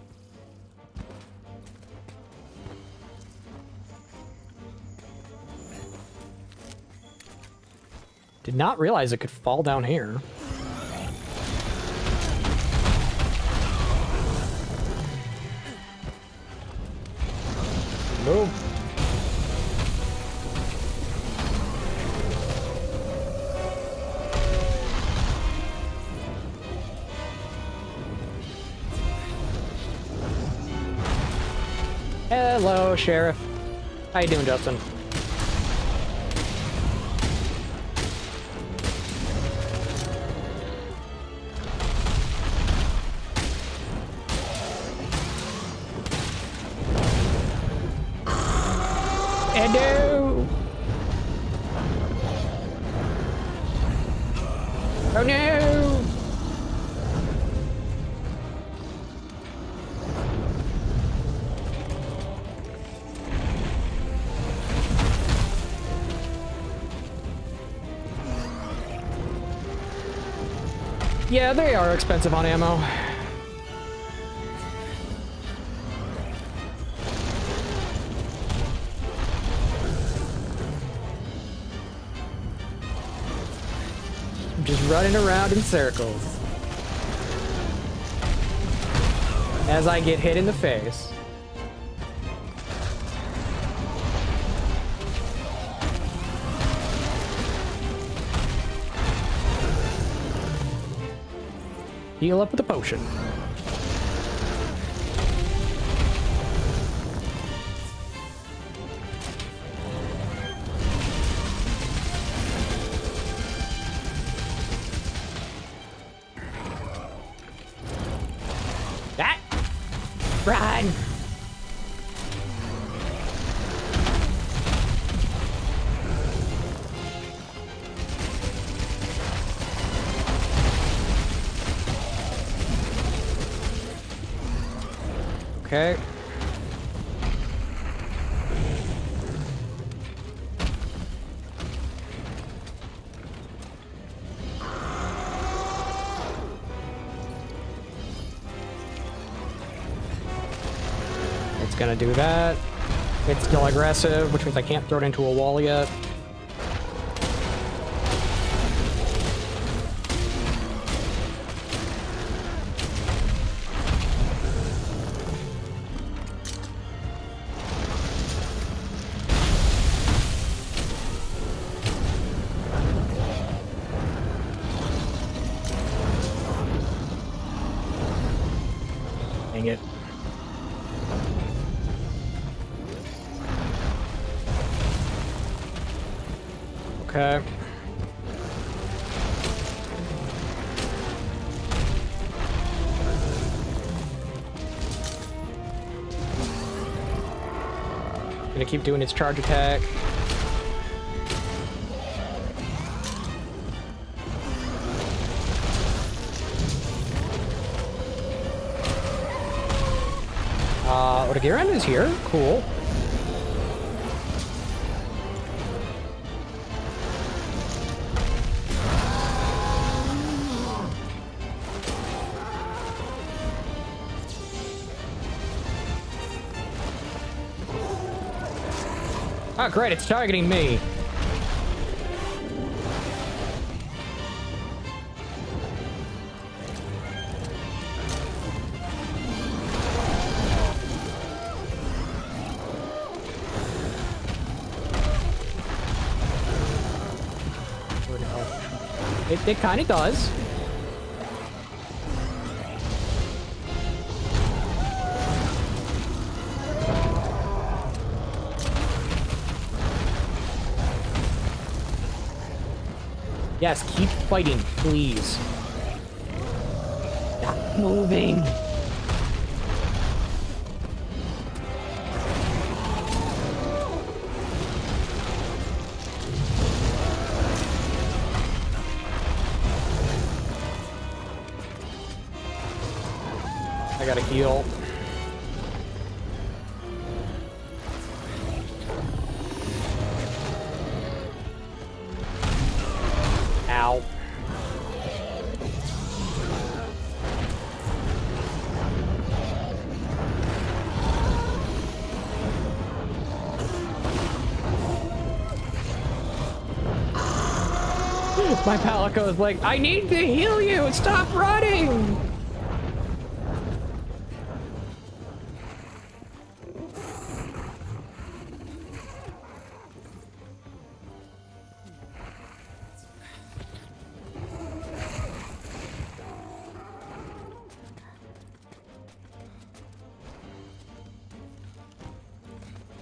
Did not realize it could fall down here. Move. Hello, Sheriff. How you doing, Justin? No! Oh no! Yeah, they are expensive on ammo. I'm just running around in circles as I get hit in the face. Heal up with a potion. That! Run! Okay. It's gonna do that. It's still aggressive, which means I can't throw it into a wall yet. Dang it. Okay. Gonna keep doing its charge attack. Otagiran is here. Cool. Oh, great, it's targeting me. It kind of does. Yes, keep fighting, please. Stop moving. gotta heal. Ow. My Palico is like, I need to heal you! Stop running!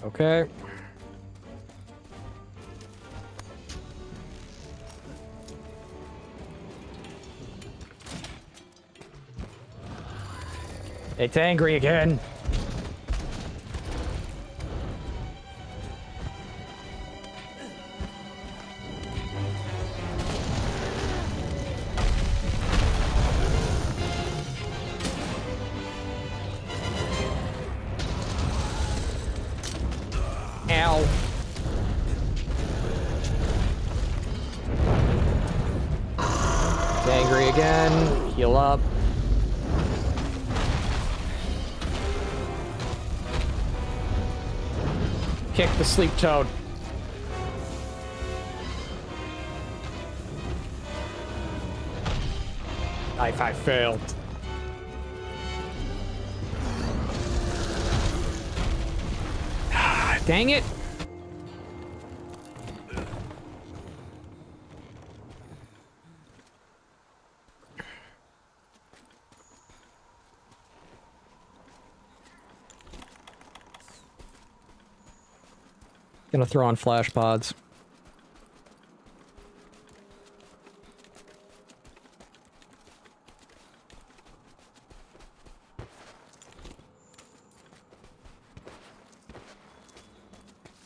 Okay. It's angry again. Ow. It's angry again. Heal up. Kick the sleep toad. I failed. Dang it. Gonna throw on flash pods.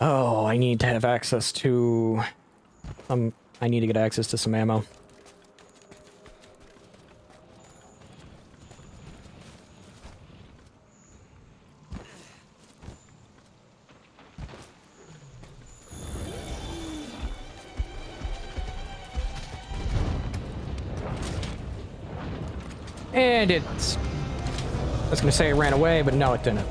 Oh, I need to have access to... I need to get access to some ammo. And it's... I was gonna say it ran away, but no, it didn't.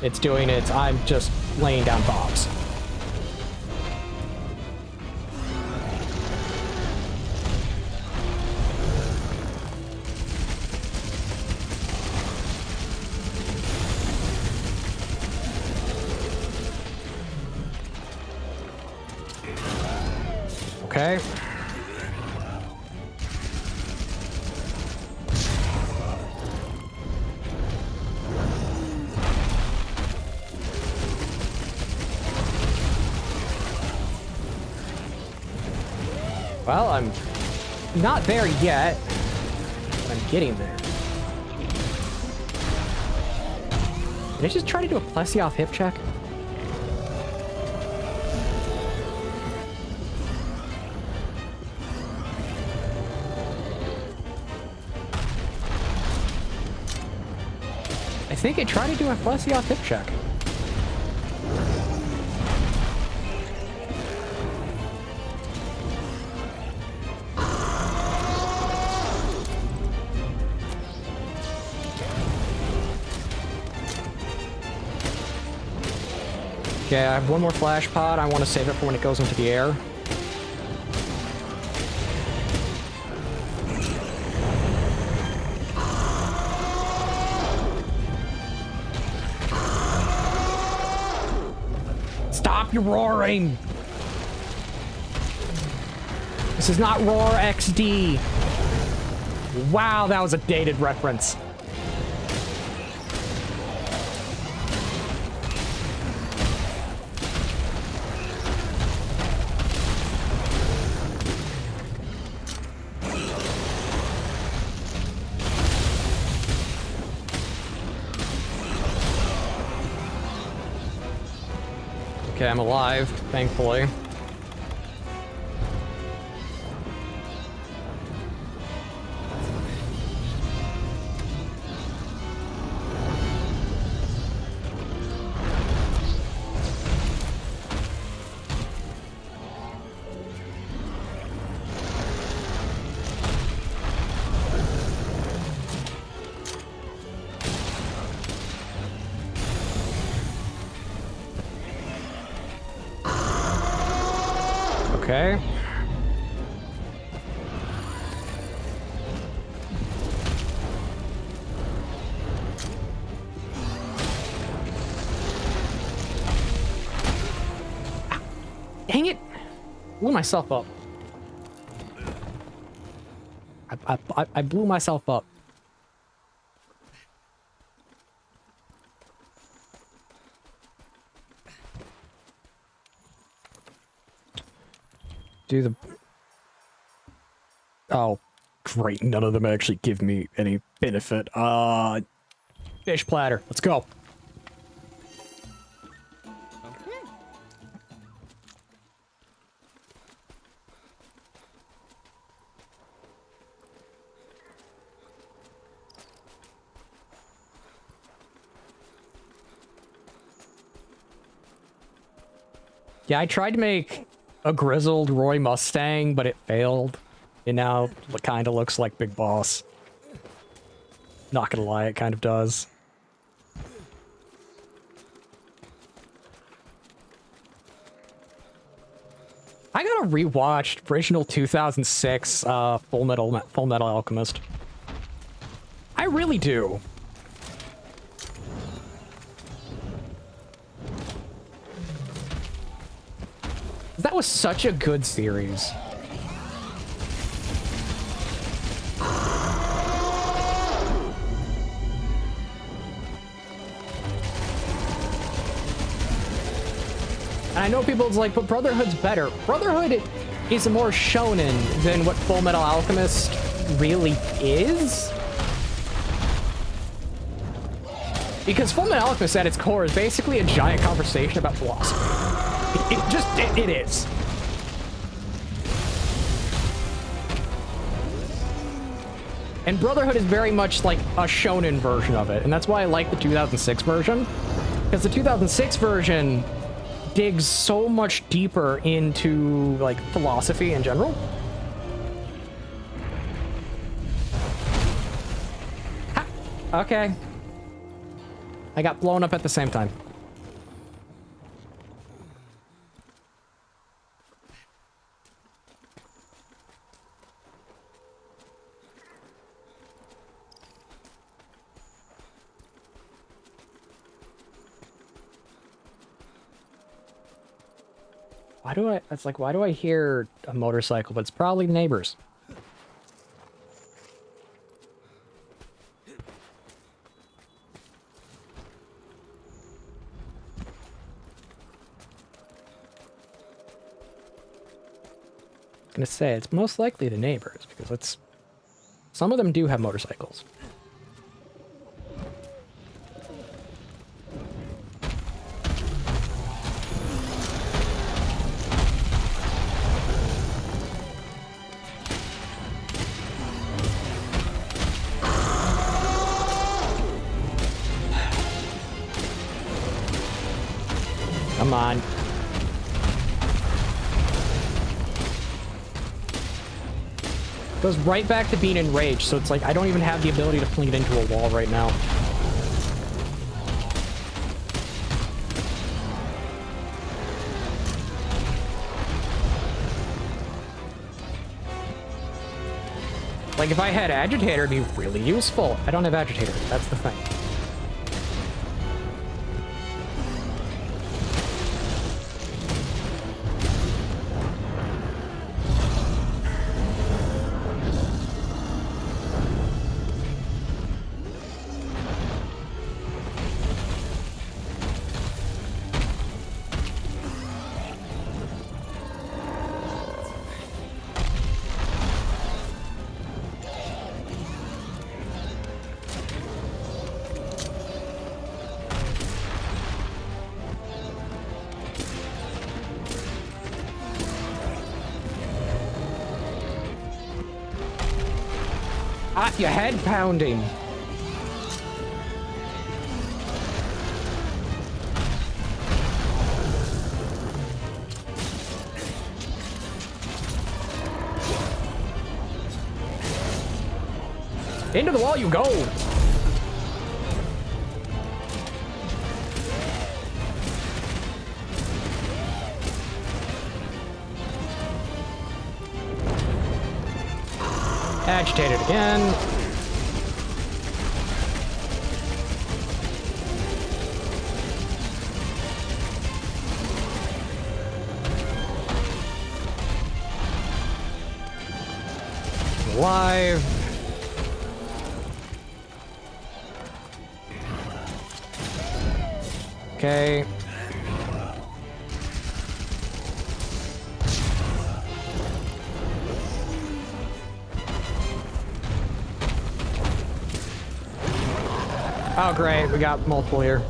It's doing its... I'm just laying down bombs. Okay. Well, I'm not there yet. I'm getting there. Did I just try to do a Plessie off hip check? I think I tried to do a Plessie off hip check. Okay, I have one more flash pod. I want to save it for when it goes into the air. Stop your roaring! This is not Roar XD. Wow, that was a dated reference. Okay, I'm alive, thankfully. Okay. Dang it! Blew myself up. I blew myself up. Do the... Oh, great. None of them actually give me any benefit. Fish platter. Let's go. Yeah, I tried to make a grizzled Roy Mustang, but it failed. It now kind of looks like Big Boss. Not gonna lie, it kind of does. I gotta rewatch original 2006 Full Metal Alchemist. I really do. That was such a good series. And I know people's like, but Brotherhood's better. Brotherhood is more shonen than what Full Metal Alchemist really is. Because Full Metal Alchemist at its core is basically a giant conversation about philosophy. It is. And Brotherhood is very much like a shonen version of it, and that's why I like the 2006 version. Because the 2006 version digs so much deeper into, like, philosophy in general. Ha! Okay. I got blown up at the same time. Why do I hear a motorcycle? But it's probably neighbors. I was gonna say, it's most likely the neighbors, because some of them do have motorcycles. Come on. Goes right back to being enraged, so it's like I don't even have the ability to fling it into a wall right now. Like, if I had Agitator, it'd be really useful. I don't have Agitator. That's the thing. Ah, your head pounding. Into the wall you go. Agitated again. Alive. Okay. Oh, great. We got multiple here.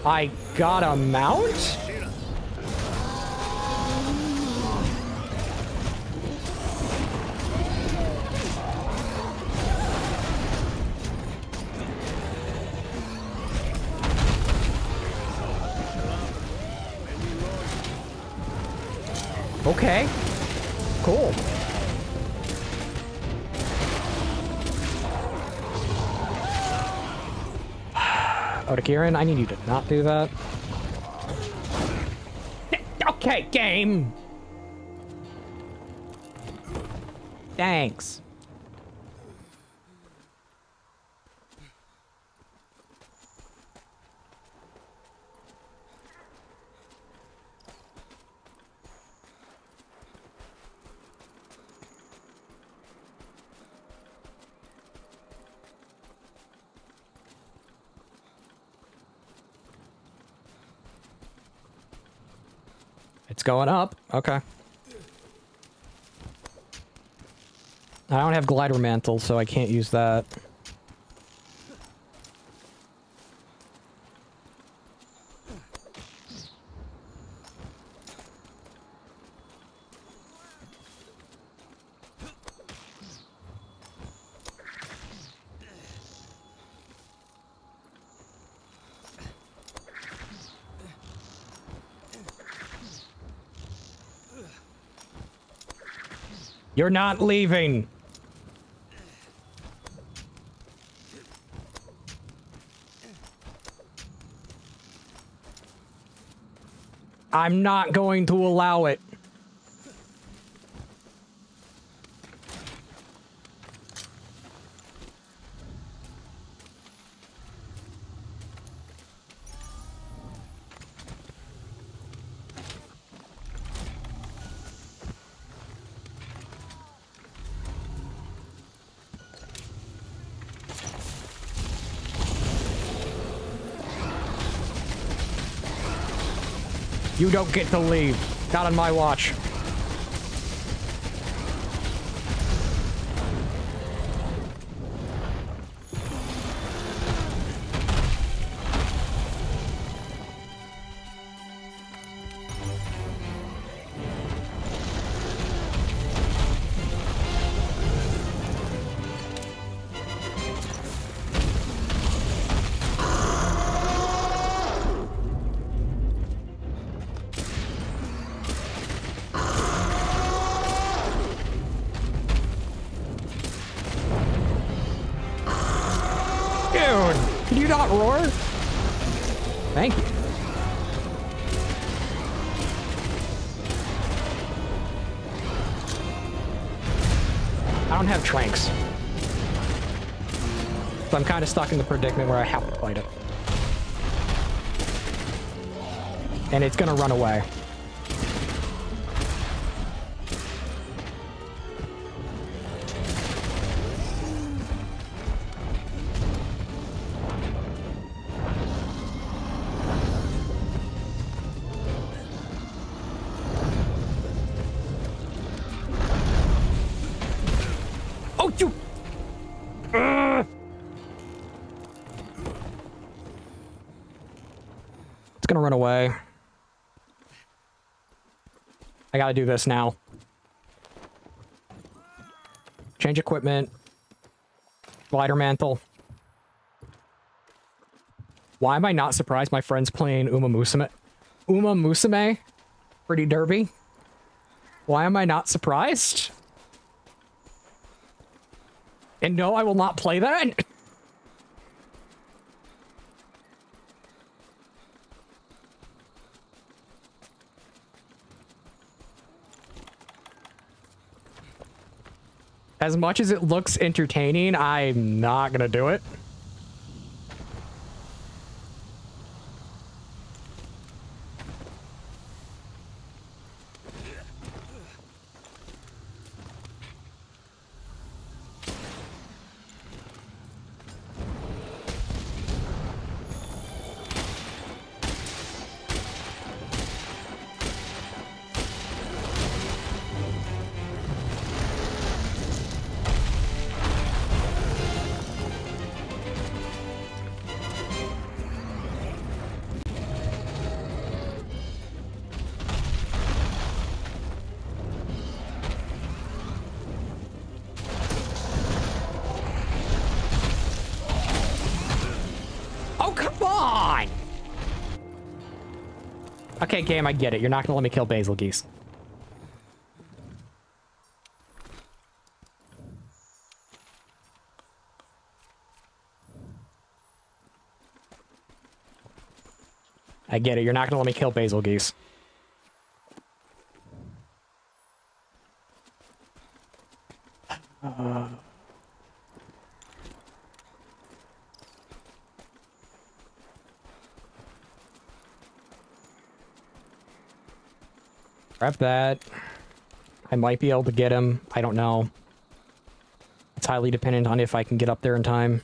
I got a mount? Okay. Cool. Otakiran, I need you to not do that. Okay, game! Thanks. It's going up. Okay. I don't have glider mantle, so I can't use that. You're not leaving. I'm not going to allow it. You don't get to leave. Not on my watch. Dude, can you not roar? Thank you. I don't have tranks. So I'm kind of stuck in the predicament where I have to fight it. And it's gonna run away. Oh, you! It's gonna run away. I gotta do this now. Change equipment. Glider mantle. Why am I not surprised my friend's playing Uma Musume? Uma Musume? Pretty derby? Why am I not surprised? And no, I will not play that. As much as it looks entertaining, I'm not gonna do it. Okay, game, I get it. You're not gonna let me kill basil geese. I get it. You're not gonna let me kill basil geese. Grab that. I might be able to get him. I don't know. It's highly dependent on if I can get up there in time.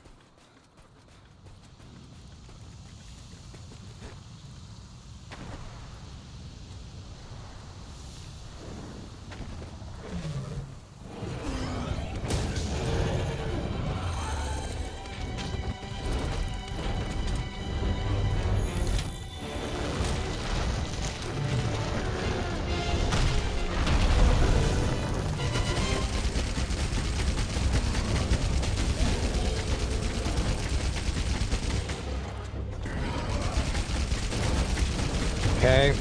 Okay.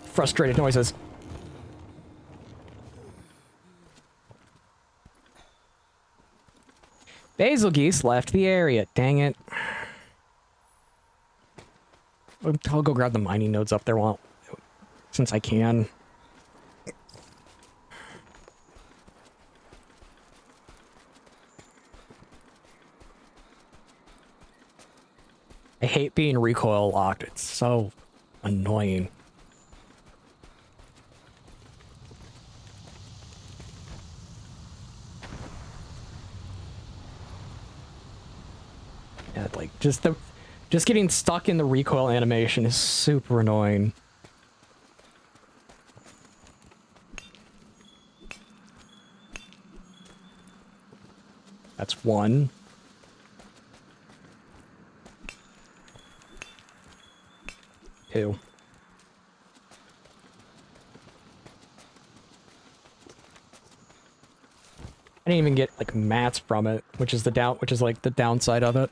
Frustrated noises. Basil geese left the area. Dang it. I'll go grab the mining nodes up there since I can. I hate being recoil locked. It's so annoying. Yeah, like just getting stuck in the recoil animation is super annoying. That's one. Two. I didn't even get like mats from it, which is like the downside of it.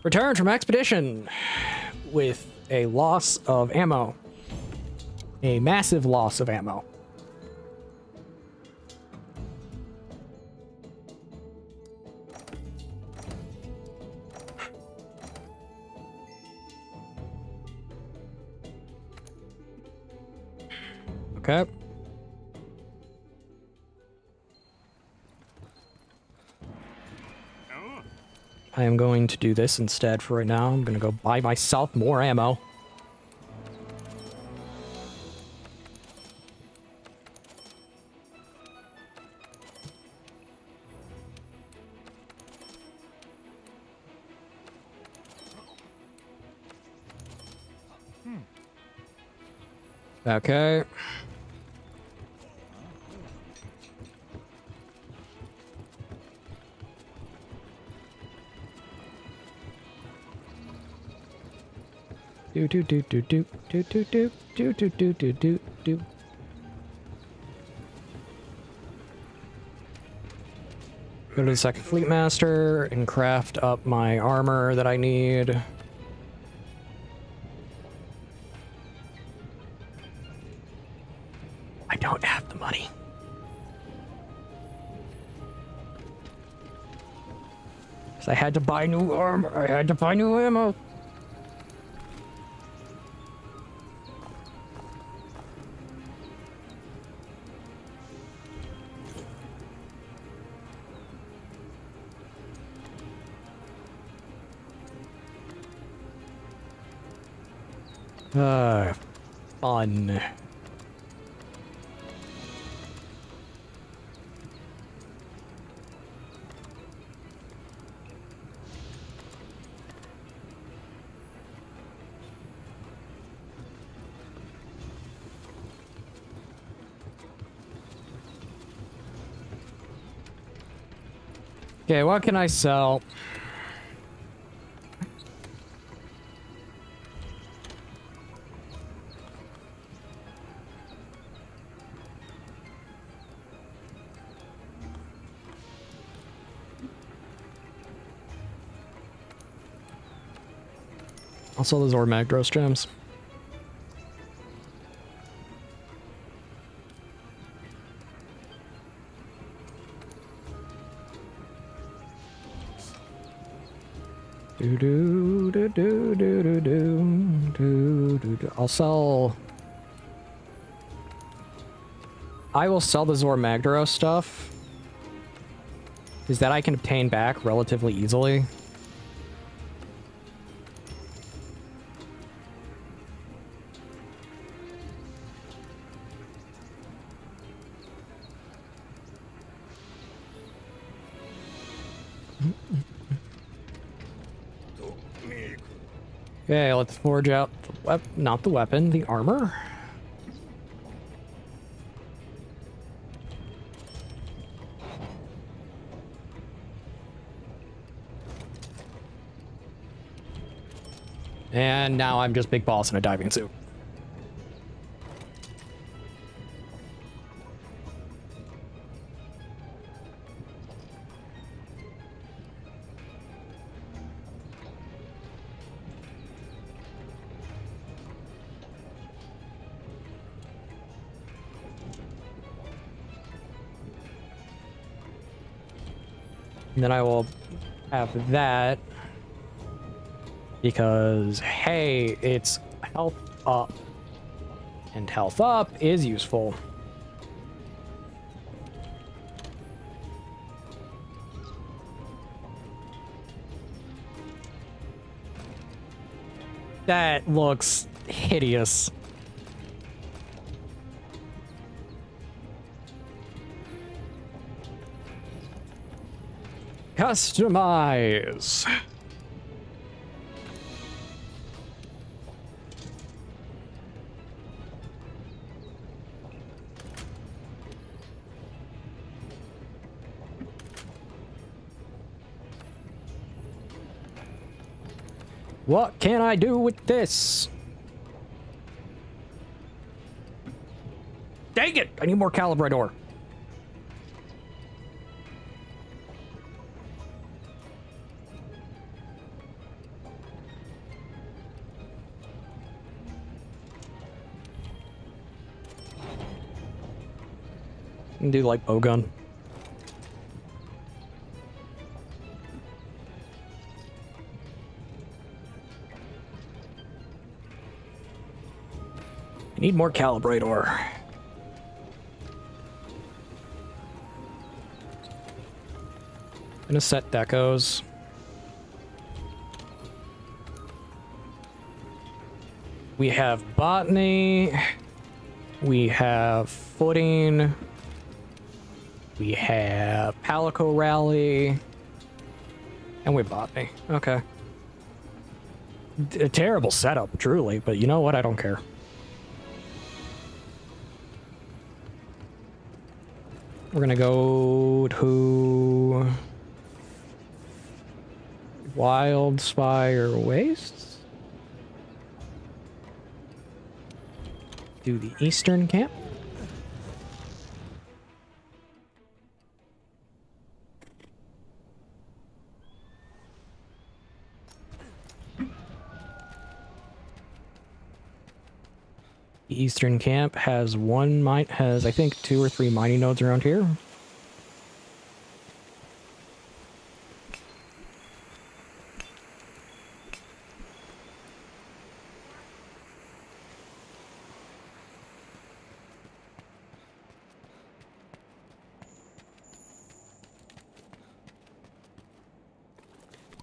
Return from expedition with a loss of ammo. A massive loss of ammo. Okay. I am going to do this instead for right now. I'm going to go buy myself more ammo. Okay. Do do do do do do do do do do do do do do. Go to the second fleet master and craft up my armor that I need. 'Cause I had to buy new armor. I had to buy new ammo. Fun. Okay, what can I sell? I'll sell those Magdros gems. I'll sell. I will sell the Magdros stuff. Is that I can obtain back relatively easily. Okay, let's forge out the not the weapon, the armor. And now I'm just Big Boss in a diving suit. And then I will have that because, hey, it's health up. And health up is useful. That looks hideous. Customize. What can I do with this? Dang it! I need more calibrador. Do like Bowgun. I need more calibrador. Gonna set decos. We have botany. We have footing. We have Palico Rally. And we botany. Okay. A terrible setup, truly, but you know what? I don't care. We're gonna go to Wildspire Wastes. Do the Eastern Camp. The Eastern Camp has I think 2 or 3 mining nodes around here.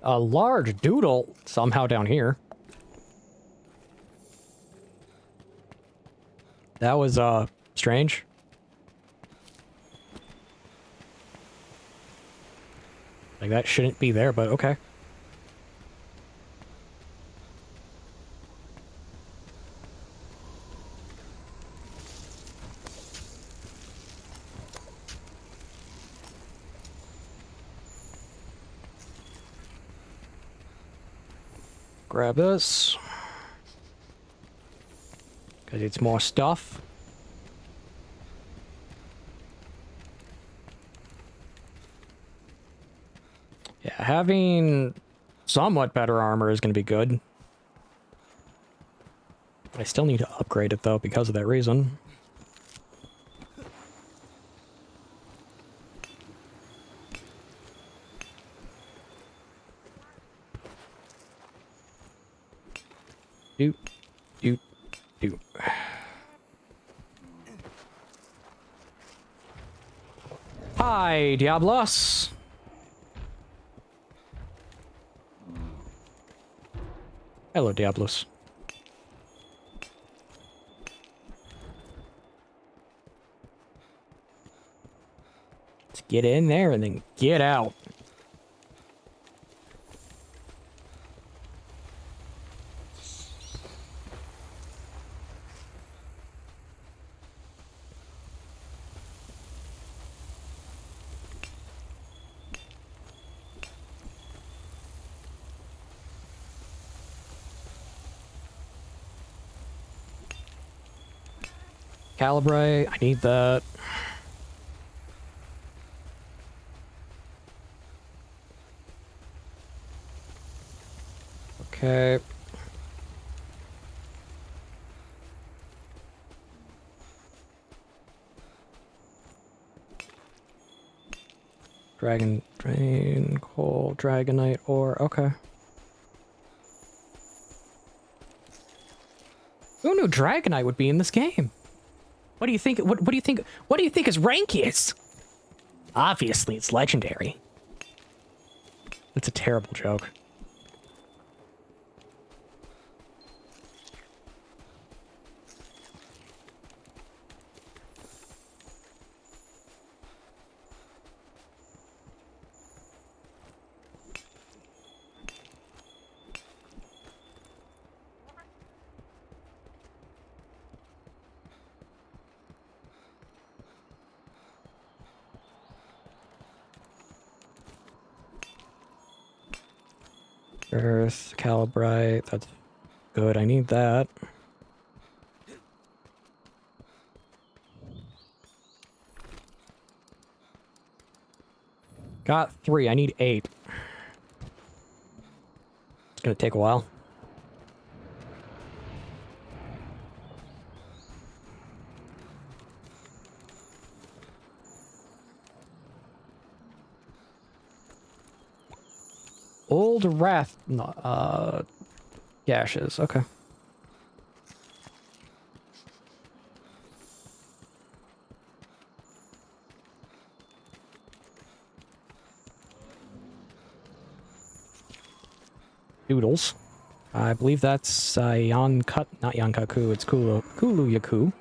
a large doodle somehow down here. That was, strange. Like, that shouldn't be there, but okay. Grab this. Because it's more stuff. Yeah, having somewhat better armor is going to be good. I still need to upgrade it, though, because of that reason. Doot, doot, doot. Hi, Diablos. Hello, Diablos. Let's get in there and then get out. Calibrate, I need that. Okay. Drain, coal, dragonite ore, okay. Who knew dragonite would be in this game? What do you think? What do you think? What do you think his rank is? Obviously, it's legendary. That's a terrible joke. Earth, calibrite, that's good, I need that. Got 3, I need 8. It's gonna take a while. Old Wrath, gashes, okay. Doodles. I believe that's not Yankaku, it's Kulu Yaku.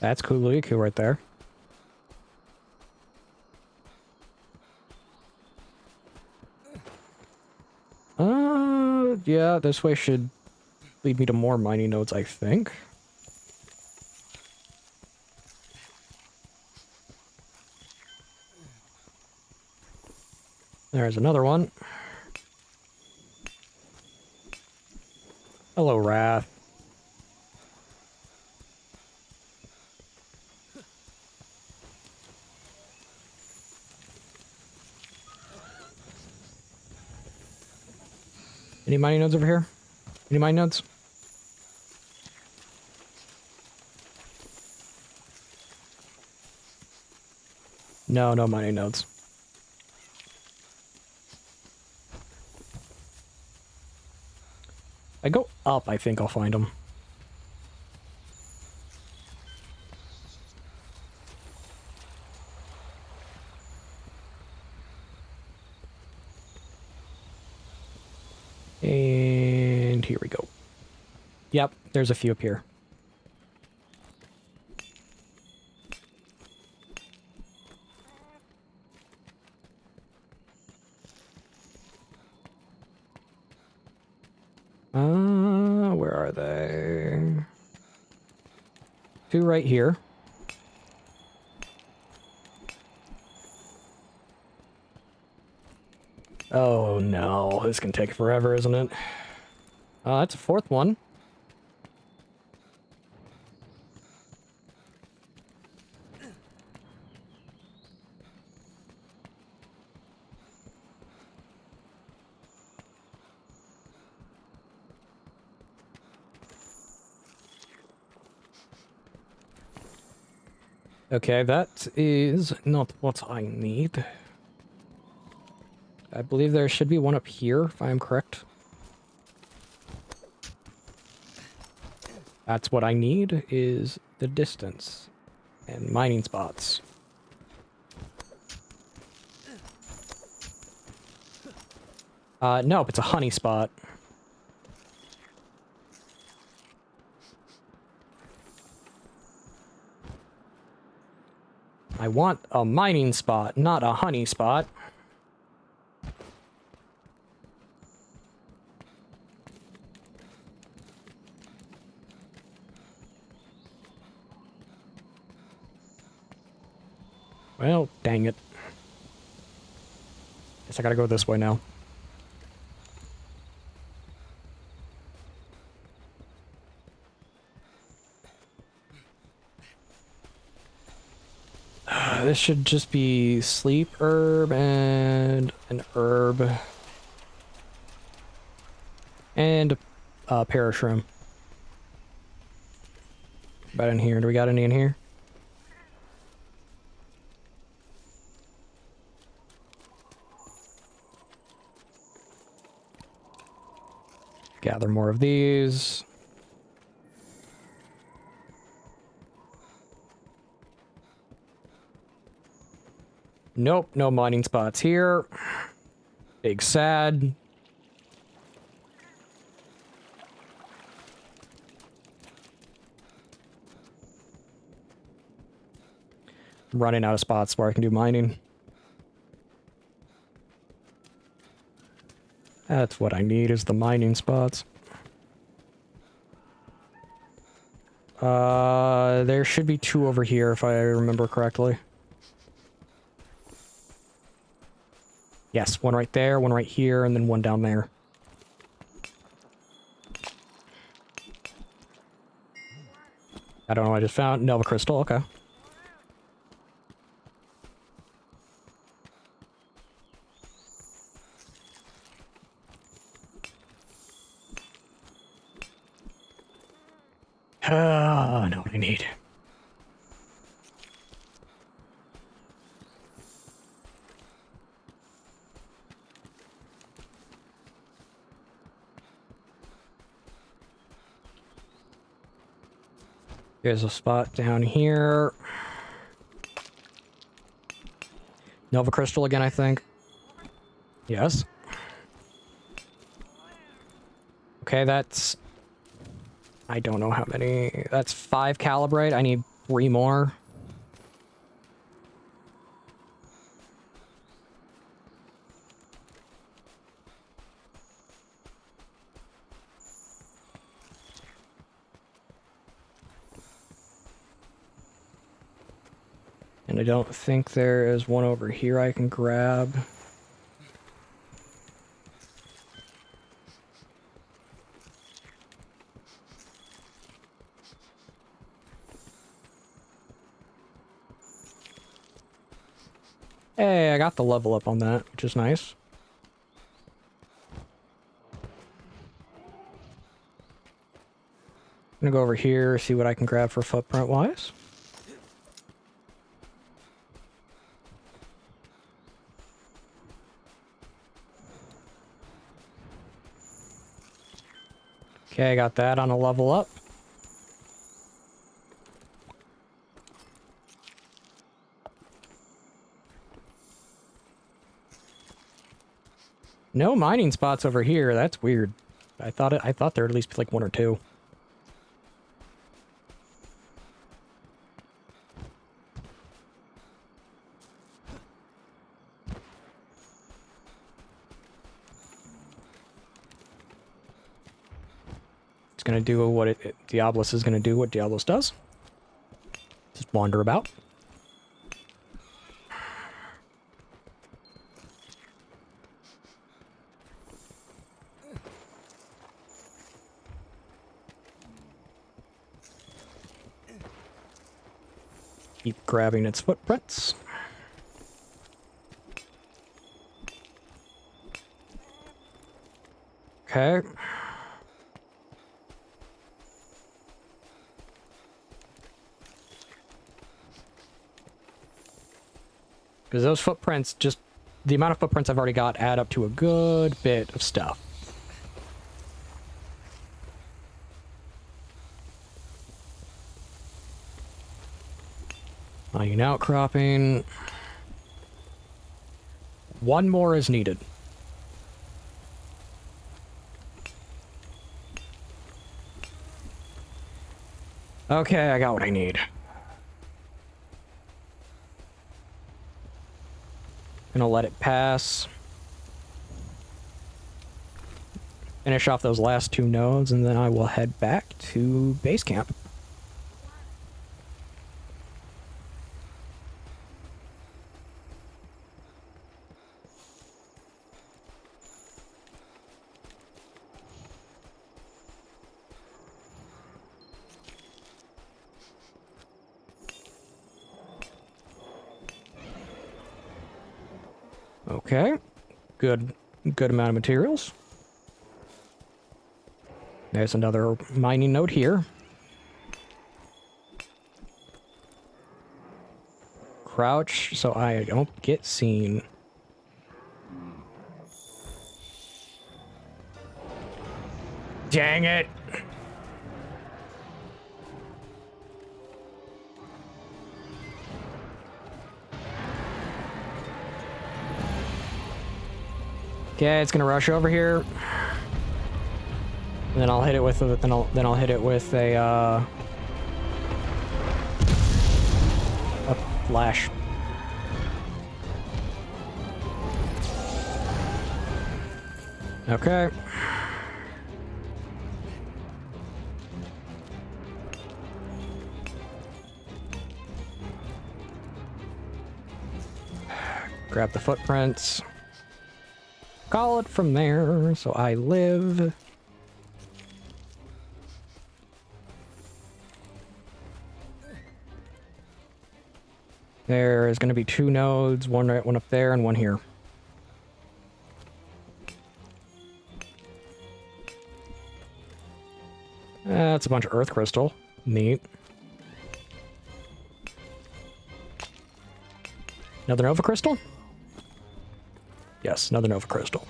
That's Kulu Yaku right there. Yeah, this way should lead me to more mining nodes, I think. There's another one. Hello, Wrath. Any mining nodes over here? Any mining nodes? No, no mining nodes. I go up, I think I'll find them. And here we go. Yep, there's a few up here. Where are they? Two right here. Oh no, this can take forever, isn't it? That's a fourth one. Okay, that is not what I need. I believe there should be one up here, if I am correct. That's what I need, is the distance and mining spots. Nope, it's a honey spot. I want a mining spot, not a honey spot. Well, dang it. Guess I gotta go this way now. This should just be sleep herb and an herb. And a parashroom. About in here. Do we got any in here? Gather more of these. Nope, no mining spots here. Big sad. I'm running out of spots where I can do mining. That's what I need, is the mining spots. There should be two over here, if I remember correctly. Yes, one right there, one right here, and then one down there. I don't know what I just found. Nova Crystal, okay. I know what I need. Here's a spot down here. Nova Crystal again, I think. Yes. Okay, that's... I don't know how many... That's 5 calibrite. I need 3 more. And I don't think there is one over here I can grab. Hey, I got the level up on that, which is nice. I'm gonna go over here, see what I can grab for footprint-wise. Okay, I got that on a level up. No mining spots over here. That's weird. I thought there'd at least be like one or two. It's gonna do what Diablos is gonna do what Diablos does. Just wander about. Keep grabbing its footprints. Okay. Because those footprints, just the amount of footprints I've already got add up to a good bit of stuff. Mining outcropping. One more is needed. Okay, I got what I need. Gonna let it pass. Finish off those last two nodes, and then I will head back to base camp. Okay, good amount of materials. There's another mining node here. Crouch so I don't get seen. Dang it! Okay, it's gonna rush over here. And then I'll hit it with then I'll hit it with a flash. Okay. Grab the footprints. Call it from there, so I live. There is going to be two nodes, one up there and one here. That's a bunch of earth crystal. Neat. Another Nova crystal? Yes, another Nova crystal.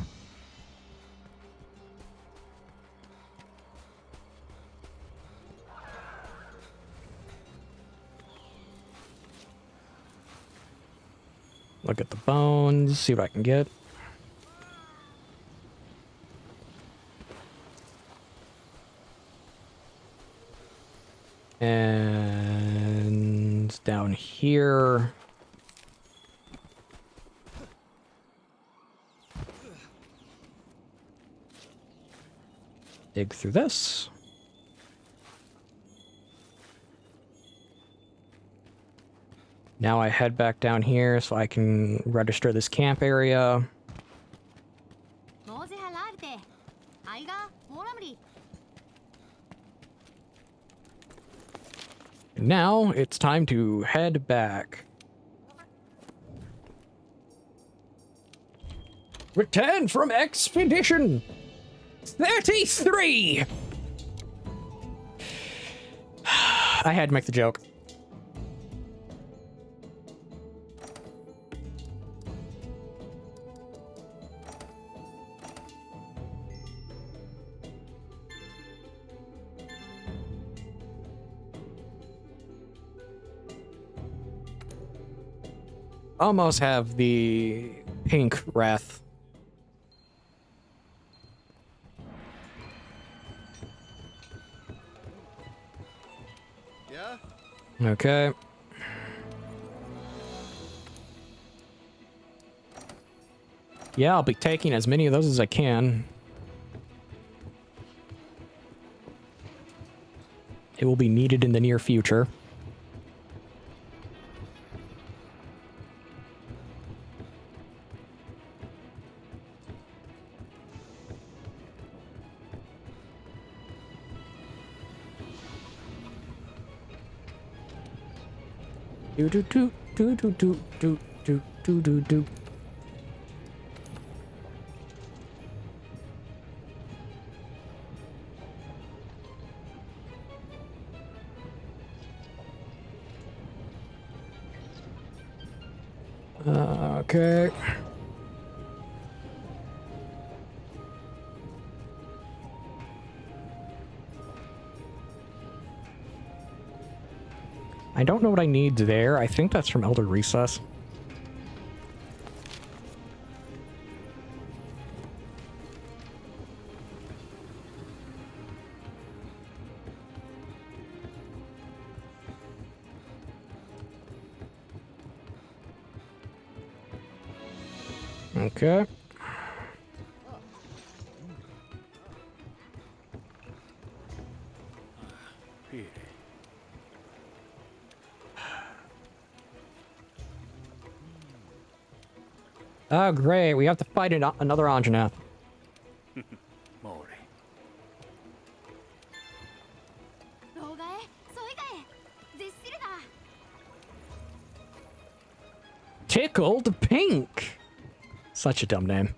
Look at the bones, see what I can get. And down here. Dig through this. Now I head back down here so I can register this camp area. And now it's time to head back. Return from expedition 33! I had to make the joke. Almost have the pink wrath. Yeah? Okay. Yeah, I'll be taking as many of those as I can. It will be needed in the near future. Do do do do do do do do do do do. Okay. I don't know what I need there. I think that's from Elder Recess. Okay. Oh, great. We have to fight another Anjanath. Tickled Pink. Such a dumb name.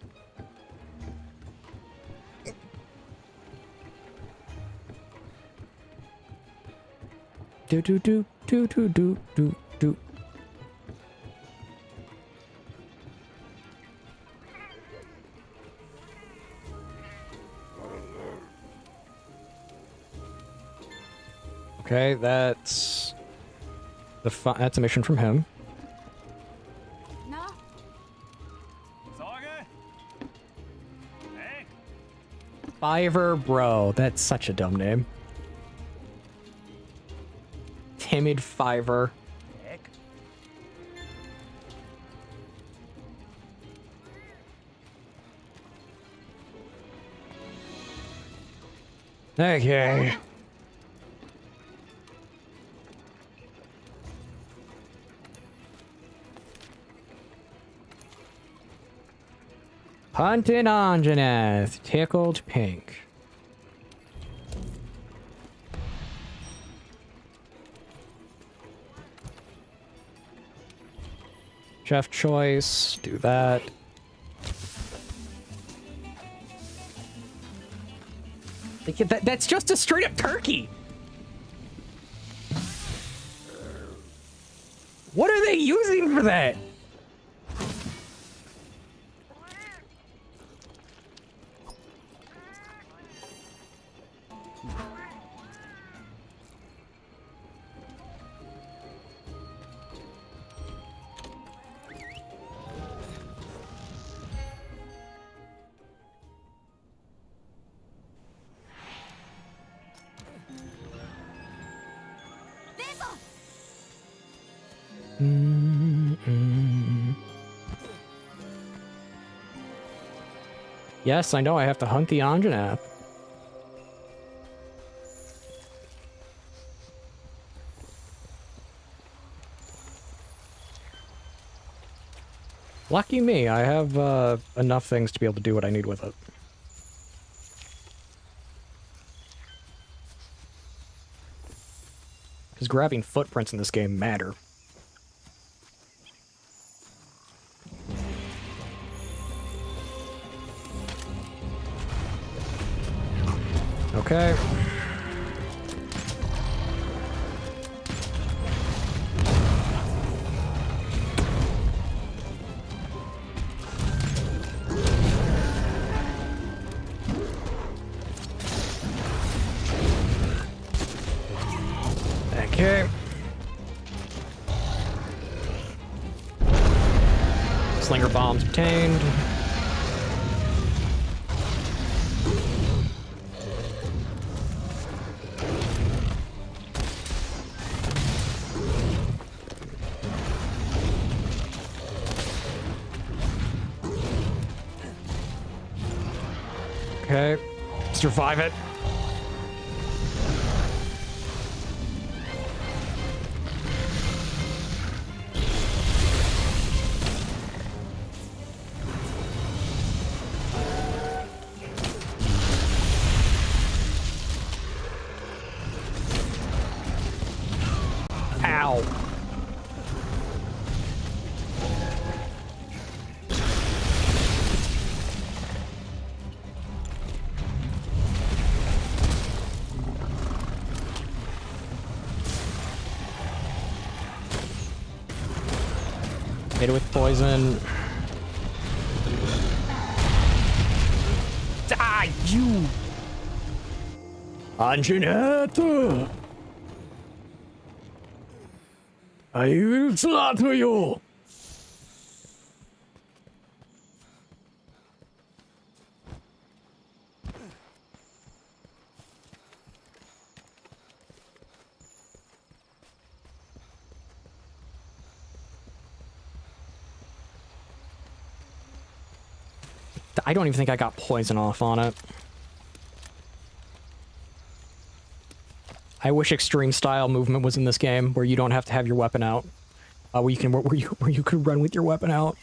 Do do do do do do do do. Okay, that's that's a mission from him. Fiverr Bro, that's such a dumb name. Timid Fiverr. Okay. Hunting Anjanath, Tickled Pink. Chef choice, do that. That's just a straight up turkey. What are they using for that? Yes, I know I have to hunt the Anjanath. Lucky me, I have enough things to be able to do what I need with it. Because grabbing footprints in this game matter. Okay. Okay. Slinger bombs obtained. Okay. Survive it. Ow. Hit it with poison. Die, you! Anjanette! I will slaughter you! I don't even think I got poison off on it. I wish extreme style movement was in this game, where you don't have to have your weapon out, where you could run with your weapon out.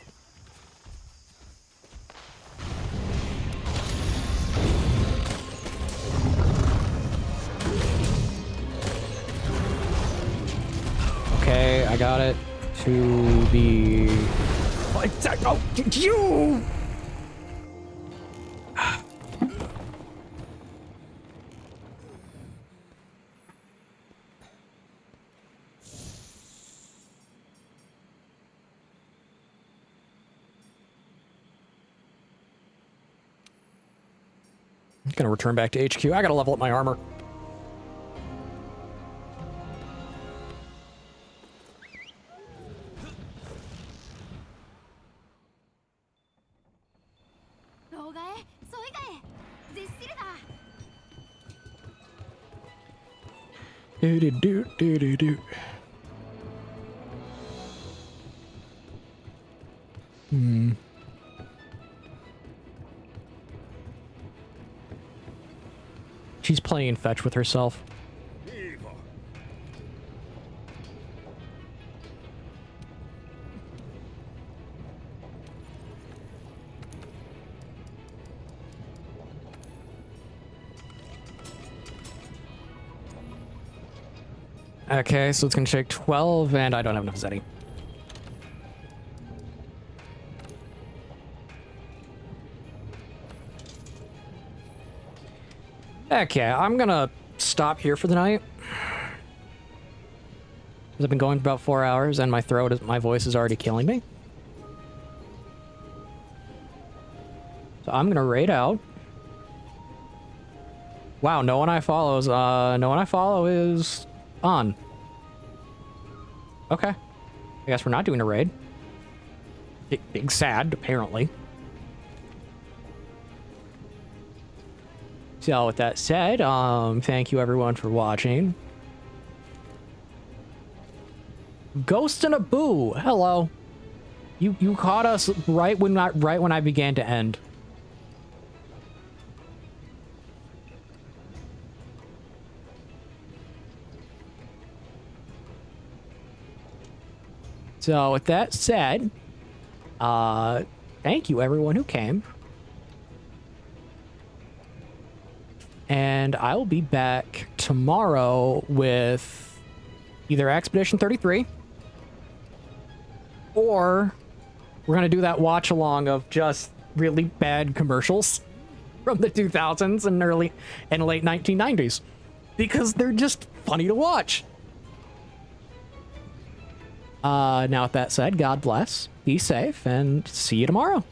Okay, I got it to the. Oh, you! I'm gonna return back to HQ. I gotta level up my armor. Do. She's playing fetch with herself. Okay, so it's gonna take 12, and I don't have enough Zeti. Okay, I'm gonna stop here for the night. I've been going for about 4 hours, and my voice is already killing me. So I'm gonna raid out. Wow, no one I follow is on. Okay. I guess we're not doing a raid. Big sad, apparently. So with that said, thank you everyone for watching. Ghost and a Boo, hello. You caught us right when I began to end. So with that said, thank you everyone who came. And I will be back tomorrow with either Expedition 33 or we're going to do that watch along of just really bad commercials from the 2000s and early and late 1990s because they're just funny to watch. Now with that said, God bless, be safe, and see you tomorrow.